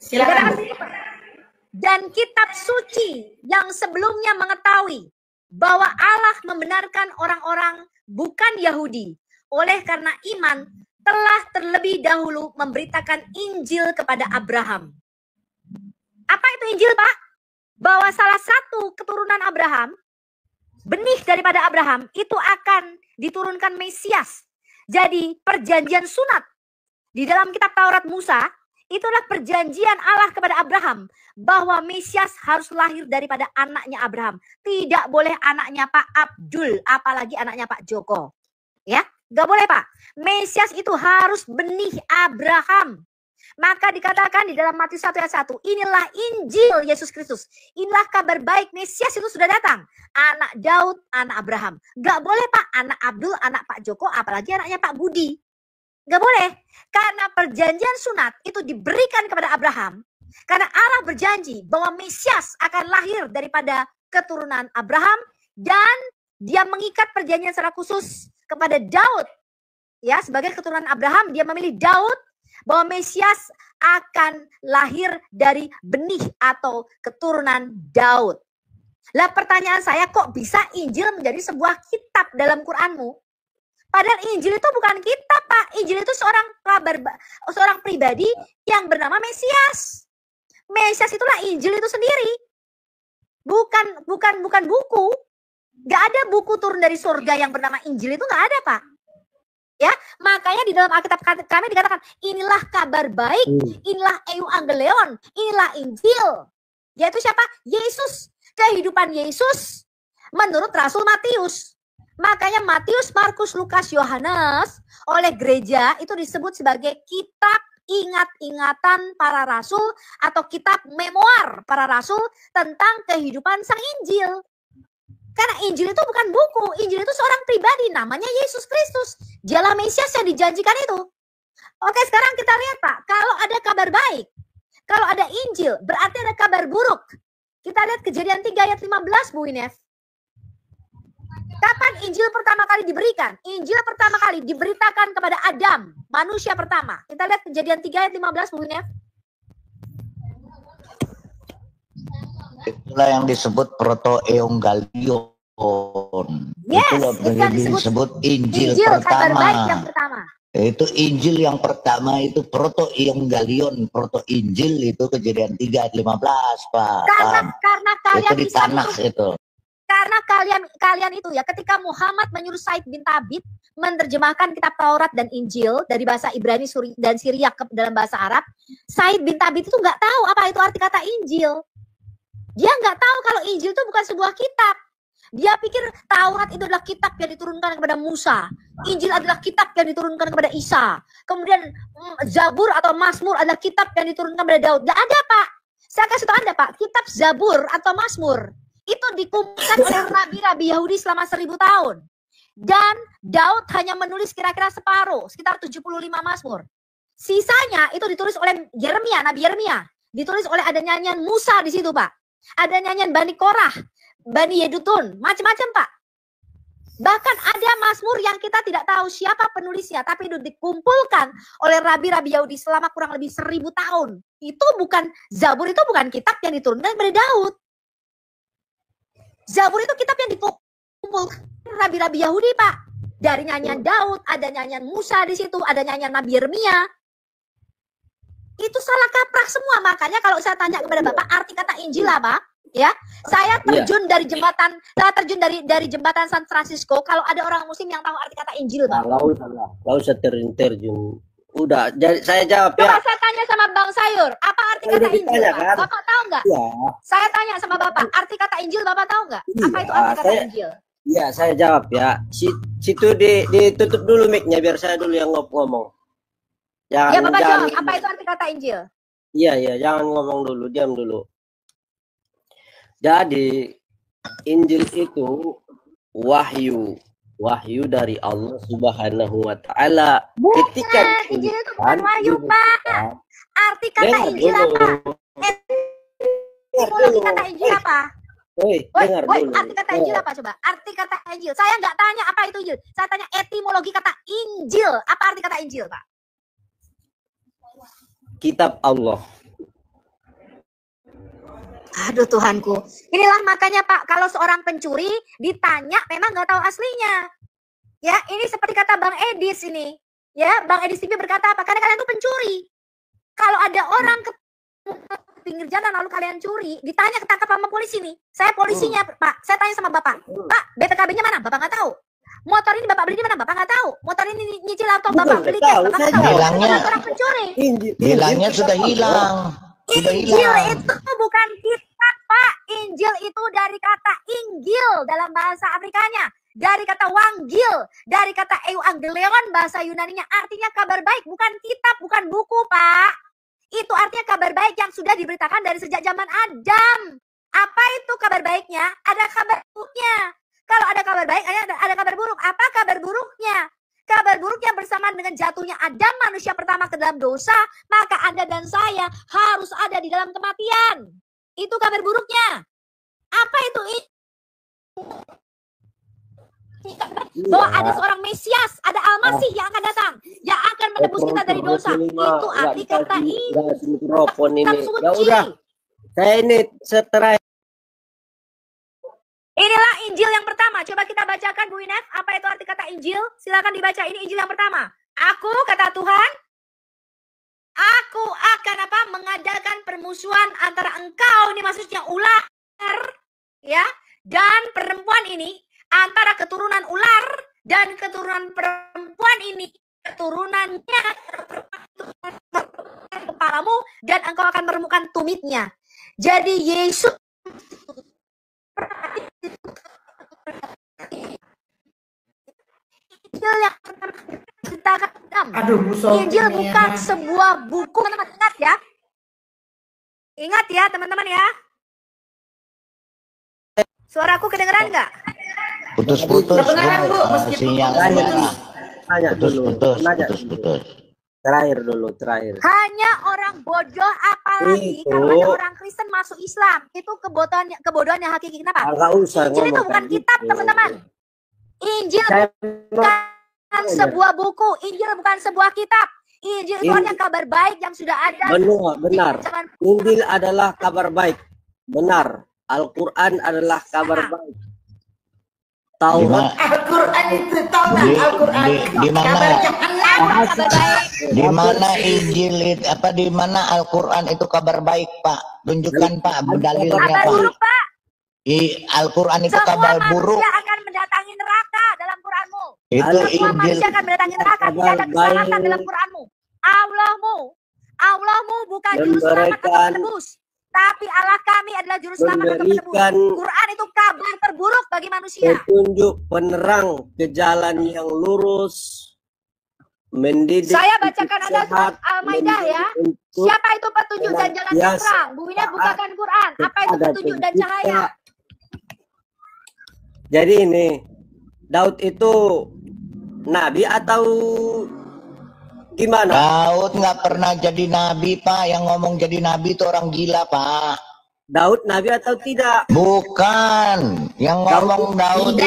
Silakan. Dan kitab suci yang sebelumnya mengetahui bahwa Allah membenarkan orang-orang bukan Yahudi oleh karena iman telah terlebih dahulu memberitakan Injil kepada Abraham. Apa itu Injil, Pak? Bahwa salah satu keturunan Abraham, benih daripada Abraham, itu akan diturunkan Mesias. Jadi perjanjian sunat di dalam kitab Taurat Musa, itulah perjanjian Allah kepada Abraham. Bahwa Mesias harus lahir daripada anaknya Abraham. Tidak boleh anaknya Pak Abdul, apalagi anaknya Pak Joko. Ya, gak boleh Pak. Mesias itu harus benih Abraham. Maka dikatakan di dalam Matius 1 ayat 1, inilah Injil Yesus Kristus. Inilah kabar baik, Mesias itu sudah datang. Anak Daud, anak Abraham. Gak boleh Pak, anak Abdul, anak Pak Joko, apalagi anaknya Pak Budi. Gak boleh. Karena perjanjian sunat itu diberikan kepada Abraham. Karena Allah berjanji bahwa Mesias akan lahir daripada keturunan Abraham. Dan dia mengikat perjanjian secara khusus kepada Daud. Ya, sebagai keturunan Abraham, dia memilih Daud. Bahwa Mesias akan lahir dari benih atau keturunan Daud. Lah pertanyaan saya, kok bisa Injil menjadi sebuah kitab dalam Quranmu? Padahal Injil itu bukan kitab, Pak. Injil itu seorang pribadi yang bernama Mesias. Mesias itulah Injil itu sendiri. Bukan buku. Gak ada buku turun dari surga yang bernama Injil itu gak ada, Pak. Ya, makanya di dalam Alkitab kami dikatakan inilah kabar baik, inilah euangelion, inilah Injil. Yaitu siapa? Yesus. Kehidupan Yesus menurut Rasul Matius. Makanya Matius, Markus, Lukas, Yohanes oleh gereja itu disebut sebagai kitab ingat-ingatan para rasul atau kitab memoir para rasul tentang kehidupan Sang Injil. Karena Injil itu bukan buku, Injil itu seorang pribadi, namanya Yesus Kristus. Dialah Mesias yang dijanjikan itu. Oke, sekarang kita lihat Pak, kalau ada kabar baik, Kalau ada Injil, berarti ada kabar buruk. Kita lihat Kejadian 3 ayat 15, Bu Inef. Kapan Injil pertama kali diberikan? Injil pertama kali diberitakan kepada Adam, manusia pertama. Kita lihat Kejadian 3 ayat 15, Bu Inef. Itulah yang disebut proto-evangelion. Yes, Itulah itu yang disebut Injil kabar pertama. baik yang pertama. Itu Injil yang pertama itu proto-evangelion, proto-Injil itu Kejadian 3 ayat 15, Pak. Karena kalian Itu di bisa tanah itu. Karena kalian itu ya, ketika Muhammad menyuruh Said bin Tabit menerjemahkan kitab Taurat dan Injil dari bahasa Ibrani dan Syriak ke dalam bahasa Arab, Said bin Tabit itu nggak tahu apa itu arti kata Injil. Dia nggak tahu kalau Injil itu bukan sebuah kitab. Dia pikir Taurat itu adalah kitab yang diturunkan kepada Musa. Injil adalah kitab yang diturunkan kepada Isa. Kemudian Zabur atau Mazmur adalah kitab yang diturunkan kepada Daud. Nggak ada, Pak. Saya kasih tahu Anda, Pak. Kitab Zabur atau Mazmur itu dikumpulkan oleh rabi-rabi Yahudi selama 1000 tahun. Dan Daud hanya menulis kira-kira separuh, sekitar 75 Mazmur. Sisanya itu ditulis oleh Yeremia, Nabi Yeremia. Ditulis oleh ada nyanyian Musa di situ, Pak. Ada nyanyian Bani Korah, Bani Yedutun, macam-macam, Pak. Bahkan ada Mazmur yang kita tidak tahu siapa penulisnya, tapi itu dikumpulkan oleh rabi-rabi Yahudi selama kurang lebih 1000 tahun. Itu bukan, Zabur itu bukan kitab yang diturunkan kepada Daud. Zabur itu kitab yang dikumpulkan rabi-rabi Yahudi, Pak. Dari nyanyian Daud, ada nyanyian Musa di situ, ada nyanyian Nabi Yeremia. Itu salah kaprah semua. Makanya kalau saya tanya kepada Bapak arti kata Injil apa? Ya, saya terjun dari jembatan, dari jembatan San Francisco. Kalau ada orang Muslim yang tahu arti kata Injil, Pak. Kalau saya terjun. Udah, saya jawab ya. Coba saya tanya sama Bang Sayur, apa arti kata Injil, Pak? Kan? Bapak tahu nggak? Ya. Saya tanya sama Bapak, arti kata Injil Bapak tahu nggak? Apa itu arti kata Injil? Iya, saya jawab ya. Situ ditutup dulu mic-nya biar saya dulu yang ngomong. Ya, Bapak jawab, apa itu arti kata Injil? Iya, jangan ngomong dulu, diam dulu. Jadi, Injil itu wahyu dari Allah Subhanahu wa Ta'ala. Ketika Injil itu bukan wahyu, Pak. Arti kata Injil apa? Etimologi kata Injil apa? Arti kata Injil apa coba? Arti kata Injil. Saya nggak tanya apa itu Injil. Saya tanya etimologi kata Injil. Apa arti kata Injil, Pak? Kitab Allah. Aduh Tuhanku. Inilah makanya Pak, kalau seorang pencuri ditanya memang nggak tahu aslinya. Ya, ini seperti kata Bang Edis ini. Ya, Bang Edis TV berkata apa? Karena kalian tuh pencuri. Kalau ada orang ke pinggir jalan lalu kalian curi, ditanya ketangkap sama polisi nih. Saya polisinya, Pak. Saya tanya sama Bapak. Pak, BPKB-nya mana? Bapak nggak tahu. Motor ini Bapak beli di mana? Bapak nggak tahu. Motor ini nyicil atau Bapak beli cash? Bapak nggak tahu. Hilangnya. Orang pencuri. Hilangnya sudah hilang. Injil itu bukan kitab, Pak. Injil itu dari kata Inggil dalam bahasa Afrikanya. Dari kata Wanggil. Dari kata Euangelion bahasa Yunaninya. Artinya kabar baik. Bukan kitab, bukan buku, Pak. Itu artinya kabar baik yang sudah diberitakan dari sejak zaman Adam. Apa itu kabar baiknya? Ada kabar buruknya. Kalau ada kabar baik, ada kabar buruk. Apa kabar buruknya? Kabar buruknya bersamaan dengan jatuhnya Adam, manusia pertama ke dalam dosa, maka Anda dan saya harus ada di dalam kematian. Itu kabar buruknya. Apa itu? Bahwa ada seorang Mesias, ada Al-Masih yang akan datang, yang akan menebus kita dari dosa. Itu arti kata mikrofon ini. suci. Ya udah, saya ini setelah. Inilah Injil yang pertama. Coba kita bacakan Bu Inef. Apa itu arti kata Injil? Silakan dibaca. Ini Injil yang pertama. Aku, kata Tuhan, aku akan apa? Mengadakan permusuhan antara engkau, ini maksudnya ular, ya, dan perempuan ini, antara keturunan ular dan keturunan perempuan ini, keturunannya kepalamu dan engkau akan meremukkan tumitnya. Jadi Yesus Injil yang ceritakan Injil bukan sebuah buku, teman-teman. Ingat ya. Ingat ya, teman-teman ya. Suaraku kedengeran nggak? Putus-putus. Kedengeran, Bu, meskipun Sinyalnya. Putus-putus. Terakhir dulu, terakhir. Hanya orang bodoh, apalagi kalau ada orang Kristen masuk Islam, itu kebodohan yang hakiki. Kenapa? Nggak usah Injil itu ngomong bukan kayak kitab, gitu. teman-teman. Injil Saya bukan sebuah buku, Injil bukan sebuah kitab. Injil itu hanya kabar baik yang sudah ada. Benar. Injil adalah kabar baik. Benar. Al-Quran adalah kabar baik. Taurat. Al-Quran itu Taurat. Al-Quran Di mana Injil itu, di mana Al-Quran itu kabar baik, Pak? Tunjukkan, Pak, dalilnya, Pak. Al-Quran itu kabar buruk. Manusia akan mendatangi neraka dalam Quranmu. Itu Semua Injil. manusia akan mendatangi neraka. Tidak ada kesalahan dalam Quranmu. Allahmu bukan juru selamat atau penebus. Tapi Allah kami adalah juru selamat atau penebus. Quran itu kabar terburuk bagi manusia. Petunjuk penerang ke jalan yang lurus. Mendidik. Saya bacakan Anda surat Al-Maidah ya. Siapa itu petunjuk dan jalan yang terang? Buminya bukakan Quran. Apa itu petunjuk dan cahaya? Jadi ini, Daud itu nabi atau gimana? Daud nggak pernah jadi nabi, Pak. Yang ngomong jadi nabi itu orang gila, Pak. Daud nabi atau tidak? Bukan. Yang ngomong Daud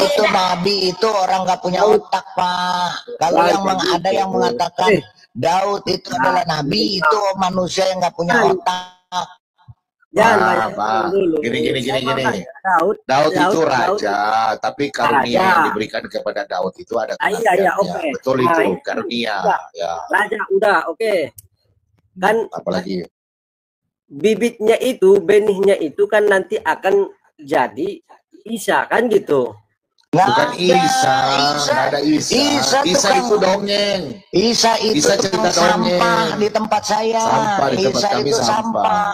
itu nabi, itu orang nggak punya otak, Pak. Kalau ada yang mengatakan Daud itu adalah nabi, itu manusia yang nggak punya otak. Pak. Gini. Daud itu raja, tapi karunia yang diberikan kepada Daud itu ada kematiannya. Okay. Betul itu, karunia. Ya. Raja, udah, oke. Kan apalagi bibitnya itu, benihnya itu kan nanti akan jadi Isa, kan gitu. Bukan Isa, nggak ada Isa. Isa itu dongeng. Isa itu cerita dongeng. Sampah di tempat saya. Sampah di tempat Isa kami itu sampah.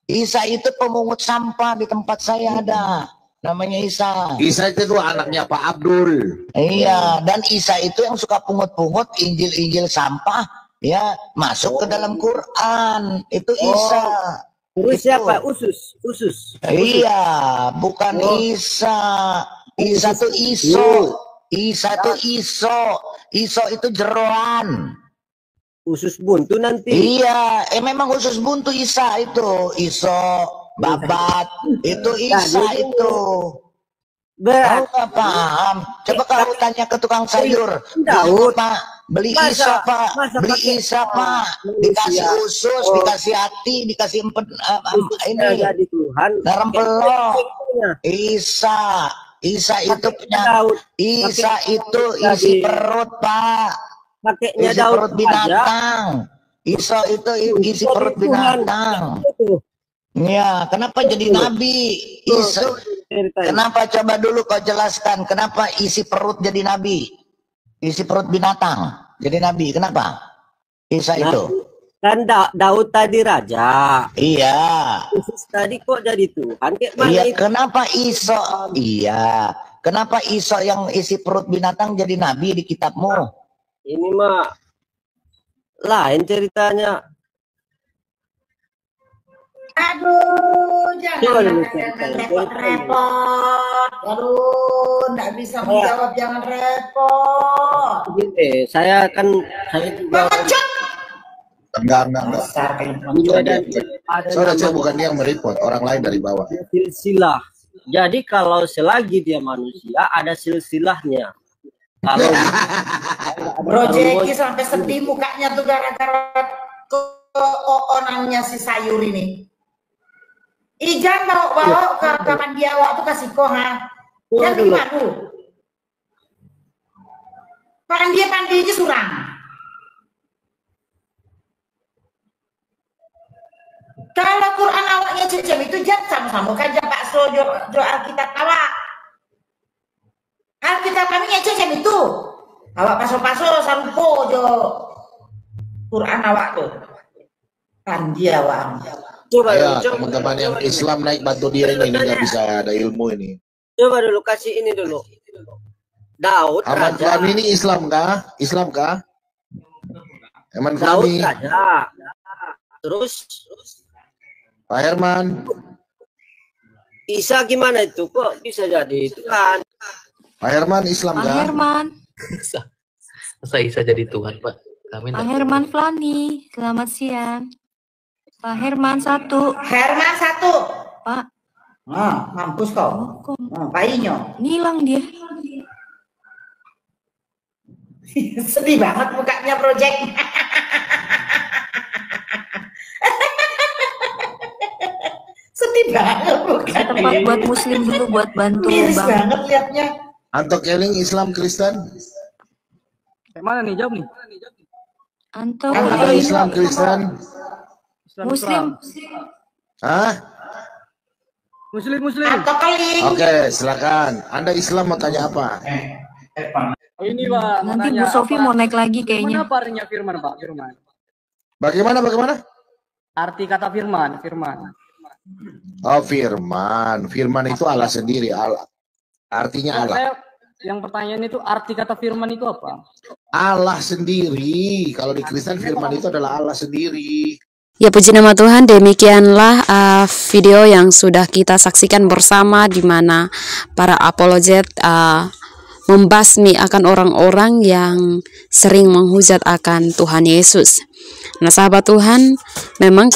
Isa itu pemungut sampah di tempat saya ada. Namanya Isa. Isa itu anaknya Pak Abdul. Iya, dan Isa itu yang suka pungut-pungut Injil-Injil sampah, ya masuk ke dalam Quran. Itu Isa. Terus siapa? Usus. Iya, bukan Isa. Isa itu Iso. Isa itu Iso itu jeroan. Usus buntu nanti. Iya, memang usus buntu Isa itu. Iso, babat, itu Isa itu. Tahu nggak paham? Coba kamu tanya ke tukang sayur. Daud, Pak, beli Isa, Pak. Beli Isa, Pak. Dikasih usus, dikasih hati, dikasih ini. Rempelo. Isa itu punya. Isa itu isi perut, Pak. Pakainya isi Daud perut binatang. Iso itu isi perut binatang. Ya, kenapa jadi nabi? Iso. Kenapa, coba dulu kau jelaskan kenapa isi perut jadi nabi? Isi perut binatang jadi nabi. Kenapa? Isa itu. Kan Daud tadi raja. Iya. Usus tadi kok jadi Tuhan? Iya, kenapa Iso? Iya. Kenapa Iso yang isi perut binatang jadi nabi di kitabmu? Ini mah lain ceritanya. Aduh, jangan repot-repot. Aduh, nggak bisa menjawab, jangan repot. Gini, saya juga enggak. Saya bukan dia yang merepot, orang lain dari bawah. Silsilah. Jadi kalau selagi dia manusia ada silsilahnya. Kalau Bro Jeki sampai sedih mukanya tuh gara-gara keonannya si sayur ini. Ijan bawa ke kapan dia waktu kasih koha. Yang gimana? Pandi aja surang. Kalau Quran awaknya cecem itu jangan sama-sama kaja Pak Sojo Alkitab awak. Alkitab kami cecem itu. Awak paso-paso sampo jo Quran awak tuh. Kan dia awak. Ya, teman-teman yang Islam naik bantu dia ini nggak bisa ada ilmu ini. Coba dulu kasih ini dulu. Daud Ahmad raja. Fahmi ini Islam kah? Islam kah? Ahmad Daud Fahmi. raja. Terus Pak Herman. Isa gimana itu? Kok bisa jadi Tuhan? Pak Herman Islam Pak kah? Herman. Masa Isa jadi Tuhan, Pak? Kami Pak enggak Herman Flani, selamat siang. Pak Herman 1. Herman 1. Pak. Mampus kau. Bayinya. Ngilang dia. Sedih banget mukanya Project. Sedih banget mukanya. Tempat buat muslim dulu buat bantu Miris Bang. banget liatnya. Anto Keling Islam Kristen. Kayak mana nih, jawab nih. Anto Islam Kristen. Muslim. Hah? Muslim. Anto Keling. Oke, silakan. Anda Islam mau tanya apa? Oh ini Pak, mau Nanti tanya Bu Sofi apa- mau naik lagi kayaknya. Gimana apa artinya firman Pak? Firman. Bagaimana? Arti kata firman. Oh, firman. Firman itu Allah sendiri. Artinya Allah. Saya yang pertanyaan itu arti kata firman itu apa? Allah sendiri. Kalau di Kristen firman itu adalah Allah sendiri. Ya puji nama Tuhan, demikianlah video yang sudah kita saksikan bersama di mana para apologet membasmi akan orang-orang yang sering menghujat akan Tuhan Yesus. Nah sahabat Tuhan, memang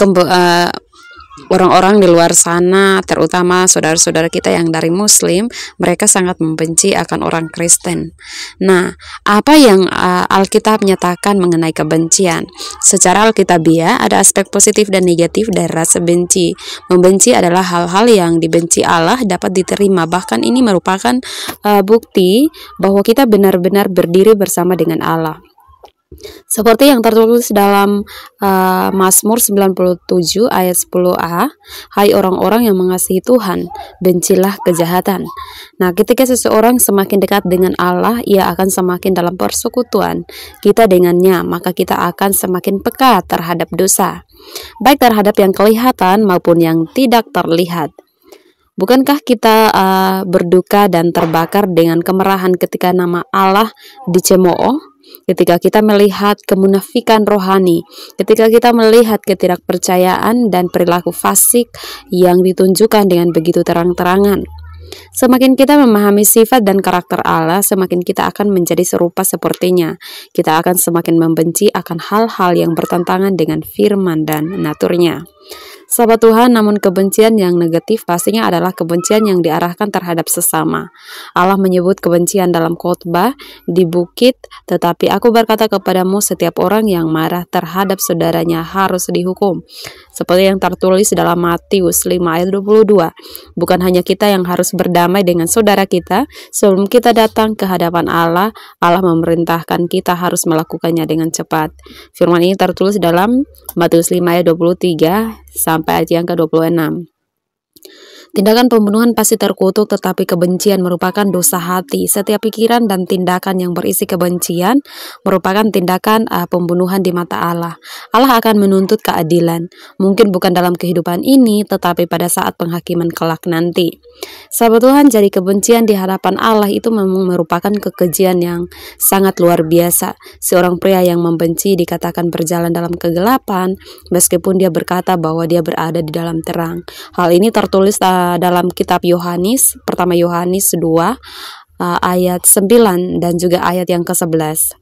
orang-orang di luar sana, terutama saudara-saudara kita yang dari Muslim, mereka sangat membenci akan orang Kristen. Nah, apa yang Alkitab nyatakan mengenai kebencian? Secara Alkitabiah, ada aspek positif dan negatif dari rasa benci. Membenci adalah hal-hal yang dibenci Allah dapat diterima. Bahkan ini merupakan bukti bahwa kita benar-benar berdiri bersama dengan Allah. Seperti yang tertulis dalam Mazmur 97 ayat 10a, hai orang-orang yang mengasihi Tuhan, bencilah kejahatan. Nah, ketika seseorang semakin dekat dengan Allah, ia akan semakin dalam persekutuan kita dengannya, maka kita akan semakin peka terhadap dosa, baik terhadap yang kelihatan maupun yang tidak terlihat. Bukankah kita berduka dan terbakar dengan kemarahan ketika nama Allah dicemooh? Ketika kita melihat kemunafikan rohani, ketika kita melihat ketidakpercayaan dan perilaku fasik yang ditunjukkan dengan begitu terang-terangan. Semakin kita memahami sifat dan karakter Allah, semakin kita akan menjadi serupa sepertinya. Kita akan semakin membenci akan hal-hal yang bertentangan dengan firman dan naturnya. Sahabat Tuhan, namun kebencian yang negatif pastinya adalah kebencian yang diarahkan terhadap sesama. Allah menyebut kebencian dalam khotbah di bukit, tetapi aku berkata kepadamu, setiap orang yang marah terhadap saudaranya harus dihukum. Seperti yang tertulis dalam Matius 5 ayat 22. Bukan hanya kita yang harus berdamai dengan saudara kita, sebelum kita datang ke hadapan Allah, Allah memerintahkan kita harus melakukannya dengan cepat. Firman ini tertulis dalam Matius 5 ayat 23 sampai ayat yang ke-26. Tindakan pembunuhan pasti terkutuk, tetapi kebencian merupakan dosa hati. Setiap pikiran dan tindakan yang berisi kebencian merupakan tindakan pembunuhan di mata Allah. Allah akan menuntut keadilan, mungkin bukan dalam kehidupan ini, tetapi pada saat penghakiman kelak nanti. Sahabat Tuhan, jadi kebencian di hadapan Allah itu memang merupakan kekejian yang sangat luar biasa. Seorang pria yang membenci dikatakan berjalan dalam kegelapan, meskipun dia berkata bahwa dia berada di dalam terang. Hal ini tertulis dalam kitab Yohanes, pertama Yohanes 2 ayat 9 dan juga ayat yang ke-11.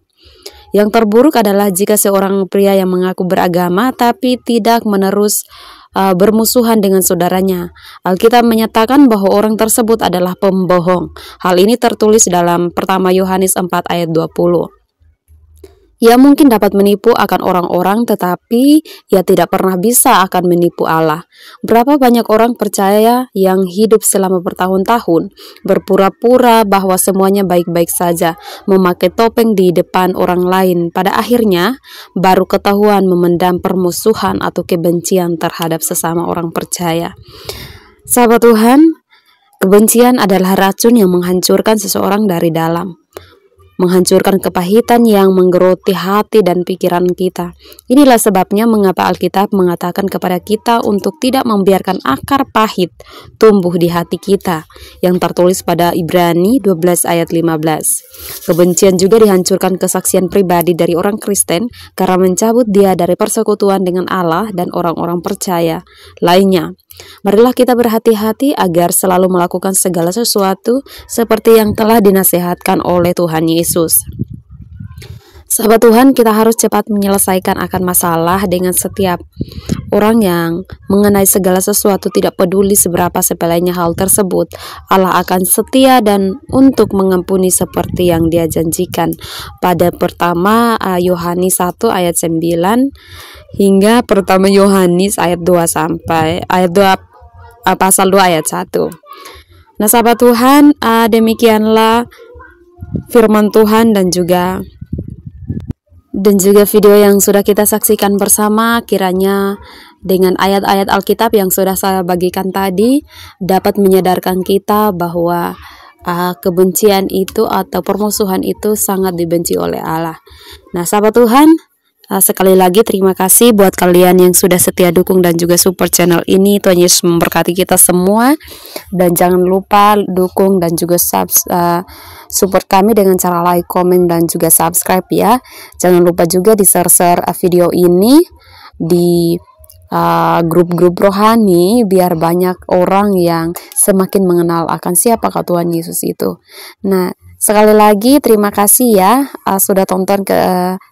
Yang terburuk adalah jika seorang pria yang mengaku beragama tapi tidak menerus bermusuhan dengan saudaranya. Alkitab menyatakan bahwa orang tersebut adalah pembohong. Hal ini tertulis dalam pertama Yohanes 4 ayat 20. Ia mungkin dapat menipu akan orang-orang, tetapi ia tidak pernah bisa akan menipu Allah. Berapa banyak orang percaya yang hidup selama bertahun-tahun, berpura-pura bahwa semuanya baik-baik saja, memakai topeng di depan orang lain. Pada akhirnya, baru ketahuan memendam permusuhan atau kebencian terhadap sesama orang percaya. Sahabat Tuhan, kebencian adalah racun yang menghancurkan seseorang dari dalam, menghancurkan kepahitan yang menggeroti hati dan pikiran kita. Inilah sebabnya mengapa Alkitab mengatakan kepada kita untuk tidak membiarkan akar pahit tumbuh di hati kita, yang tertulis pada Ibrani 12 ayat 15. Kebencian juga dihancurkan kesaksian pribadi dari orang Kristen karena mencabut dia dari persekutuan dengan Allah dan orang-orang percaya lainnya. Marilah kita berhati-hati agar selalu melakukan segala sesuatu seperti yang telah dinasihatkan oleh Tuhan Yesus. Sahabat Tuhan, kita harus cepat menyelesaikan akan masalah dengan setiap orang yang mengenai segala sesuatu, tidak peduli seberapa sepelenya hal tersebut. Allah akan setia dan untuk mengampuni seperti yang Dia janjikan. Pada pertama Yohanes 1 ayat 9 hingga pertama Yohanes ayat 2 sampai ayat 2 pasal 2 ayat 1. Nah, sahabat Tuhan, demikianlah firman Tuhan dan juga video yang sudah kita saksikan bersama. Kiranya dengan ayat-ayat Alkitab yang sudah saya bagikan tadi dapat menyadarkan kita bahwa kebencian itu atau permusuhan itu sangat dibenci oleh Allah. Nah, sahabat Tuhan, sekali lagi terima kasih buat kalian yang sudah setia dukung dan juga support channel ini. Tuhan Yesus memberkati kita semua, dan jangan lupa dukung dan juga support kami dengan cara like, komen, dan juga subscribe ya. Jangan lupa juga di-share video ini di grup-grup rohani biar banyak orang yang semakin mengenal akan siapakah Tuhan Yesus itu. Nah, sekali lagi terima kasih ya sudah tonton ke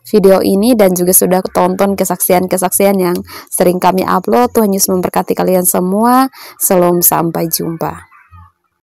video ini dan juga sudah tonton kesaksian-kesaksian yang sering kami upload. Tuhan Yesus memberkati kalian semua. Shalom, sampai jumpa.